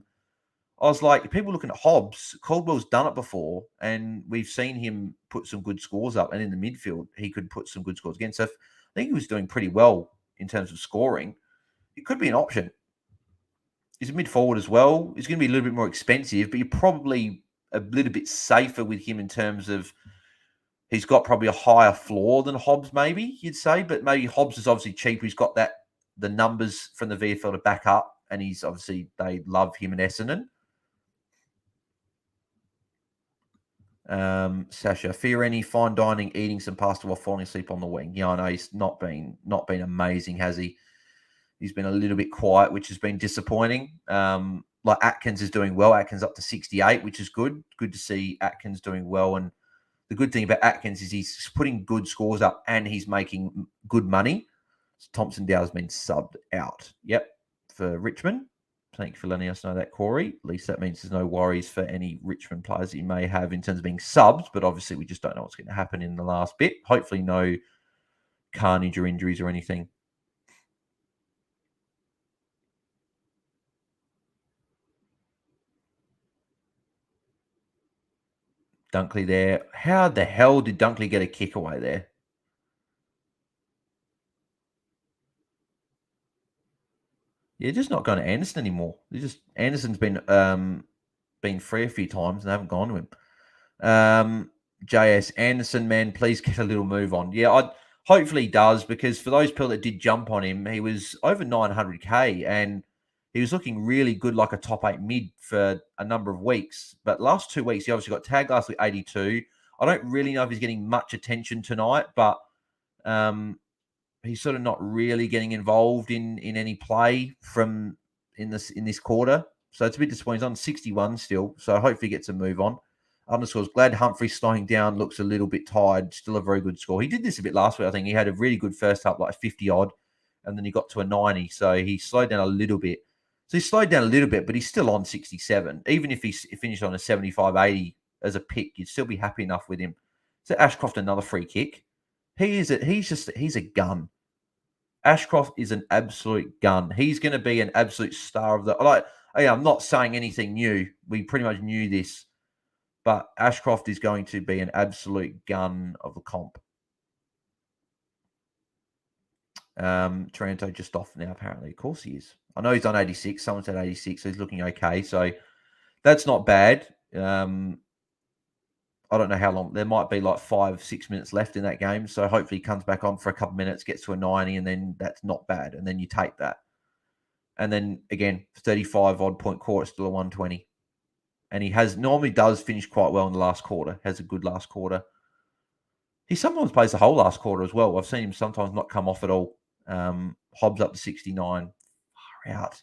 was like, people looking at Hobbs, Caldwell's done it before, and we've seen him put some good scores up. And in the midfield, he could put some good scores again. So I think he was doing pretty well in terms of scoring. It could be an option. He's a mid forward as well. He's going to be a little bit more expensive, but you're probably a little bit safer with him in terms of he's got probably a higher floor than Hobbs, maybe you'd say, but maybe Hobbs is obviously cheap. He's got the numbers from the VFL to back up, and he's obviously they love him and Essendon. Sasha, fear any fine dining, eating some pasta while falling asleep on the wing. Yeah, I know he's not been amazing, has he? He's been a little bit quiet, which has been disappointing. Like Atkins is doing well. Atkins up to 68, which is good. Good to see Atkins doing well. And the good thing about Atkins is he's putting good scores up and he's making good money. So Thompson Dow's been subbed out. Yep, for Richmond. Thank you for letting us know that, Corey. At least that means there's no worries for any Richmond players that you may have in terms of being subs, but obviously we just don't know what's going to happen in the last bit. Hopefully no carnage or injuries or anything. Dunkley there. How the hell did Dunkley get a kick away there? Yeah, just not going to Anderson anymore. Anderson's been free a few times and they haven't gone to him. JS Anderson, man, please get a little move on. Yeah, hopefully he does, because for those people that did jump on him, he was over 900k and he was looking really good, like a top 8 mid for a number of weeks. But last 2 weeks, he obviously got tagged last week 82. I don't really know if he's getting much attention tonight, but he's sort of not really getting involved in any play from in this quarter. So it's a bit disappointing. He's on 61 still, so hopefully he gets a move on. Underscores, glad Humphrey slowing down, looks a little bit tired. Still a very good score. He did this a bit last week. I think he had a really good first half, like 50 odd, and then he got to a 90. So he slowed down a little bit. So he slowed down a little bit, but he's still on 67. Even if he finished on a 75, 80 as a pick, you'd still be happy enough with him. So Ashcroft, another free kick. He's a gun. Ashcroft is an absolute gun. He's going to be an absolute star of the. I'm not saying anything new. We pretty much knew this. But Ashcroft is going to be an absolute gun of the comp. Taranto just off now, apparently. Of course he is. I know he's on 86. Someone said 86, so he's looking okay. So that's not bad. I don't know how long. There might be like 5-6 minutes left in that game. So hopefully he comes back on for a couple of minutes, gets to a 90, and then that's not bad. And then you take that. And then again, 35 odd point core, it's still a 120. And he normally does finish quite well in the last quarter, has a good last quarter. He sometimes plays the whole last quarter as well. I've seen him sometimes not come off at all. Hobbs up to 69. Far out.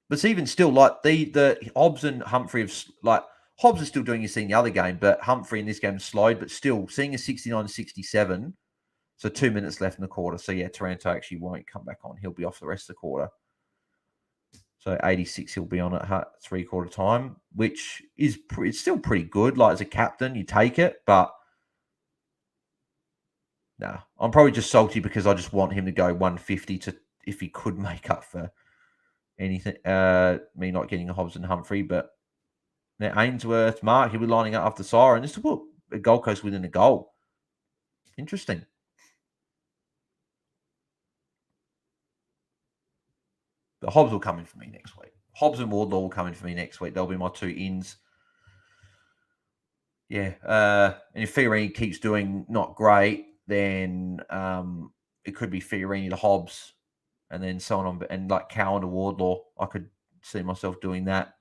But even still, like the Hobbs and Humphrey have, like, Hobbs is still doing his thing in the other game, but Humphrey in this game slowed, but still seeing a 69-67. So 2 minutes left in the quarter. So yeah, Taranto actually won't come back on. He'll be off the rest of the quarter. So 86 he'll be on at 3/4 time, which is it's still pretty good. Like as a captain, you take it, but no, I'm probably just salty because I just want him to go 150 to if he could make up for anything. Me not getting a Hobbs and Humphrey, but now Ainsworth, Mark, he'll be lining up after Siren. This is what a Gold Coast within a goal. Interesting. But Hobbs will come in for me next week. Hobbs and Wardlaw will come in for me next week. They'll be my 2 ins. Yeah. And if Fiorini keeps doing not great, then it could be Fiorini to Hobbs and then so on. And like Cowan to Wardlaw, I could see myself doing that.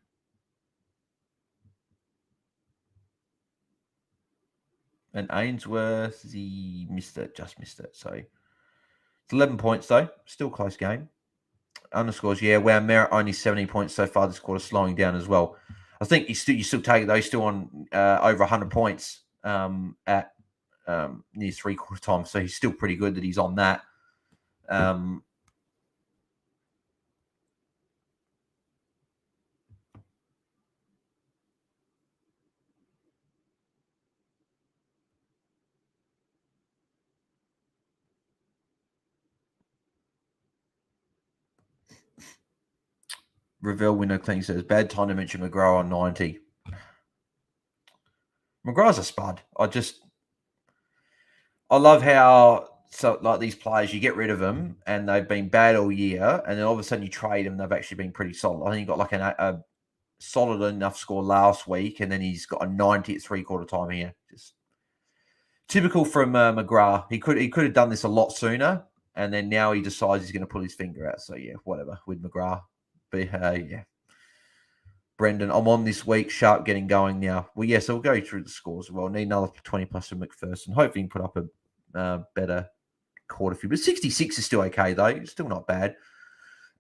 And Ainsworth, he just missed it. So it's 11 points though. Still close game. Underscores, yeah. Wow, Merritt only 17 points so far this quarter, slowing down as well. I think you still take it though. He's still on over 100 points at near 3/4 time, so he's still pretty good that he's on that. Reveal window clean says bad time to mention McGrath on 90. McGrath's a spud. I love how like these players, you get rid of them and they've been bad all year, and then all of a sudden you trade them, they've actually been pretty solid. I think you got like solid enough score last week, and then he's got a 90 at 3/4 time here. Just typical from McGrath. He could have done this a lot sooner, and then now he decides he's going to pull his finger out. So yeah, whatever with McGrath. But yeah, Brendan, I'm on this week. Sharp getting going now. Well, yeah, so we'll go through the scores as well. Need another 20 plus from McPherson. Hopefully, he can put up a better quarter few. But 66 is still okay though. It's still not bad.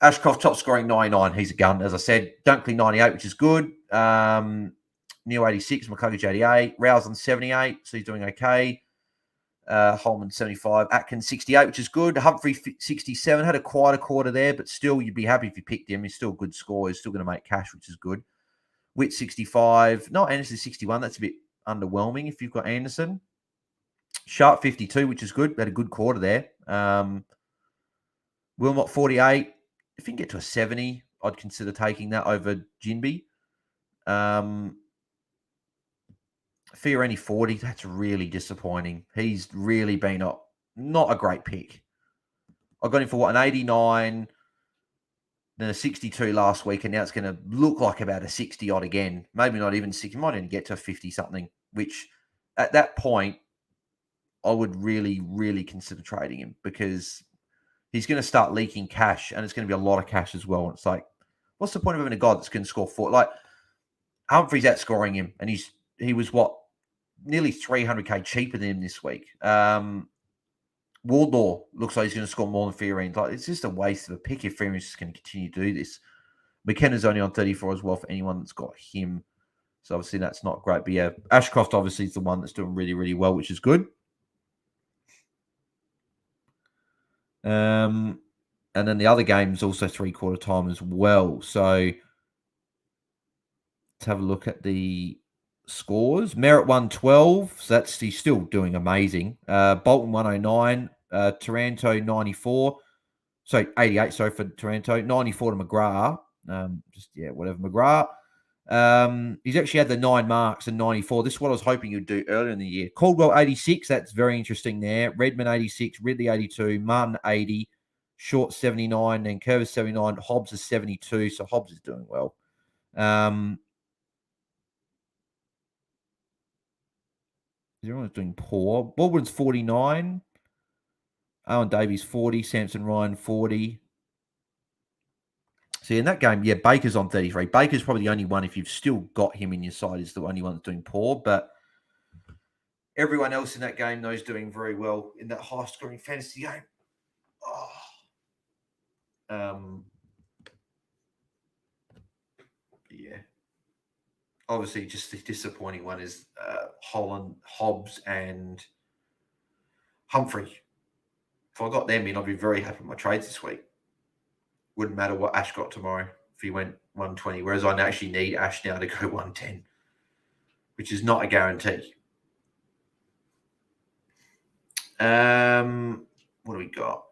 Ashcroft top scoring 99. He's a gun, as I said. Dunkley 98, which is good. Neil 86, McCluggage 88, Rouse on 78, so he's doing okay. Holman 75, Atkins 68, which is good. Humphrey 67, had a quieter quarter there, but still you'd be happy if you picked him. He's still a good score. He's still going to make cash, which is good. Witt 65, no, Anderson 61. That's a bit underwhelming if you've got Anderson. Sharp 52, which is good. Had a good quarter there. Wilmot 48. If you can get to a 70, I'd consider taking that over Jinby. Fiorini 40, that's really disappointing. He's really been not a great pick. I got him for an 89, then a 62 last week, and now it's going to look like about a 60 odd again. Maybe not even 60, might even get to a 50 something, which at that point, I would really, really consider trading him because he's going to start leaking cash, and it's going to be a lot of cash as well. And it's like, what's the point of having a guy that's going to score 4? Like, Humphrey's outscoring him, and he was nearly 300k cheaper than him this week. Wardlaw looks like he's going to score more than Fiorini. Like, it's just a waste of a pick if Fiorini's just going to continue to do this. McKenna's only on 34 as well for anyone that's got him. So obviously that's not great. But yeah, Ashcroft obviously is the one that's doing really, really well, which is good. And then the other game's also 3/4 time as well. So let's have a look at the scores. Merritt 112, so he's still doing amazing. Bolton 109, Taranto 94. So 88, sorry for Taranto. 94 to McGrath. Whatever, McGrath. He's actually had the 9 marks and 94. This is what I was hoping you'd do earlier in the year. Caldwell 86, that's very interesting there. Redmond 86, Ridley 82, Martin 80, Short 79, and Curvis 79. Hobbs is 72, so Hobbs is doing well. Everyone's doing poor. Baldwin's 49. Owen Davies 40. Samson Ryan 40. See, in that game, yeah, Baker's on 33. Baker's probably the only one, if you've still got him in your side, is the only one that's doing poor. But everyone else in that game, though, is doing very well in that high-scoring fantasy game. Yeah. Obviously, just the disappointing one is Holland, Hobbs, and Humphrey. If I got them in, I'd be very happy with my trades this week. Wouldn't matter what Ash got tomorrow if he went 120, whereas I actually need Ash now to go 110, which is not a guarantee. What do we got?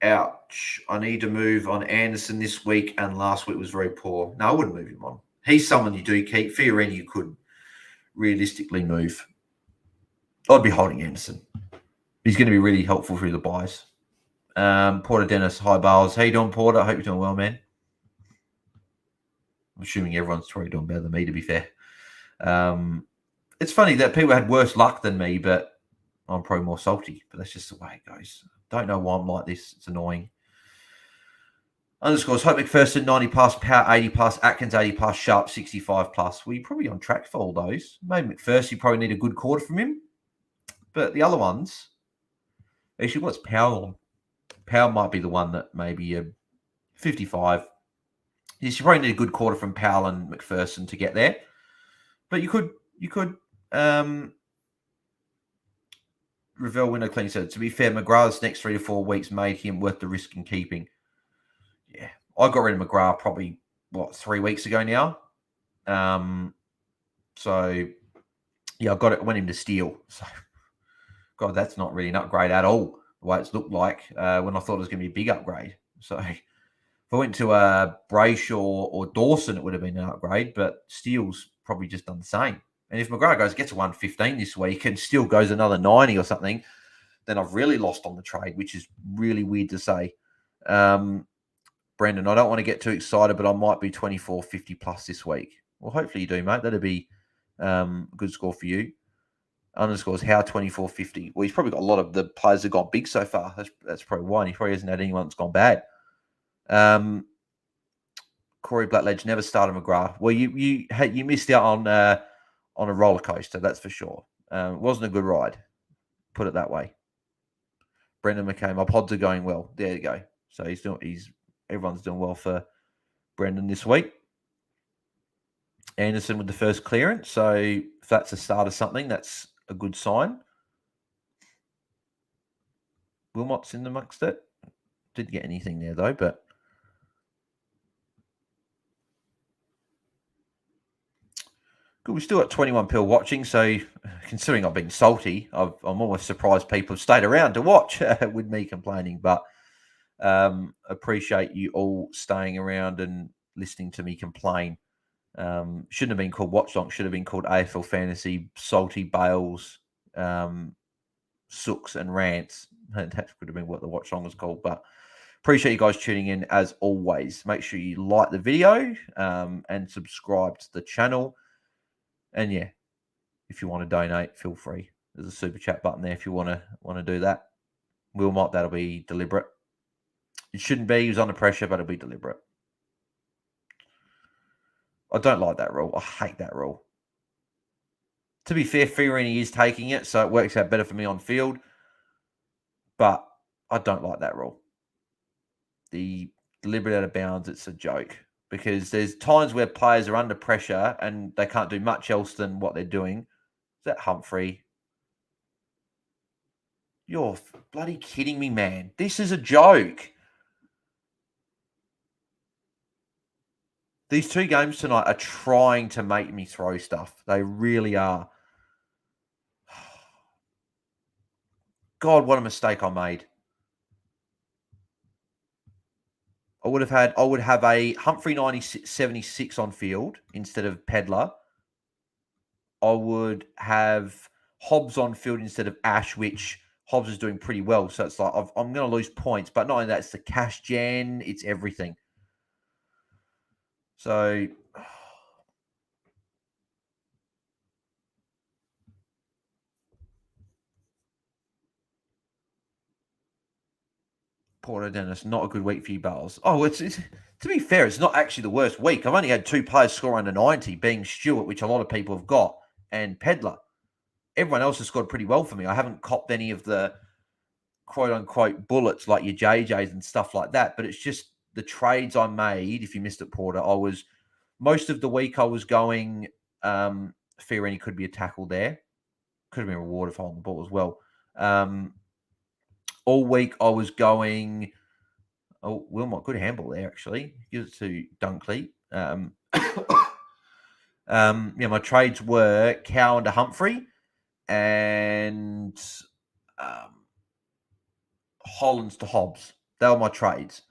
Ouch. I need to move on Anderson this week, and last week was very poor. No, I wouldn't move him on. He's someone you do keep. Fiorini, you could realistically move. I'd be holding Anderson. He's going to be really helpful through the buys. Porter Dennis, hi Bales. How you doing, Porter? I hope you're doing well, man. I'm assuming everyone's probably doing better than me, to be fair. It's funny that people had worse luck than me, but I'm probably more salty. But that's just the way it goes. Don't know why I'm like this. It's annoying. Underscores, Hope McPherson 90 plus, Power 80 plus, Atkins 80 plus, Sharp 65 plus. Well, you're probably on track for all those. Maybe McPherson, you probably need a good quarter from him. But the other ones, actually, what's Power on? Power might be the one that maybe 55. You should probably need a good quarter from Powell and McPherson to get there. But you could Ravel window clean. So to be fair, McGrath's next 3 to 4 weeks made him worth the risk in keeping. Yeah, I got rid of McGrath probably 3 weeks ago now. So yeah, I went him to steal. So God, that's not really an upgrade at all. The way it's looked like when I thought it was going to be a big upgrade. So if I went to Brayshaw or Dawson, it would have been an upgrade. But Steele's probably just done the same. And if McGrath gets a 115 this week and still goes another 90 or something, then I've really lost on the trade, which is really weird to say. Brendan, I don't want to get too excited, but I might be 24.50 plus this week. Well, hopefully you do, mate. That'd be a good score for you. Underscores how 24.50. Well, he's probably got a lot of the players that gone big so far. That's probably why. And he probably hasn't had anyone that's gone bad. Corey Blackledge never started McGrath. Well, you missed out on a roller coaster, that's for sure. It wasn't a good ride, put it that way. Brendan McCain, my pods are going well. There you go. So everyone's doing well for Brendan this week. Anderson with the first clearance. So if that's a start of something, that's a good sign. Wilmot's in amongst it. Didn't get anything there though, but good. We're still at 21 people watching. So considering I've been salty, I'm almost surprised people have stayed around to watch with me complaining. But appreciate you all staying around and listening to me complain. Shouldn't have been called Watchalong. Should have been called AFL Fantasy, Salty Bales, Sooks and Rants. That could have been what the Watchalong was called. But appreciate you guys tuning in as always. Make sure you like the video and subscribe to the channel. And yeah, if you want to donate, feel free. There's a super chat button there if you want to do that. Wilmot, that'll be deliberate. It shouldn't be. He was under pressure, but it'll be deliberate. I don't like that rule. I hate that rule. To be fair, Fiorini is taking it, so it works out better for me on field. But I don't like that rule. The deliberate out of bounds, it's a joke. Because there's times where players are under pressure and they can't do much else than what they're doing. Is that Humphrey? You're bloody kidding me, man. This is a joke. These two games tonight are trying to make me throw stuff. They really are. God, what a mistake I made. I would have a Humphrey 76 on field instead of Pedler. I would have Hobbs on field instead of Ash, which Hobbs is doing pretty well. So it's like I'm going to lose points. But not only that, it's the cash gen. It's everything. So Porter Dennis, not a good week for you, Bales. Oh, it's to be fair, it's not actually the worst week. I've only had two players score under 90, being Stewart, which a lot of people have got, and Pedler. Everyone else has scored pretty well for me. I haven't copped any of the quote-unquote bullets like your JJs and stuff like that, but it's just the trades I made. If you missed it, Porter, most of the week I was going Fiorini could be a tackle there. Could have been rewarded for holding the ball as well. All week I was going. Oh, Wilmot, good handball there actually. Gives it to Dunkley. My trades were Cowan to Humphrey and Hollands to Hobbs. They were my trades.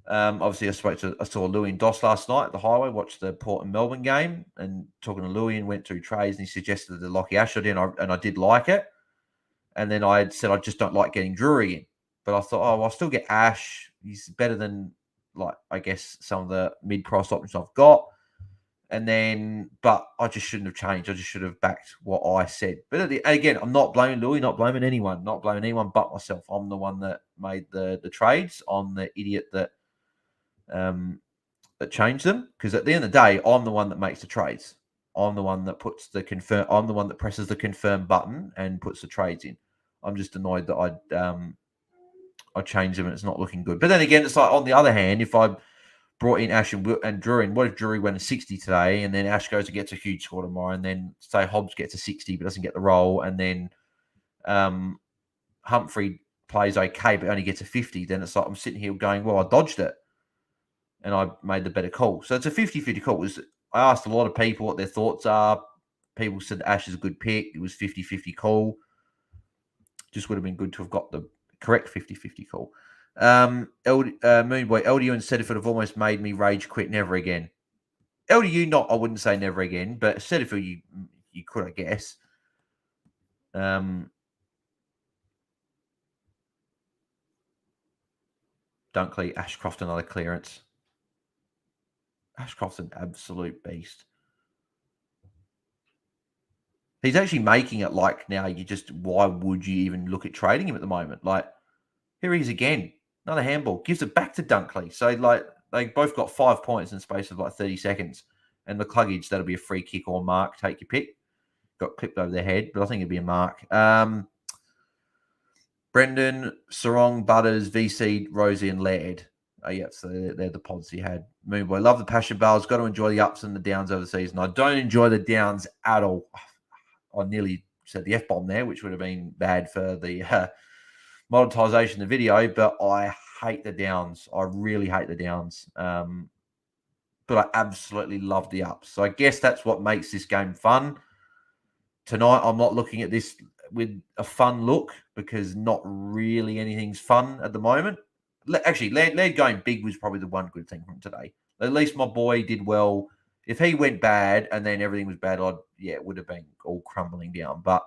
Obviously, I saw Louis and Doss last night at the highway, watched the Port and Melbourne game, and talking to Louis and went through trades, and he suggested the Lockie Ash idea, and I did like it. And then I had said I just don't like getting Drury in. But I thought, I'll still get Ash. He's better than, I guess, some of the mid-price options I've got. But I just shouldn't have changed. I just should have backed what I said. But again, I'm not blaming Louis, not blaming anyone, not blaming anyone but myself. I'm the one that made the trades. I'm the idiot that changed them. Because at the end of the day, I'm the one that makes the trades. I'm the one that puts the confirm. I'm the one that presses the confirm button and puts the trades in. I'm just annoyed that I changed them and it's not looking good. But then again, it's like on the other hand, if I brought in Ash and Drury, what if Drury went to 60 today and then Ash goes and gets a huge score tomorrow, and then say Hobbs gets a 60 but doesn't get the role, and then Humphrey plays okay but only gets a 50, then it's like I'm sitting here going, well, I dodged it and I made the better call. So it's a 50-50 call. I asked a lot of people what their thoughts are. People said Ash is a good pick. It was 50-50 call. Just would have been good to have got the correct 50-50 call. Moonboy, LDU and Setterfield have almost made me rage quit never again. LDU, I wouldn't say never again, but Setterfield, you could, I guess. Dunkley, Ashcroft, another clearance. Ashcroft's an absolute beast. He's actually making it like now why would you even look at trading him at the moment? Like, here he is again. Another handball. Gives it back to Dunkley. So, like, they both got 5 points in the space of like 30 seconds. And the Cluggage, that'll be a free kick or mark. Take your pick. Got clipped over their head, but I think it'd be a mark. Brendan, Sarong, Butters, VC, Rosie, and Laird. Oh, yeah, so they're the pods he had. Moonboy, love the passion bars. Got to enjoy the ups and the downs over the season. I don't enjoy the downs at all. I nearly said the F-bomb there, which would have been bad for the monetization of the video, but I hate the downs. I really hate the downs. But I absolutely love the ups. So I guess that's what makes this game fun. Tonight, I'm not looking at this with a fun look because not really anything's fun at the moment. Actually, Laird going big was probably the one good thing from today. At least my boy did well. If he went bad and then everything was bad, it would have been all crumbling down. But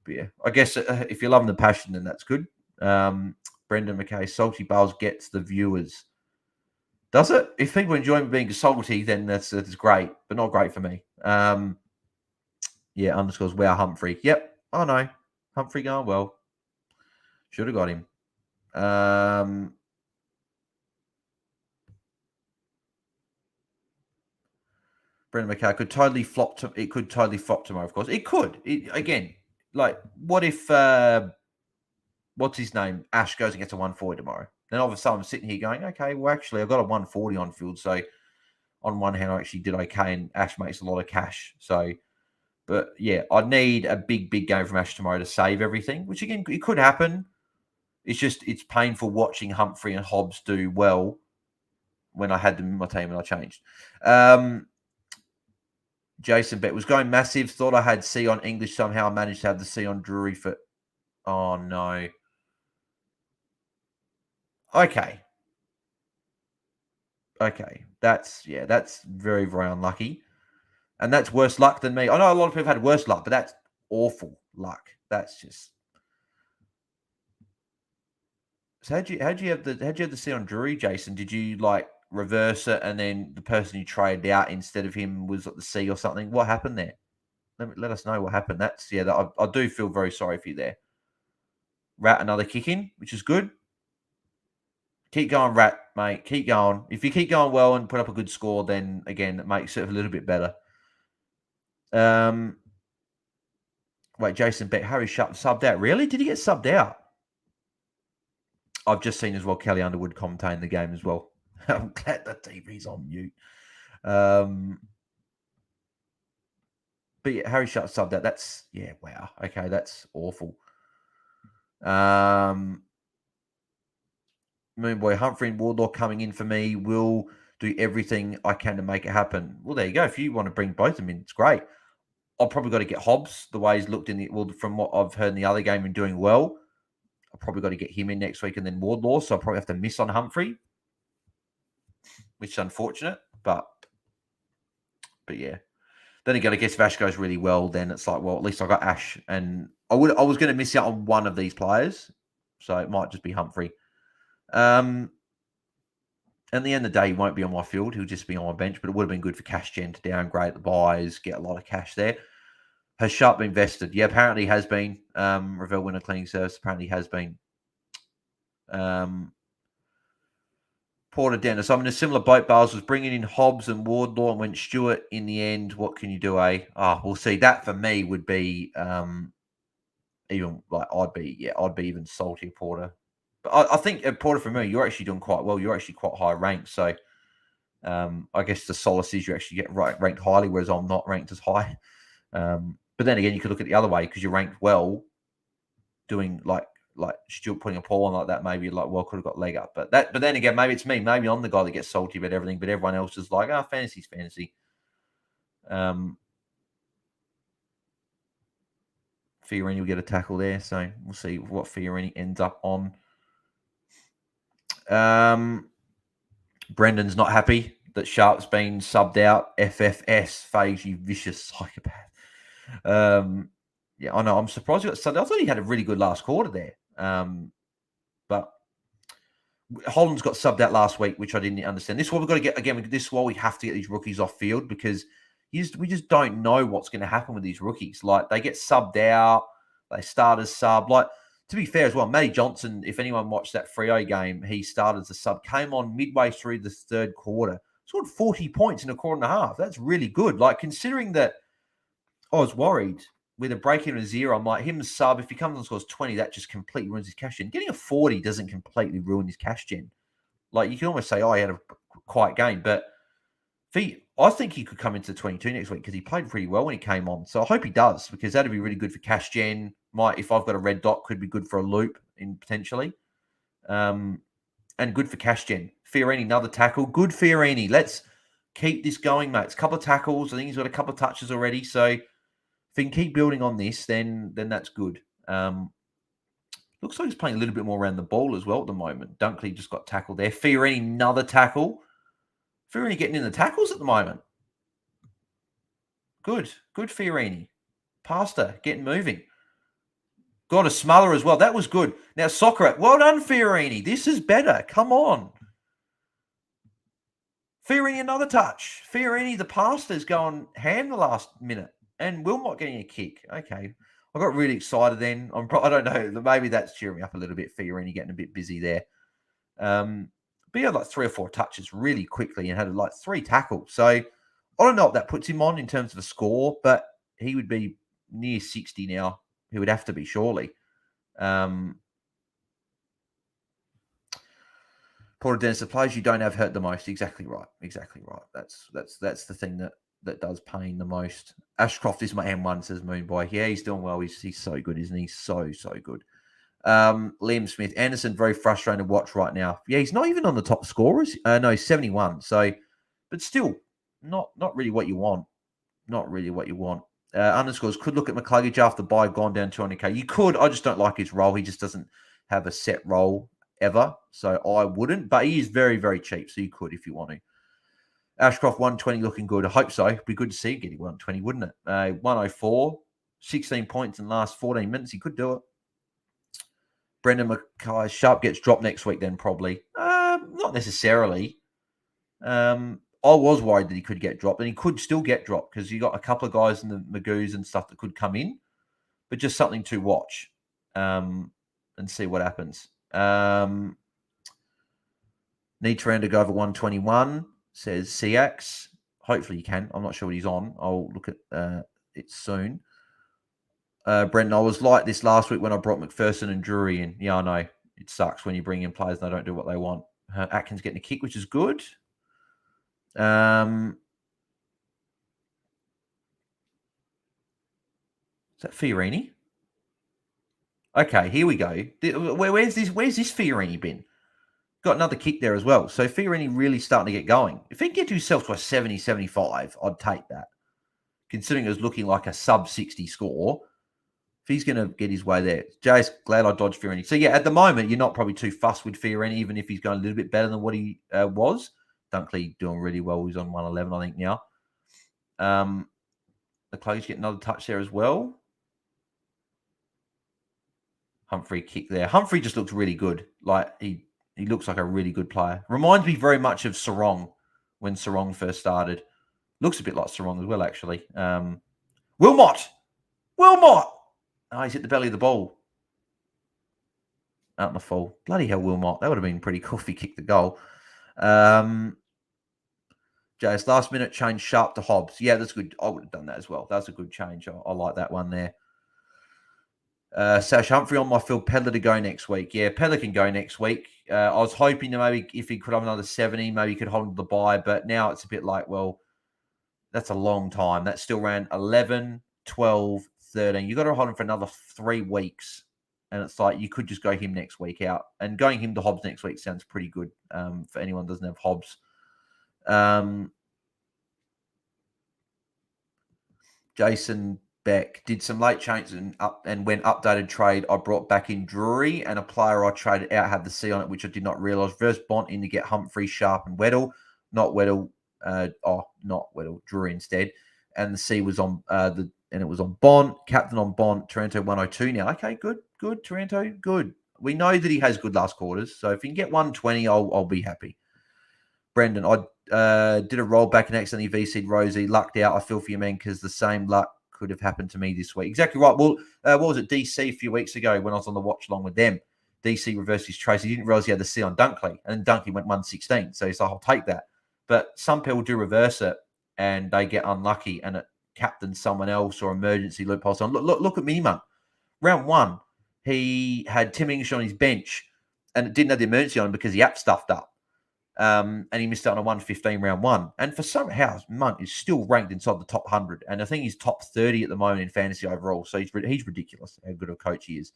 yeah, I guess if you're loving the passion, then that's good. Brendan McKay, Salty Bales gets the viewers. Does it? If people enjoy being salty, then that's great, but not great for me. Yeah, underscores wow Humphrey. Yep, I know. Humphrey going well. Should have got him. Brendan McKay could totally flop. It could totally flop tomorrow. Of course, it could. Again, like what if what's his name? Ash goes and gets a 140 tomorrow. Then all of a sudden I'm sitting here going, okay, well actually I got a 140 on field, so on one hand I actually did okay, and Ash makes a lot of cash. So. But yeah, I need a big game from Ash tomorrow to save everything, which again, it could happen. It's painful watching Humphrey and Hobbs do well when I had them in my team and I changed. Jason Bet was going massive. Thought I had C on English somehow. I managed to have the C on Drury for. Oh no. Okay. That's very, very unlucky. And that's worse luck than me. I know a lot of people had worse luck, but that's awful luck. That's just. So how'd you have the C on Drury, Jason? Did you like reverse it and then the person you traded out instead of him was at the C or something? What happened there? Let us know what happened. That's I do feel very sorry for you there. Rat another kick in, which is good. Keep going, Rat, mate. Keep going. If you keep going well and put up a good score, then again it makes it a little bit better. Wait, Jason Bet, Harry subbed out. Really? Did he get subbed out? I've just seen as well Kelly Underwood commentating the game as well. I'm glad the TV's on mute. But yeah, Harry Shutt subbed out. That's wow. Okay, that's awful. Moonboy Humphrey and Wardlaw coming in for me. Will do everything I can to make it happen. Well, there you go. If you want to bring both of them in, it's great. I've probably got to get Hobbs the way he's looked from what I've heard in the other game and doing well. I've probably got to get him in next week and then Wardlaw. So I'll probably have to miss on Humphrey, which is unfortunate. But yeah. Then again, I guess if Ash goes really well, then it's like, well, at least I got Ash, and I was going to miss out on one of these players, so it might just be Humphrey. At the end of the day, he won't be on my field; he'll just be on my bench. But it would have been good for Cash Gen to downgrade the buys, get a lot of cash there. Has Sharp been vested? Yeah, apparently has been. Ravel winner cleaning service apparently has been. Porter Dennis. I'm in a similar boat. Bales was bringing in Hobbs and Wardlaw and went Stewart in the end. What can you do, eh? We'll see. That for me would be even like I'd be even saltier, Porter. But I think Porter for me, you're actually doing quite well. You're actually quite high ranked. So I guess the solace is you actually get ranked highly, whereas I'm not ranked as high. But then again, you could look at the other way because you're ranked well, doing like Stuart putting a poll on like that, maybe could have got leg up. But then again, maybe it's me. Maybe I'm the guy that gets salty about everything, but everyone else is like, fantasy's fantasy. Fiorini will get a tackle there, so we'll see what Fiorini ends up on. Brendan's not happy that Sharp's been subbed out. FFS, Faze, you vicious psychopath. Yeah, I know. I'm surprised he got subbed. I thought he had a really good last quarter there. But Holland's got subbed out last week, which I didn't understand. This is what we've got to get again. This is why we have to get these rookies off field because we just don't know what's going to happen with these rookies. Like they get subbed out, they start as sub. Like to be fair as well, Matty Johnson. If anyone watched that Freo game, he started as a sub. Came on midway through the third quarter, scored 40 points in a quarter and a half. That's really good. Like considering that, I was worried with a break in a 0. I'm like, him sub, if he comes and scores 20, that just completely ruins his cash gen. Getting a 40 doesn't completely ruin his cash gen. Like, you can almost say, oh, he had a quiet game. But I think he could come into 22 next week because he played pretty well when he came on. So I hope he does because that'd be really good for cash gen. If I've got a red dot, could be good for a loop in potentially. And good for cash gen. Fiorini, another tackle. Good Fiorini. Let's keep this going, mate. It's a couple of tackles. I think he's got a couple of touches already. So if he can keep building on this, then that's good. Looks like he's playing a little bit more around the ball as well at the moment. Dunkley just got tackled there. Fiorini, another tackle. Fiorini getting in the tackles at the moment. Good Fiorini. Pasta, getting moving. Got a smother as well. That was good. Now, Soccer, well done, Fiorini. This is better. Come on. Fiorini, another touch. Fiorini, the pasta's going ham the last minute. And Wilmot getting a kick. Okay. I got really excited then. I don't know. Maybe that's cheering me up a little bit. Fiorini getting a bit busy there. But he had like 3 or 4 touches really quickly and had like 3 tackles. So I don't know what that puts him on in terms of a score, but he would be near 60 now. He would have to be, surely. Porter Dennis, the players you don't have hurt the most. Exactly right. That's the thing that does pain the most. Ashcroft is my M1, says Moonboy. Yeah, he's doing well. He's so good, isn't he? So good. Liam Smith, Anderson, very frustrating to watch right now. Yeah, he's not even on the top scorers. No, he's 71. So, but still, not really what you want. Not really what you want. Underscores could look at McCluggage after buy gone down 200k. You could. I just don't like his role. He just doesn't have a set role ever. So I wouldn't. But he is very, very cheap. So you could if you want to. Ashcroft 120 looking good. I hope so. It'd be good to see him getting 120, wouldn't it? 104, 16 points in the last 14 minutes. He could do it. Brendan Mackay Sharp gets dropped next week then probably. Not necessarily. I was worried that he could get dropped, and he could still get dropped because you got a couple of guys in the Magoos and stuff that could come in, but just something to watch and see what happens. Need Taran to go over 121, says Ciax. Hopefully you can. I'm not sure what he's on. I'll look at it soon. Brendan, I was like this last week when I brought McPherson and Drury in. Yeah, I know. It sucks when you bring in players and they don't do what they want. Atkins getting a kick, which is good. Is that Fiorini? Okay, here we go. Where's this Fiorini been? Got another kick there as well. So Fiorini really starting to get going. If he can get himself to a 70, 75, I'd take that. Considering it was looking like a sub 60 score, if he's going to get his way there. Jay's glad I dodged Fiorini. So yeah, at the moment, you're not probably too fussed with Fiorini, even if he's going a little bit better than what he was. Dunkley doing really well. He's on 111, I think, now. The Close get another touch there as well. Humphrey kick there. Humphrey just looks really good. Like he looks like a really good player. Reminds me very much of Sarong when Sarong first started. Looks a bit like Sarong as well, actually. Wilmot! Oh, he's hit the belly of the ball. Out in the fall. Bloody hell, Wilmot. That would have been pretty cool if he kicked the goal. Jace, last minute change Sharp to Hobbs. Yeah, that's good. I would have done that as well. That's a good change. I like that one there. Sash Humphrey on my field. Pedler to go next week. Yeah, Pedler can go next week. I was hoping that maybe if he could have another 70, maybe he could hold the bye. But now it's a bit like, well, that's a long time. That still ran 11, 12, 13. You've got to hold him for another 3 weeks. And it's like you could just go him next week out. And going him to Hobbs next week sounds pretty good for anyone who doesn't have Hobbs. Jason Beck did some late changes and when updated trade, I brought back in Drury and a player I traded out had the C on it, which I did not realise. Reverse Bont in to get Humphrey, Sharp, and Weddle. Not Weddle. Not Weddle. Drury instead. And the C was on and it was on Bont. Captain on Bont. Taranto 102 now. Okay, good. Taranto, good. We know that he has good last quarters. So if he can get 120, I'll be happy. Brendan, I did a roll back and accidentally VC'd Rosie. Lucked out. I feel for you, man, because the same luck could have happened to me this week. Exactly right. Well, what was it? DC a few weeks ago when I was on the watch along with them. DC reversed his trace. He didn't realize he had the C on Dunkley, and Dunkley went 116. So he's like, I'll take that. But some people do reverse it, and they get unlucky, and it captains someone else or emergency loopholes on. Look at Miniman. Round one, he had Tim English on his bench, and it didn't have the emergency on him because the app stuffed up. And he missed out on a 115 round one. And for somehow, Monk is still ranked inside the top 100. And I think he's top 30 at the moment in fantasy overall. So he's ridiculous how good a coach he is.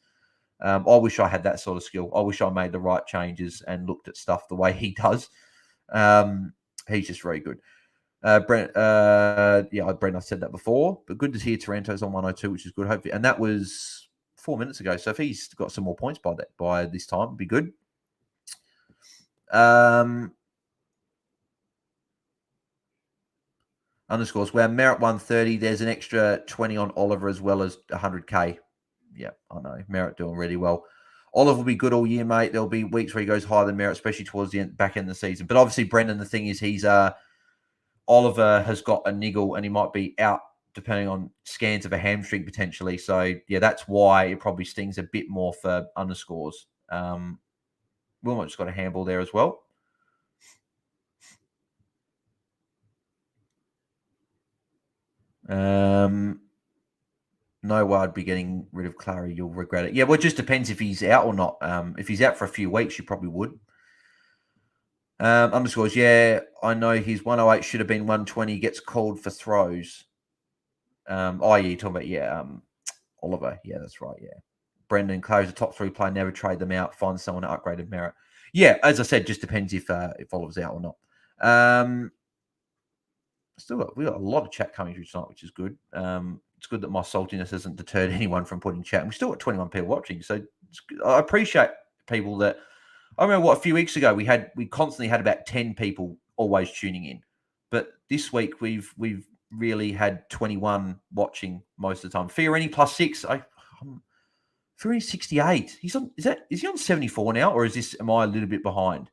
I wish I had that sort of skill. I wish I made the right changes and looked at stuff the way he does. He's just very good. Brent, I said that before, but good to hear Taranto's on 102, which is good. Hopefully, and that was 4 minutes ago. So if he's got some more points by this time, it'd be good. Underscores where Merritt 130. There's an extra 20 on Oliver as well as 100k. Yeah, I know Merritt doing really well. Oliver will be good all year, mate. There'll be weeks where he goes higher than Merritt, especially towards the back end of the season. But obviously, Brendan, the thing is, he's Oliver has got a niggle and he might be out depending on scans of a hamstring potentially. So yeah, that's why it probably stings a bit more for underscores. Wilmot just got a handball there as well. No way I'd be getting rid of Clary. You'll regret it. Yeah, well, it just depends if he's out or not. If he's out for a few weeks, you probably would. Underscores, yeah, I know his 108 should have been 120. Gets called for throws. You're talking about, Oliver. Yeah, that's right, yeah. Brendan, Clary's a top 3 player. Never trade them out. Find someone at upgraded merit. Yeah, as I said, just depends if Oliver's out or not. We got a lot of chat coming through tonight, which is good. It's good that my saltiness hasn't deterred anyone from putting chat. And we still got 21 people watching, so I appreciate people that. I remember a few weeks ago we constantly had about 10 people always tuning in, but this week we've really had 21 watching most of the time. Fiorini +6. Fiorini 68. Is he on 74 now, or am I a little bit behind?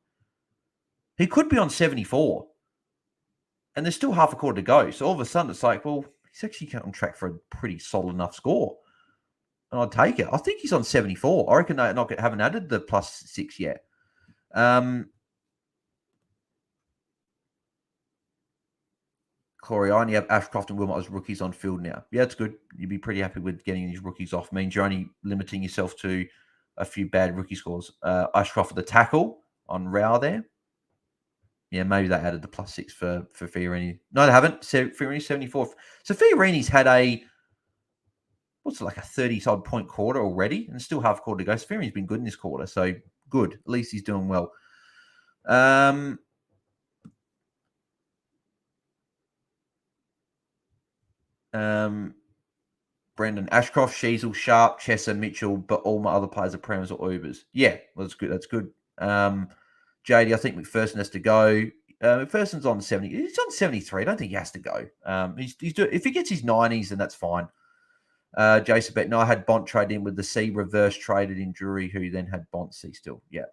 He could be on 74. And there's still half a quarter to go. So all of a sudden, it's like, well, he's actually on track for a pretty solid enough score. And I'd take it. I think he's on 74. I reckon they haven't added the +6 yet. Corey, I only have Ashcroft and Wilmot as rookies on field now. Yeah, that's good. You'd be pretty happy with getting these rookies off. Means you're only limiting yourself to a few bad rookie scores. Ashcroft for the tackle on Rao there. Yeah, maybe they added the +6 for Fiorini. No, they haven't. Fiorini 74. So Fiorini's had a 30-odd point quarter already, and still half a quarter to go. So Fiorini's been good in this quarter, so good. At least he's doing well. Brendan, Ashcroft, Sheasel, Sharp, Chesser, Mitchell, but all my other players are Prams or Ubers. Yeah, well, that's good. That's good. JD, I think McPherson has to go. McPherson's on 70. He's on 73. I don't think he has to go. If he gets his 90s, then that's fine. Jason Beck, no, I had Bont trade in with the C reverse traded in Drury, who then had Bont C still. Yeah,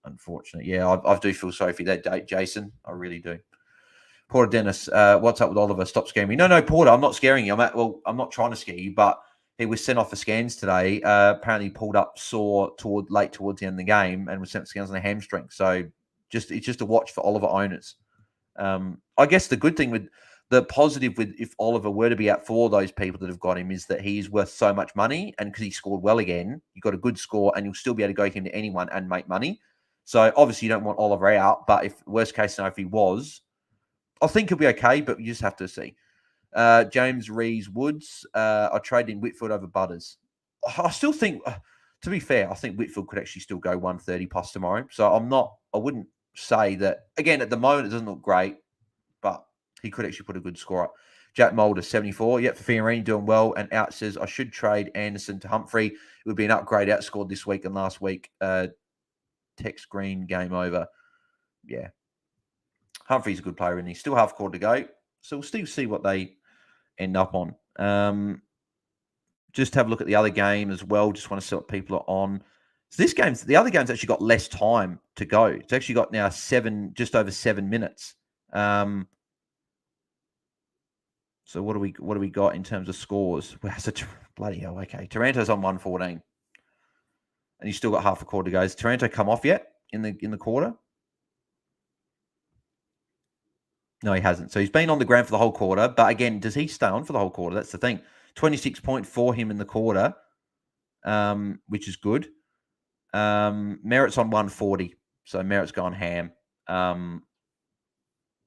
unfortunate. Yeah, I do feel sorry for that date, Jason. I really do. Porter Dennis, what's up with Oliver? Stop scaring me. No, Porter, I'm not scaring you. I'm not trying to scare you, but he was sent off for scans today. Apparently pulled up sore late towards the end of the game and was sent for scans on a hamstring. So it's just a watch for Oliver owners. I guess the good thing with the positive with if Oliver were to be out for those people that have got him is that he is worth so much money, and because he scored well again, you got a good score and you'll still be able to go him to anyone and make money. So obviously you don't want Oliver out, but if worst case scenario, if he was, I think he'll be okay, but you just have to see. James Rees Woods, I traded in Whitfield over Butters. I still think, to be fair, I think Whitfield could actually still go 130 plus tomorrow. So I wouldn't say that, again, at the moment, it doesn't look great, but he could actually put a good score up. Jack Mulder, 74. Yep, for Fiorini doing well. And out says, I should trade Anderson to Humphrey. It would be an upgrade outscored this week and last week. Tex Green, game over. Yeah. Humphrey's a good player, and he's still half a quarter to go. So we'll still see what they end up on. Just have a look at the other game as well. Just want to see what people are on. So the other game's actually got less time to go. It's actually got now just over 7 minutes. So what do we got in terms of scores? Wow, bloody hell. Okay, Taranto's on 114, and he's still got half a quarter to go. Has Taranto come off yet in the quarter? No, he hasn't. So he's been on the ground for the whole quarter. But again, does he stay on for the whole quarter? That's the thing. 26 point for him in the quarter, which is good. Merritt's on 140. So Merritt's gone ham.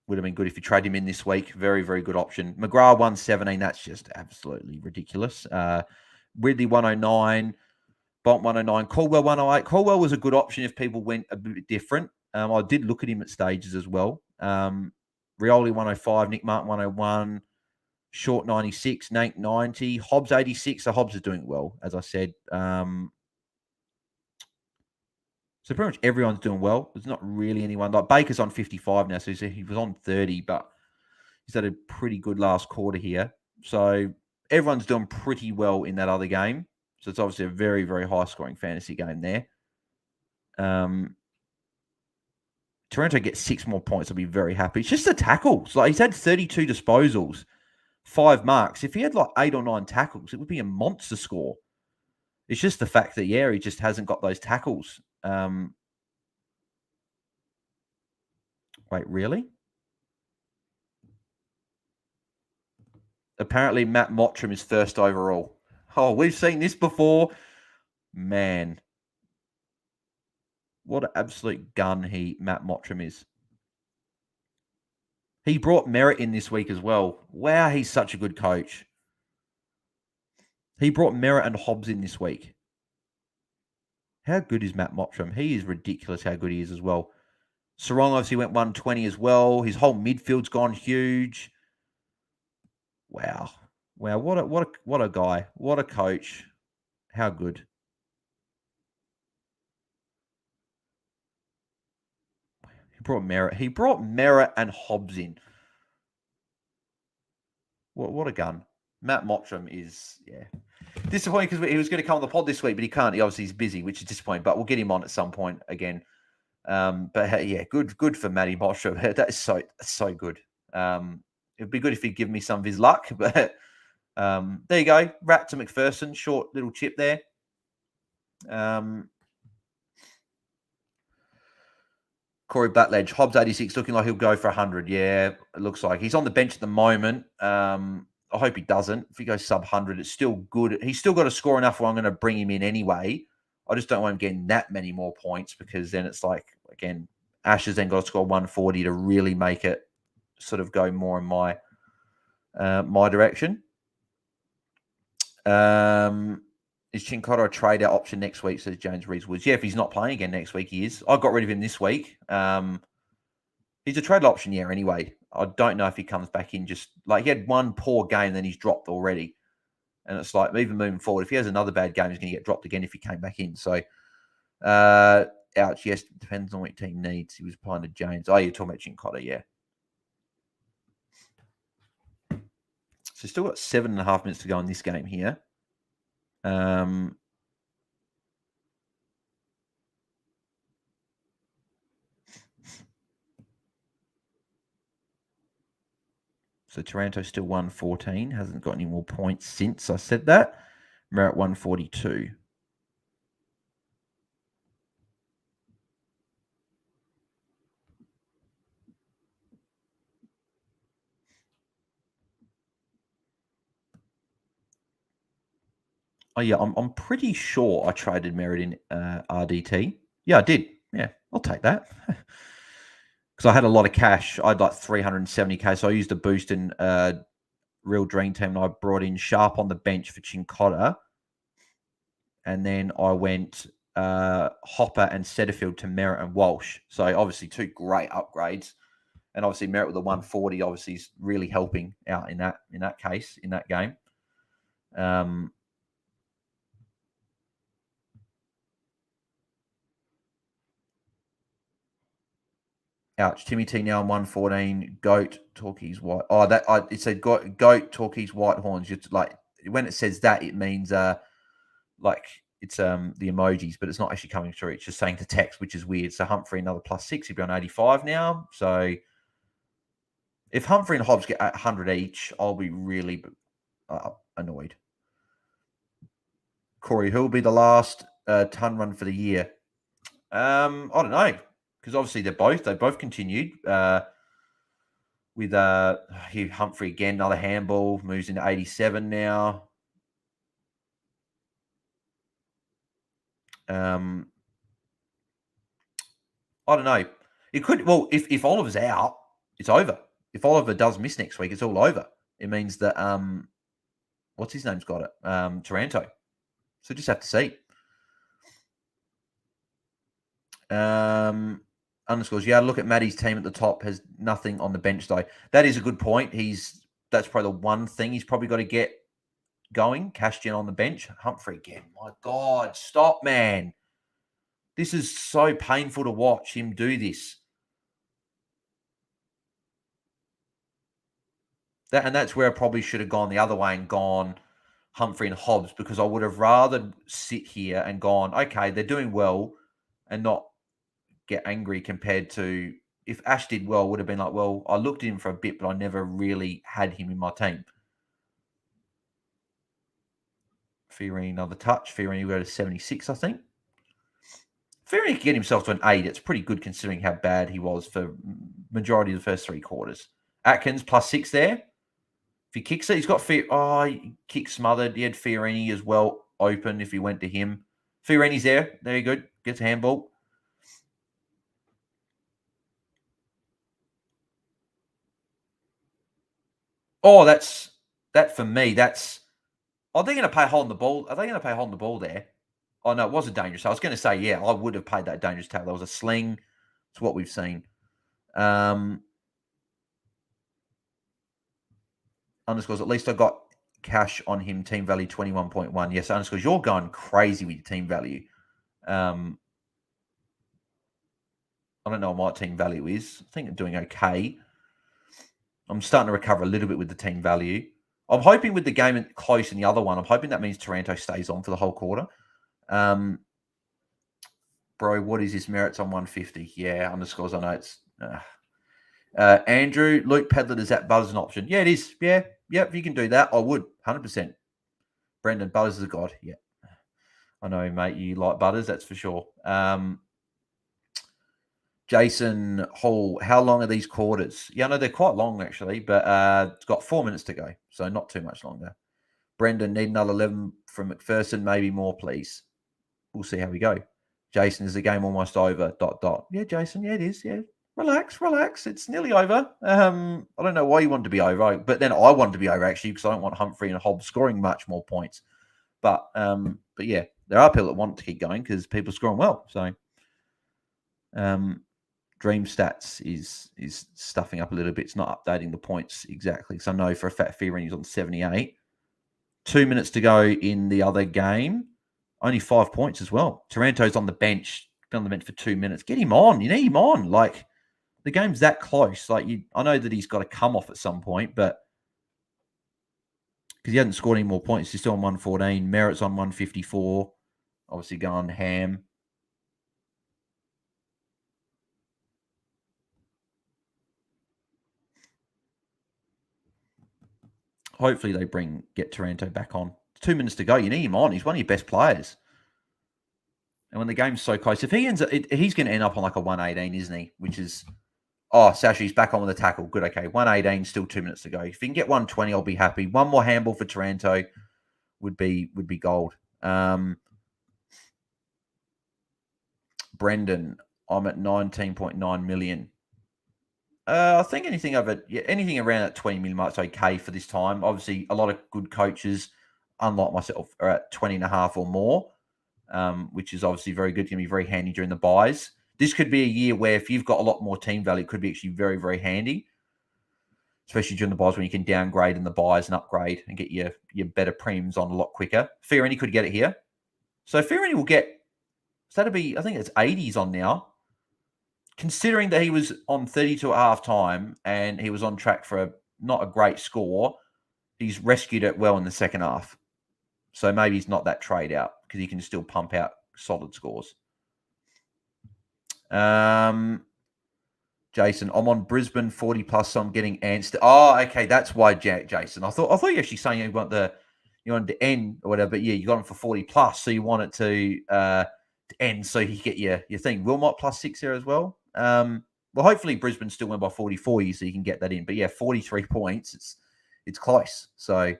Would have been good if you trade him in this week. Very, very good option. McGrath 117. That's just absolutely ridiculous. Ridley 109. Bont 109. Caldwell 108. Caldwell was a good option if people went a bit different. I did look at him at stages as well. Rioli 105, Nick Martin 101, Short 96, Nate 90, Hobbs 86. So Hobbs is doing well, as I said. So pretty much everyone's doing well. There's not really anyone like Baker's on 55 now, so he was on 30, but he's had a pretty good last quarter here. So everyone's doing pretty well in that other game. So it's obviously a very, very high scoring fantasy game there. Taranto gets 6 more points. I'll be very happy. It's just the tackles. Like he's had 32 disposals, 5 marks. If he had like 8 or 9 tackles, it would be a monster score. It's just the fact that, he just hasn't got those tackles. Wait, really? Apparently, Matt Mottram is first overall. Oh, we've seen this before. Man. What an absolute gun Matt Mottram is. He brought Merritt in this week as well. Wow, he's such a good coach. He brought Merritt and Hobbs in this week. How good is Matt Mottram? He is ridiculous how good he is as well. Sarong obviously went 120 as well. His whole midfield's gone huge. Wow. What a guy. What a coach. How good. He brought Merritt and Hobbs in. What a gun. Matt Mottram is, disappointing because he was going to come on the pod this week, but he can't. He obviously is busy, which is disappointing, but we'll get him on at some point again. But good for Matty Mottram. That is so good. It'd be good if he'd give me some of his luck, but there you go. Rat to McPherson, short little chip there. Corey Batledge, Hobbs 86, looking like he'll go for 100. Yeah, it looks like. He's on the bench at the moment. I hope he doesn't. If he goes sub 100, it's still good. He's still got to score enough where I'm going to bring him in anyway. I just don't want him getting that many more points because then it's like, again, Ash has then got to score 140 to really make it sort of go more in my my direction. Is Chincotta a trade-out option next week, says James Rees-Woods? Yeah, if he's not playing again next week, he is. I got rid of him this week. He's a trade option, anyway. I don't know if he comes back in just... Like, he had one poor game, then he's dropped already. And it's like, even moving forward, if he has another bad game, he's going to get dropped again if he came back in. So, ouch, yes, depends on what your team needs. He was playing to James. Oh, you're talking about Chincotta, yeah. So, still got 7.5 minutes to go in this game here. So Taranto's still 114, hasn't got any more points since I said that. We're at 142. Oh, yeah, I'm pretty sure I traded Merritt in RDT. Yeah, I did. Yeah, I'll take that. Because I had a lot of cash. I had like 370k, so I used a boost in Real Dream Team, and I brought in Sharp on the bench for Chincotta. And then I went Hopper and Setterfield to Merritt and Walsh. So obviously 2 great upgrades. And obviously Merritt with the 140 obviously is really helping out in that case, in that game. Ouch. Timmy T now on 114. Goat, Torquay's White. Oh, it said Goat, Torquay's White Horns. Just like when it says that, it means like it's the emojis, but it's not actually coming through. It's just saying to text, which is weird. So Humphrey another +6. He'd be on 85 now. So if Humphrey and Hobbs get 100 each, I'll be really annoyed. Corey, who will be the last ton run for the year? I don't know, because obviously they both continued with Hugh Humphrey again, another handball, moves into 87 now. I don't know. It could, well, if Oliver's out, it's over. If Oliver does miss next week, it's all over. It means that what's his name's got it? Taranto. So just have to see. Underscores. Yeah, look at Maddie's team at the top, has nothing on the bench though. That is a good point. That's probably the one thing he's probably got to get going. Cashgen on the bench. Humphrey again. My God, stop, man. This is so painful to watch him do this. And that's where I probably should have gone the other way and gone Humphrey and Hobbs, because I would have rather sit here and gone, okay, they're doing well, and not get angry compared to if Ash did well, would have been like, well, I looked at him for a bit, but I never really had him in my team. Fiorini, another touch. Fiorini will go to 76, I think. Fiorini can get himself to an 8. It's pretty good considering how bad he was for majority of the first 3 quarters. Atkins +6 there. If he kicks it, he's got he kick smothered. He had Fiorini as well open if he went to him. Fiorini's there. Very good. Gets a handball. Oh, that for me. That's. Are they going to pay holding the ball? Are they going to pay holding the ball there? Oh no, it was a dangerous. I was going to say, yeah, I would have paid that dangerous tackle. That was a sling. It's what we've seen. Underscores. At least I got cash on him. Team value 21.1. Yes, underscores. You're going crazy with your team value. I don't know what my team value is. I think I'm doing okay. I'm starting to recover a little bit with the team value. I'm hoping with the game close in the other one, I'm hoping that means Taranto stays on for the whole quarter. Bro, what is this? Merits on 150. Yeah, underscores. I know it's... Andrew, Luke Pedler, is that Butters an option? Yeah, it is. Yeah, if you can do that, I would. 100%. Brendan, Butters is a god. Yeah. I know, mate, you like Butters, that's for sure. Jason Hall, how long are these quarters? Yeah, no, they're quite long, actually, but it's got 4 minutes to go, so not too much longer. Brendan, need another 11 from McPherson, maybe more, please. We'll see how we go. Jason, is the game almost over? ... Yeah, Jason, yeah, it is, yeah. Relax. It's nearly over. I don't know why you want to be over, but then I want to be over, actually, because I don't want Humphrey and Hobbs scoring much more points. But yeah, there are people that want to keep going because people are scoring well. So Dream Stats is stuffing up a little bit. It's not updating the points exactly. So I know for a fact Fiorini is on 78. 2 minutes to go in the other game. Only 5 points as well. Taranto's on the bench. Been on the bench for 2 minutes. Get him on. You need him on. Like, the game's that close. Like, I know that he's got to come off at some point, but because he hasn't scored any more points, he's still on 114. Merritt's on 154. Obviously going ham. Hopefully they get Taranto back on. 2 minutes to go. You need him on. He's one of your best players. And when the game's so close, if he ends up, he's going to end up on like a 118, isn't he? Which is, Sashi's back on with the tackle. Good, okay. 118, still 2 minutes to go. If he can get 120, I'll be happy. One more handball for Taranto would be gold. Brendan, I'm at 19.9 million. I think anything around that 20 million mark's okay for this time. Obviously, a lot of good coaches, unlike myself, are at 20 and a half or more, which is obviously very good. Going to be very handy during the buys. This could be a year where if you've got a lot more team value, it could be actually very, very handy, especially during the buys when you can downgrade in the buys and upgrade and get your better premiums on a lot quicker. Fiorini could get it here. So Fiorini will get, so that'll be, I think it's 80s on now. Considering that he was on 32 at half time and he was on track for not a great score, he's rescued it well in the second half. So maybe he's not that trade out. because he can still pump out solid scores. Jason, I'm on Brisbane 40 plus, so I'm getting ants. Oh, okay, that's why, Jason. I thought you were actually saying you wanted to end or whatever, but yeah, you got him for 40 plus, so you want it to end so you get your thing. Wilmot plus 6 there as well. Well, hopefully Brisbane still win by 44 you, so you can get that in. But yeah, 43 points. It's close. So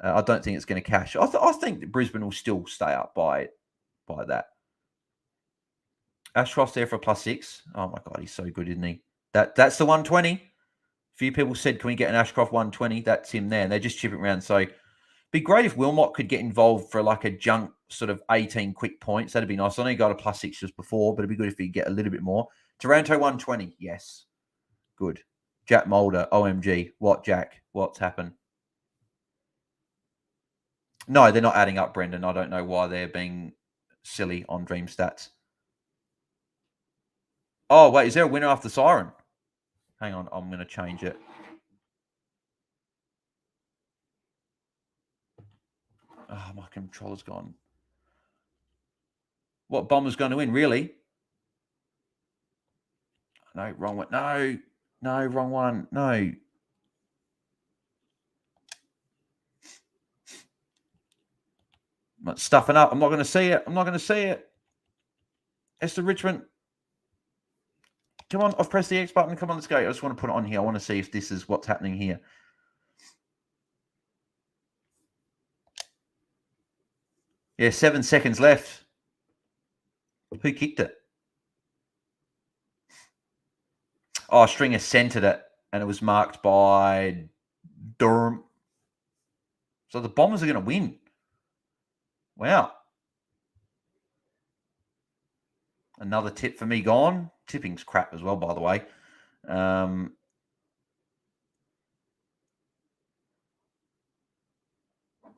I don't think it's going to cash. I think that Brisbane will still stay up by that. Ashcroft's there for +6. Oh my God, he's so good, isn't he? That's the 120. A few people said, can we get an Ashcroft 120? That's him there. And they're just chipping around. So be great if Wilmot could get involved for like a junk sort of 18 quick points. That'd be nice. I know he got a +6 just before, but it'd be good if he get a little bit more. Toronto 120. Yes. Good. Jack Mulder. OMG. What, Jack? What's happened? No, they're not adding up, Brendan. I don't know why they're being silly on Dream Stats. Oh, wait. Is there a winner after Siren? Hang on. I'm going to change it. Oh, my controller's gone. What, Bomber's going to win? Really? No, wrong one. No, wrong one. No. I'm stuffing up. I'm not going to see it. It's the Richmond. Come on, I've pressed the X button. Come on, let's go. I just want to put it on here. I want to see if this is what's happening here. Yeah, 7 seconds left. Who kicked it? Oh, Stringer centered it, and it was marked by Durham. So the Bombers are going to win. Wow. Another tip for me gone. Tipping's crap as well, by the way.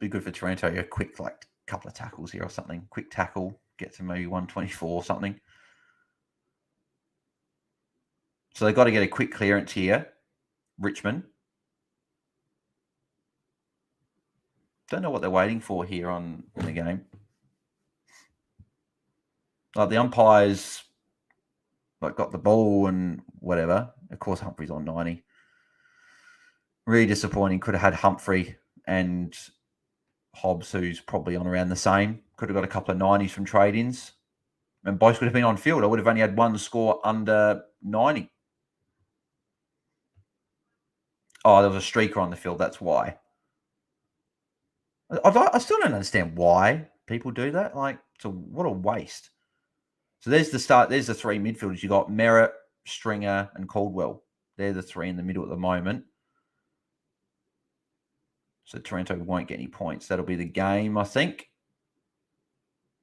Be good for Toronto. A quick, like, couple of tackles here or something. Quick tackle. Get to maybe 124 or something. So they've got to get a quick clearance here. Richmond. Don't know what they're waiting for here in the game. Like the umpires got the ball and whatever. Of course, Humphrey's on 90. Really disappointing. Could have had Humphrey and Hobbs, who's probably on around the same. Could have got a couple of 90s from trade-ins. And both would have been on field. I would have only had one score under 90. Oh, there was a streaker on the field. That's why. I still don't understand why people do that. Like, so what a waste. So there's the start. There's the three midfielders. You got Merritt, Stringer, and Caldwell. They're the three in the middle at the moment. So Toronto won't get any points. That'll be the game, I think.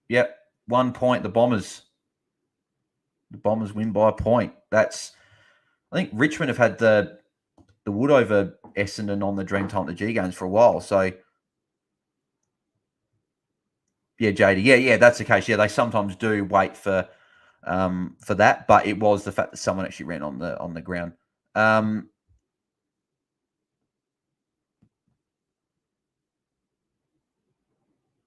Yep, 1 point. The Bombers win by a point. I think Richmond have had the wood over Essendon on the Dreamtime, the G games for a while. So yeah, JD. Yeah, that's the case. Yeah, they sometimes do wait for that, but it was the fact that someone actually ran on the ground.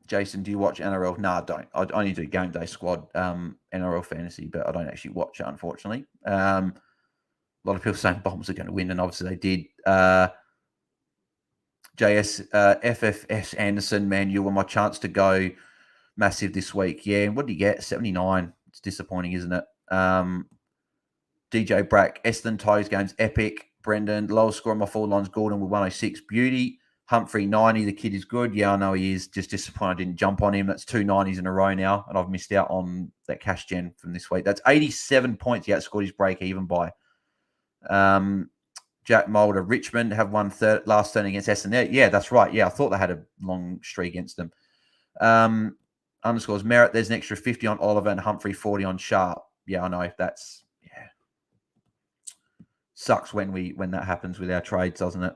Jason, do you watch NRL? No, I don't. I only do Game Day Squad, NRL Fantasy, but I don't actually watch it, unfortunately. A lot of people saying Bombs are going to win, and obviously they did. FFS Anderson, man, you were my chance to go massive this week. Yeah, and what did you get? 79. It's disappointing, isn't it? DJ Brack, Essendon Tigers games, epic. Brendan, lowest score on my forward lines, Gordon with 106. Beauty. Humphrey, 90. The kid is good. Yeah, I know he is. Just disappointed I didn't jump on him. That's 2 90s in a row now, and I've missed out on that cash gen from this week. That's 87 points he outscored his break even by. Jack Mulder, Richmond have won last turn against Essendon. Yeah, that's right. Yeah, I thought they had a long streak against them. Underscores Merritt, there's an extra 50 on Oliver and Humphrey, 40 on Sharp. Yeah, I know. That's, yeah. Sucks when that happens with our trades, doesn't it?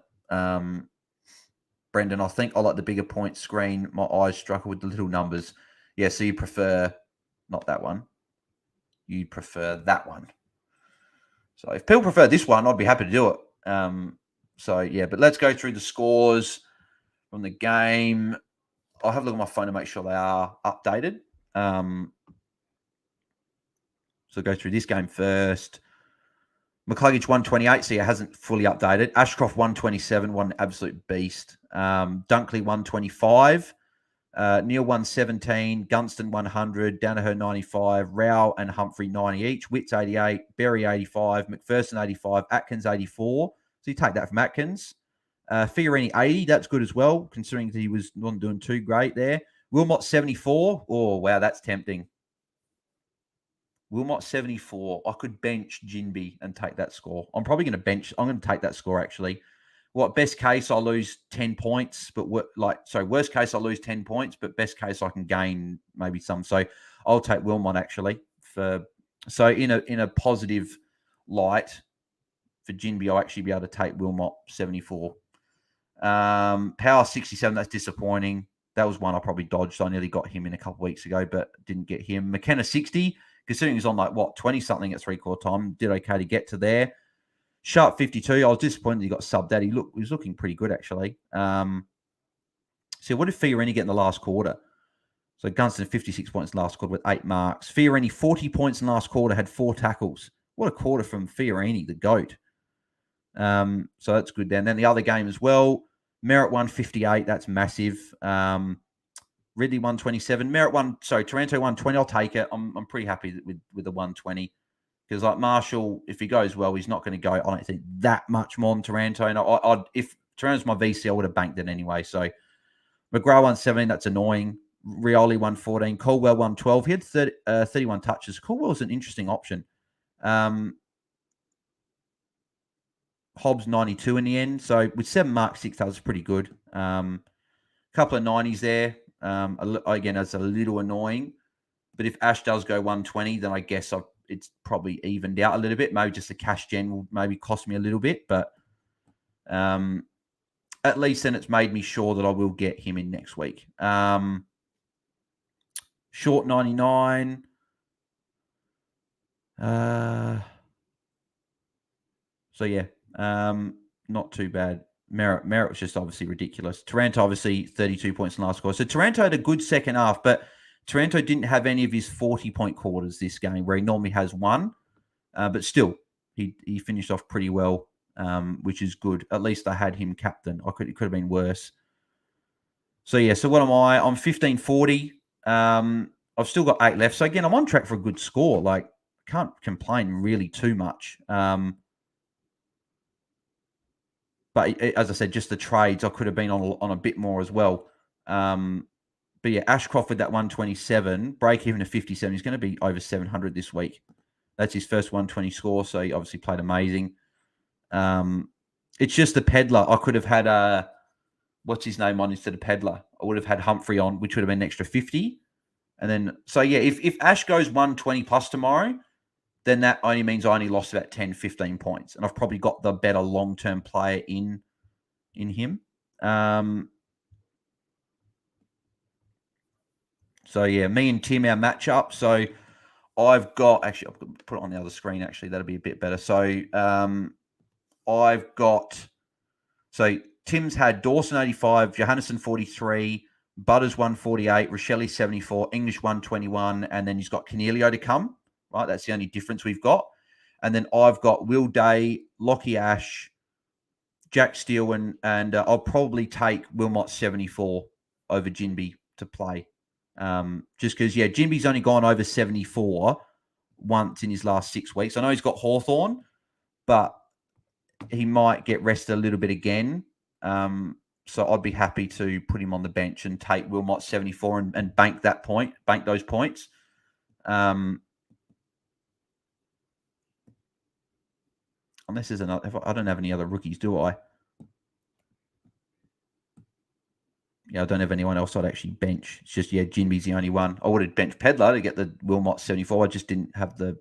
Brendan, I think I like the bigger point screen. My eyes struggle with the little numbers. Yeah, so you prefer not that one. You prefer that one. So if people prefer this one, I'd be happy to do it. So yeah, but let's go through the scores from the game. I'll have a look at my phone to make sure they are updated. So go through this game first. McCluggage 128, so it hasn't fully updated. Ashcroft 127, one absolute beast. Dunkley 125. Neil 117, Gunston 100, Danaher 95, Rao and Humphrey 90 each, Witts 88, Berry 85, McPherson 85, Atkins 84. So you take that from Atkins. Fiorini 80, that's good as well, considering that he wasn't doing too great there. Wilmot 74. Oh, wow, that's tempting. Wilmot 74. I could bench Jinby and take that score. I'm probably going to I'm going to take that score, actually. Best case, I'll lose 10 points, but worst case, I'll lose 10 points, but best case, I can gain maybe some. So I'll take Wilmot, actually. So in a positive light for Jinby, I'll actually be able to take Wilmot 74. Power 67, that's disappointing. That was one I probably dodged. I nearly got him in a couple of weeks ago, but didn't get him. McKenna 60, considering he's on 20-something at three-quarter time, did okay to get to there. Sharp 52, I was disappointed he got subbed out. He was looking pretty good, actually. So what did Fiorini get in the last quarter? So Gunston 56 points in the last quarter with 8 marks. Fiorini 40 points in the last quarter, had 4 tackles. What a quarter from Fiorini, the GOAT. So that's good. Then the other game as well, Merritt 158, that's massive. Ridley 127, Taranto 120. I'll take it. I'm pretty happy with the 120 because Marshall, if he goes well, he's not going to go. I don't think that much more than Taranto. And if Taranto's my VC, I would have banked it anyway. So McGrath 117, that's annoying. Rioli 114, Caldwell 112. He had 31 touches. Caldwell's an interesting option. Hobbs 92 in the end. So with 7 marks, 6, that was pretty good. Couple of 90s there. Again, that's a little annoying. But if Ash does go 120, then I guess it's probably evened out a little bit. Maybe just the cash gen will maybe cost me a little bit. But at least then it's made me sure that I will get him in next week. Short 99. So, yeah, not too bad. Merritt was just obviously ridiculous. Taranto, obviously, 32 points in the last quarter. So Taranto had a good second half, but Taranto didn't have any of his 40-point quarters this game, where he normally has one. But still, he finished off pretty well, which is good. At least I had him captain. It could have been worse. So, yeah, so what am I? I'm 1540. I've still got 8 left. So, again, I'm on track for a good score. Can't complain really too much. But as I said, just the trades, I could have been on a bit more as well. But yeah, Ashcroft with that 127, break even to 57. He's going to be over 700 this week. That's his first 120 score, so he obviously played amazing. It's just the Peddler. I could have had what's his name on instead of Peddler. I would have had Humphrey on, which would have been an extra 50. And then, so yeah, if Ash goes 120 plus tomorrow, then that only means I only lost about 10, 15 points. And I've probably got the better long-term player in him. So, yeah, me and Tim, our matchup. So, I've got... Actually, I've got to put it on the other screen, actually. That'll be a bit better. So, I've got... So, Tim's had Dawson 85, Johannesson 43, Butters 148, Rochelle 74, English 121, and then he's got Cornelio to come. Right, that's the only difference we've got. And then I've got Will Day, Lockie Ash, Jack Steele, and I'll probably take Wilmot 74 over Jinby to play. Just because, yeah, Jinby's only gone over 74 once in his last 6 weeks. I know he's got Hawthorn, but he might get rested a little bit again. So I'd be happy to put him on the bench and take Wilmot 74 and bank those points. Unless there's another... I don't have any other rookies, do I? Yeah, I don't have anyone else I'd actually bench. It's just, yeah, Jinby's the only one. I would have benched Peddler to get the Wilmot 74. I just didn't have the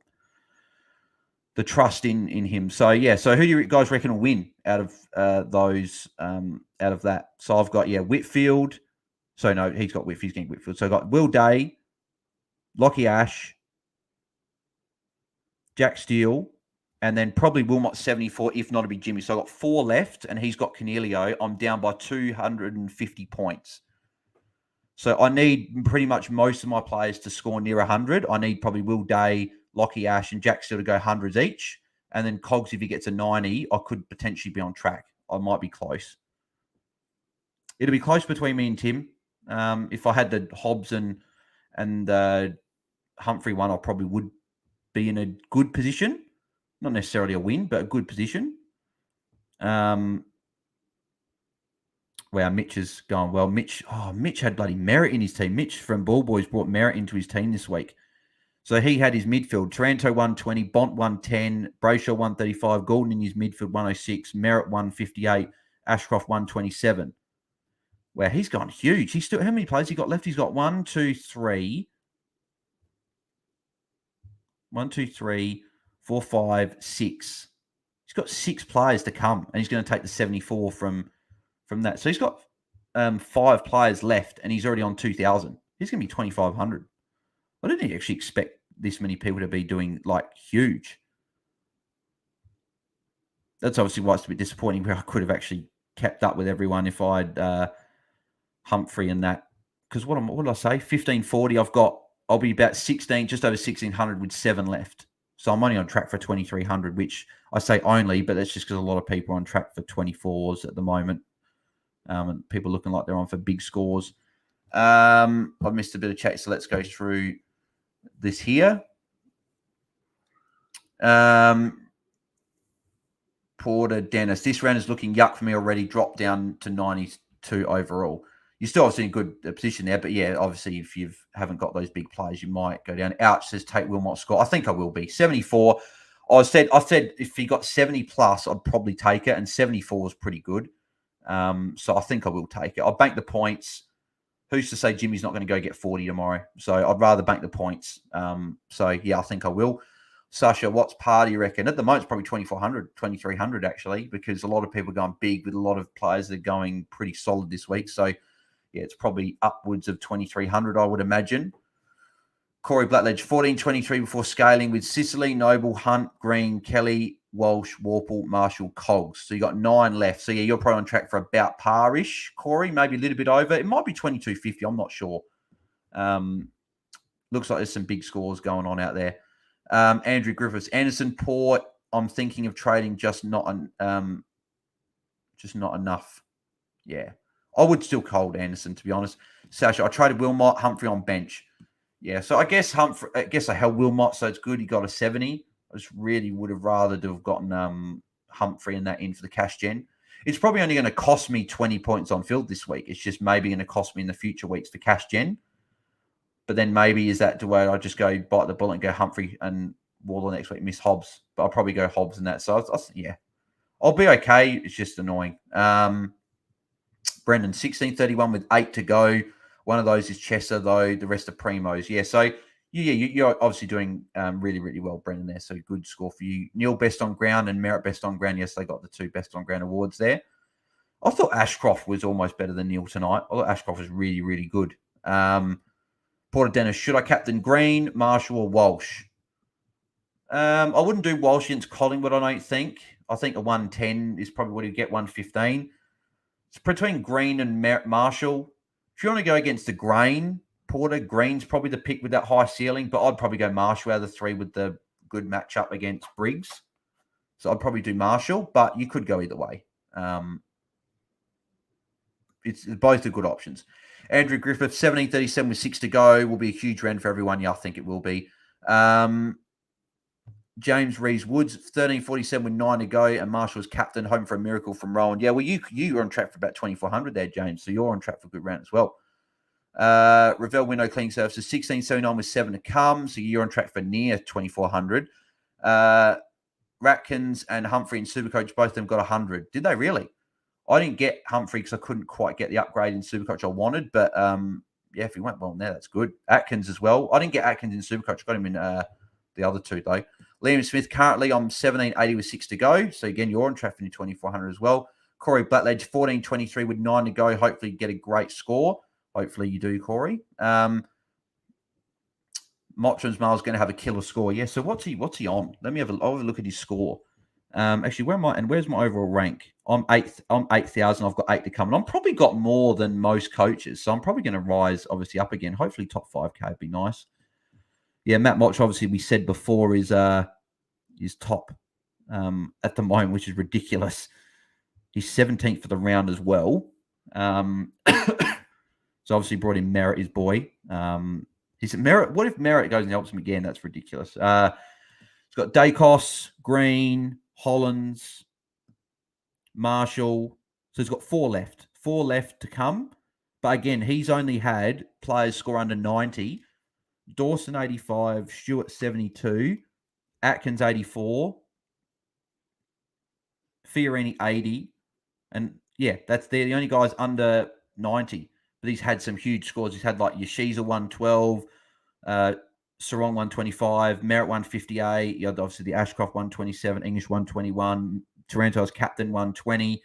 trust in him. So, yeah. So, who do you guys reckon will win out of those, out of that? So, I've got, yeah, Whitfield. So, no, he's got Whitfield. He's getting Whitfield. So, I've got Will Day, Lockie Ash, Jack Steele, and then probably Wilmot 74, if not, it'll be Jimmy. So I've got 4 left, and he's got Cornelio. I'm down by 250 points. So I need pretty much most of my players to score near 100. I need probably Will Day, Lockie Ash, and Jack Steele to go hundreds each. And then Cogs, if he gets a 90, I could potentially be on track. I might be close. It'll be close between me and Tim. If I had the Hobbs and Humphrey one, I probably would be in a good position. Not necessarily a win, but a good position. Wow, Mitch is going well. Mitch had bloody Merritt in his team. Mitch from Ball Boys brought Merritt into his team this week. So he had his midfield. Taranto 120, Bont 110, Brayshaw 135, Gordon in his midfield 106, Merritt 158, Ashcroft 127. Wow, he's gone huge. He's still, how many players he got left? He's got 1, 2, 3, 4, 5, 6. He's got 6 players to come, and he's going to take the 74 from that. So he's got 5 players left, and he's already on 2,000. He's going to be 2,500. I didn't actually expect this many people to be doing, like, huge. That's obviously why it's a bit disappointing, where I could have actually kept up with everyone if I'd Humphrey and that. Because what did I say? 1,540. I'll be about 16, just over 1,600 with 7 left. So I'm only on track for 2,300, which I say only, but that's just because a lot of people are on track for 24s at the moment. And people looking like they're on for big scores. I've missed a bit of chat, so let's go through this here. Porter, Dennis. This round is looking yuck for me already. Dropped down to 92 overall. You're still obviously in a good position there, but yeah, obviously if you haven't got those big players, you might go down. Ouch says take Wilmot score. I think I will be 74. I said if he got 70 plus, I'd probably take it, and 74 is pretty good. So I think I will take it. I'll bank the points. Who's to say Jimmy's not going to go get 40 tomorrow? So I'd rather bank the points. So yeah, I think I will. Sasha, what's par do you reckon? At the moment, it's probably 2,400, 2,300 actually, because a lot of people are going big with a lot of players that are going pretty solid this week. So yeah, it's probably upwards of 2,300, I would imagine. Corey Blackledge, 14.23 before scaling with Sicily, Noble, Hunt, Green, Kelly, Walsh, Warple, Marshall, Cogs. So you got 9 left. So yeah, you're probably on track for about par-ish, Corey, maybe a little bit over. It might be 22.50. I'm not sure. Looks like there's some big scores going on out there. Andrew Griffiths, Anderson, Port. I'm thinking of trading, just not enough. Yeah, I would still hold Anderson, to be honest. Sasha, I traded Wilmot, Humphrey on bench. Yeah, so I guess I held Wilmot, so it's good. He got a 70. I just really would have rather to have gotten Humphrey and that in for the cash gen. It's probably only going to cost me 20 points on field this week. It's just maybe going to cost me in the future weeks for cash gen. But then maybe is that the way I just go bite the bullet and go Humphrey and Waller next week, miss Hobbs. But I'll probably go Hobbs and that. So yeah, I'll be okay. It's just annoying. Brendan, 16.31 with 8 to go. One of those is Chesser, though. The rest are Primos. Yeah, so you're obviously doing really, really well, Brendan, there. So good score for you. Neil, best on ground, and Merritt, best on ground. Yes, they got the 2 best on ground awards there. I thought Ashcroft was almost better than Neil tonight. I thought Ashcroft was really, really good. Porter Dennis, should I captain Green, Marshall, or Walsh? I wouldn't do Walsh against Collingwood, I don't think. I think a 110 is probably what he'd get, 115. It's between Green and Marshall. If you want to go against the grain, Porter, Green's probably the pick with that high ceiling, but I'd probably go Marshall out of the 3 with the good matchup against Briggs. So I'd probably do Marshall, but you could go either way. It's both are good options. Andrew Griffith, 17.37 with 6 to go. Will be a huge round for everyone. Yeah, I think it will be. James Rees-Woods, 13.47 with 9 to go. And Marshall's captain, home for a miracle from Rowan. Yeah, well, you are on track for about 2,400 there, James. So you're on track for a good round as well. Ravel Window Cleaning Services, 16.79 with 7 to come. So you're on track for near 2,400. Ratkins and Humphrey and Supercoach, both of them got 100. Did they really? I didn't get Humphrey because I couldn't quite get the upgrade in Supercoach I wanted, but yeah, if he went well there, that's good. Atkins as well. I didn't get Atkins in Supercoach. I got him in the other 2, though. Liam Smith, currently I'm 17.80 with 6 to go. So again, you're on track for 2,400 as well. Corey Blackledge, 14.23 with 9 to go. Hopefully you get a great score. Hopefully you do, Corey. Mottram's Mail's going to have a killer score. Yeah, so what's he on? I'll have a look at his score. Actually, where am I? And where's my overall rank? I'm 8th. I'm 8,000. I've got 8 to come. And I'm probably got more than most coaches. So I'm probably going to rise, obviously, up again. Hopefully, top 5K would be nice. Yeah, Matt Motch, obviously, we said before, is top at the moment, which is ridiculous. He's 17th for the round as well. So obviously brought in Merritt, his boy. He's Merritt. What if Merritt goes and helps him again? That's ridiculous. He's got Dacos, Green, Hollands, Marshall. So he's got 4 left. 4 left to come. But again, he's only had players score under 90. Dawson 85, Stewart 72, Atkins 84, Fiorini 80. And yeah, they're the only guys under 90. But he's had some huge scores. He's had like Yashiza 112, Sarong 125, Merritt 158. You had obviously the Ashcroft 127, English 121, Taranto's captain 120,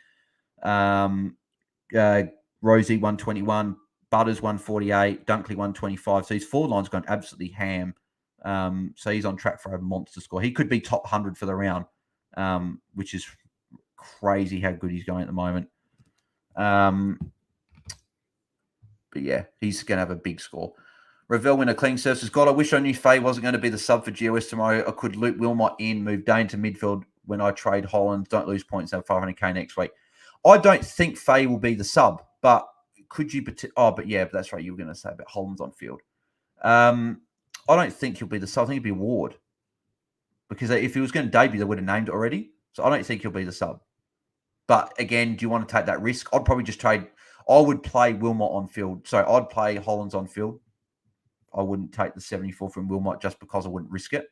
Rosie 121, Butters 148, Dunkley 125. So his forward line's gone absolutely ham. So he's on track for a monster score. He could be top 100 for the round, which is crazy how good he's going at the moment. But yeah, he's going to have a big score. Ravel winner clean services. God, I wish I knew Faye wasn't going to be the sub for GOS tomorrow. I could loop Wilmot in, move Dane to midfield when I trade Holland. Don't lose points, have 500k next week. I don't think Faye will be the sub, but could you... but that's right. You were going to say about Holland's on field. I don't think he'll be the sub. I think he'll be Ward. Because if he was going to debut, they would have named it already. So I don't think he'll be the sub. But again, do you want to take that risk? I'd probably just trade... I would play Wilmot on field. So I'd play Holland's on field. I wouldn't take the 74 from Wilmot just because I wouldn't risk it.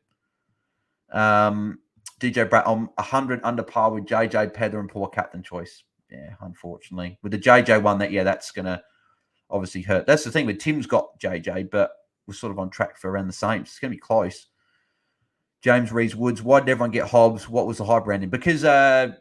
DJ Bratt, I'm 100 under par with JJ, Pether, and poor captain choice. Yeah, unfortunately. With the JJ one, that's going to obviously hurt. That's the thing with Tim's got JJ, but we're sort of on track for around the same. It's going to be close. James Rees Woods, why did everyone get Hobbs? What was the high branding? Because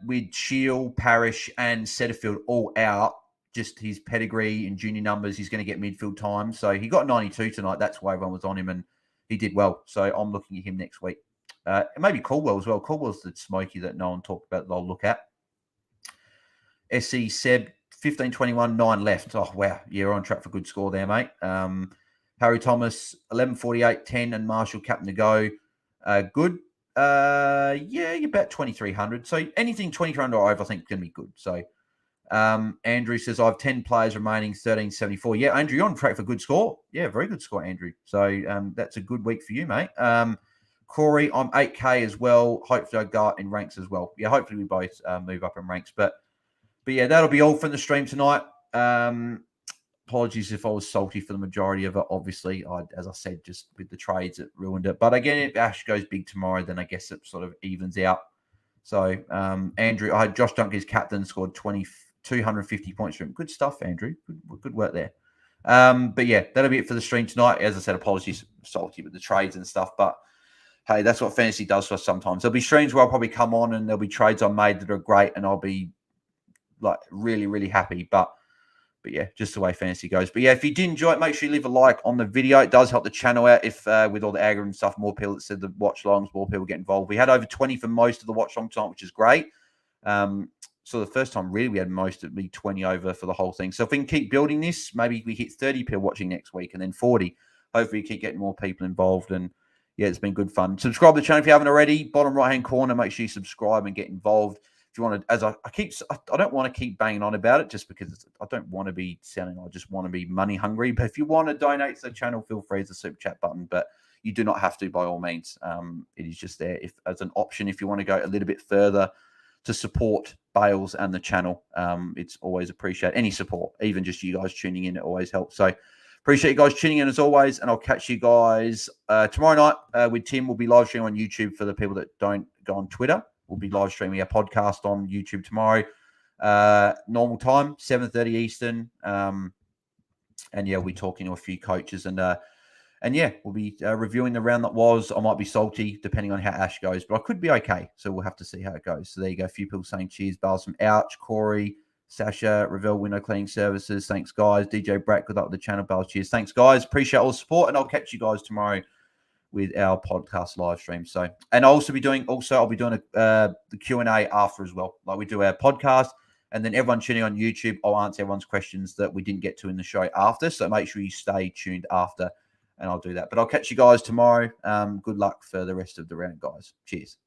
with Shield, Parrish, and Setterfield all out, just his pedigree and junior numbers, he's going to get midfield time. So he got 92 tonight. That's why everyone was on him, and he did well. So I'm looking at him next week. Maybe Caldwell as well. Caldwell's the smoky that no one talked about that I'll look at. SC Seb, 15-21, 9 left. Oh, wow. You're on track for a good score there, mate. Harry Thomas, 11-48, 10, and Marshall captain to go. Good. You're about 2,300. So anything 2,300 or over, I think, is going to be good. So Andrew says, I have 10 players remaining, 1374. Yeah, Andrew, you're on track for a good score. Yeah, very good score, Andrew. So that's a good week for you, mate. Corey, I'm 8K as well. Hopefully I go up in ranks as well. Yeah, hopefully we both move up in ranks. But yeah, that'll be all from the stream tonight. Apologies if I was salty for the majority of it. Obviously, as I said, just with the trades, it ruined it. But again, if Ash goes big tomorrow, then I guess it sort of evens out. So, Andrew, I had Josh Dunkley's captain, scored 250 points for him. Good stuff, Andrew. Good work there. But yeah, that'll be it for the stream tonight. As I said, apologies, salty with the trades and stuff. But hey, that's what fantasy does for us sometimes. There'll be streams where I'll probably come on and there'll be trades I made that are great and I'll be like really, really happy. But yeah, just the way fantasy goes. But yeah, if you did enjoy it, make sure you leave a like on the video. It does help the channel out if with all the algorithm stuff, more people that said the watch longs, more people get involved. We had over 20 for most of the watch long time, which is great. So the first time really we had most of me 20 over for the whole thing. So if we can keep building this, maybe we hit 30 people watching next week and then 40. Hopefully we keep getting more people involved. And yeah, it's been good fun. Subscribe to the channel if you haven't already. Bottom right-hand corner, make sure you subscribe and get involved. If you want to, as I don't want to keep banging on about it just because I don't want to be sounding, I just want to be money hungry. But if you want to donate to the channel, feel free to the super chat button. But you do not have to by all means. It is just there as an option if you want to go a little bit further to support Bales and the channel. It's always appreciated. Any support, even just you guys tuning in, it always helps. So appreciate you guys tuning in as always. And I'll catch you guys tomorrow night with Tim. We'll be live streaming on YouTube for the people that don't go on Twitter. We'll be live streaming our podcast on YouTube tomorrow. Normal time, 7:30 Eastern. And yeah, we'll be talking to a few coaches and yeah, we'll be reviewing the round that was. I might be salty depending on how Ash goes, but I could be okay. So we'll have to see how it goes. So there you go. A few people saying cheers. Bales from Ouch, Corey, Sasha, Ravel, Window Cleaning Services. Thanks, guys. DJ Bratt, good luck with the channel. Bales, cheers. Thanks, guys. Appreciate all the support, and I'll catch you guys tomorrow with our podcast live stream. So, and I'll be doing the Q&A after as well. Like we do our podcast, and then everyone tuning on YouTube, I'll answer everyone's questions that we didn't get to in the show after. So make sure you stay tuned after, and I'll do that. But I'll catch you guys tomorrow. Good luck for the rest of the round, guys. Cheers.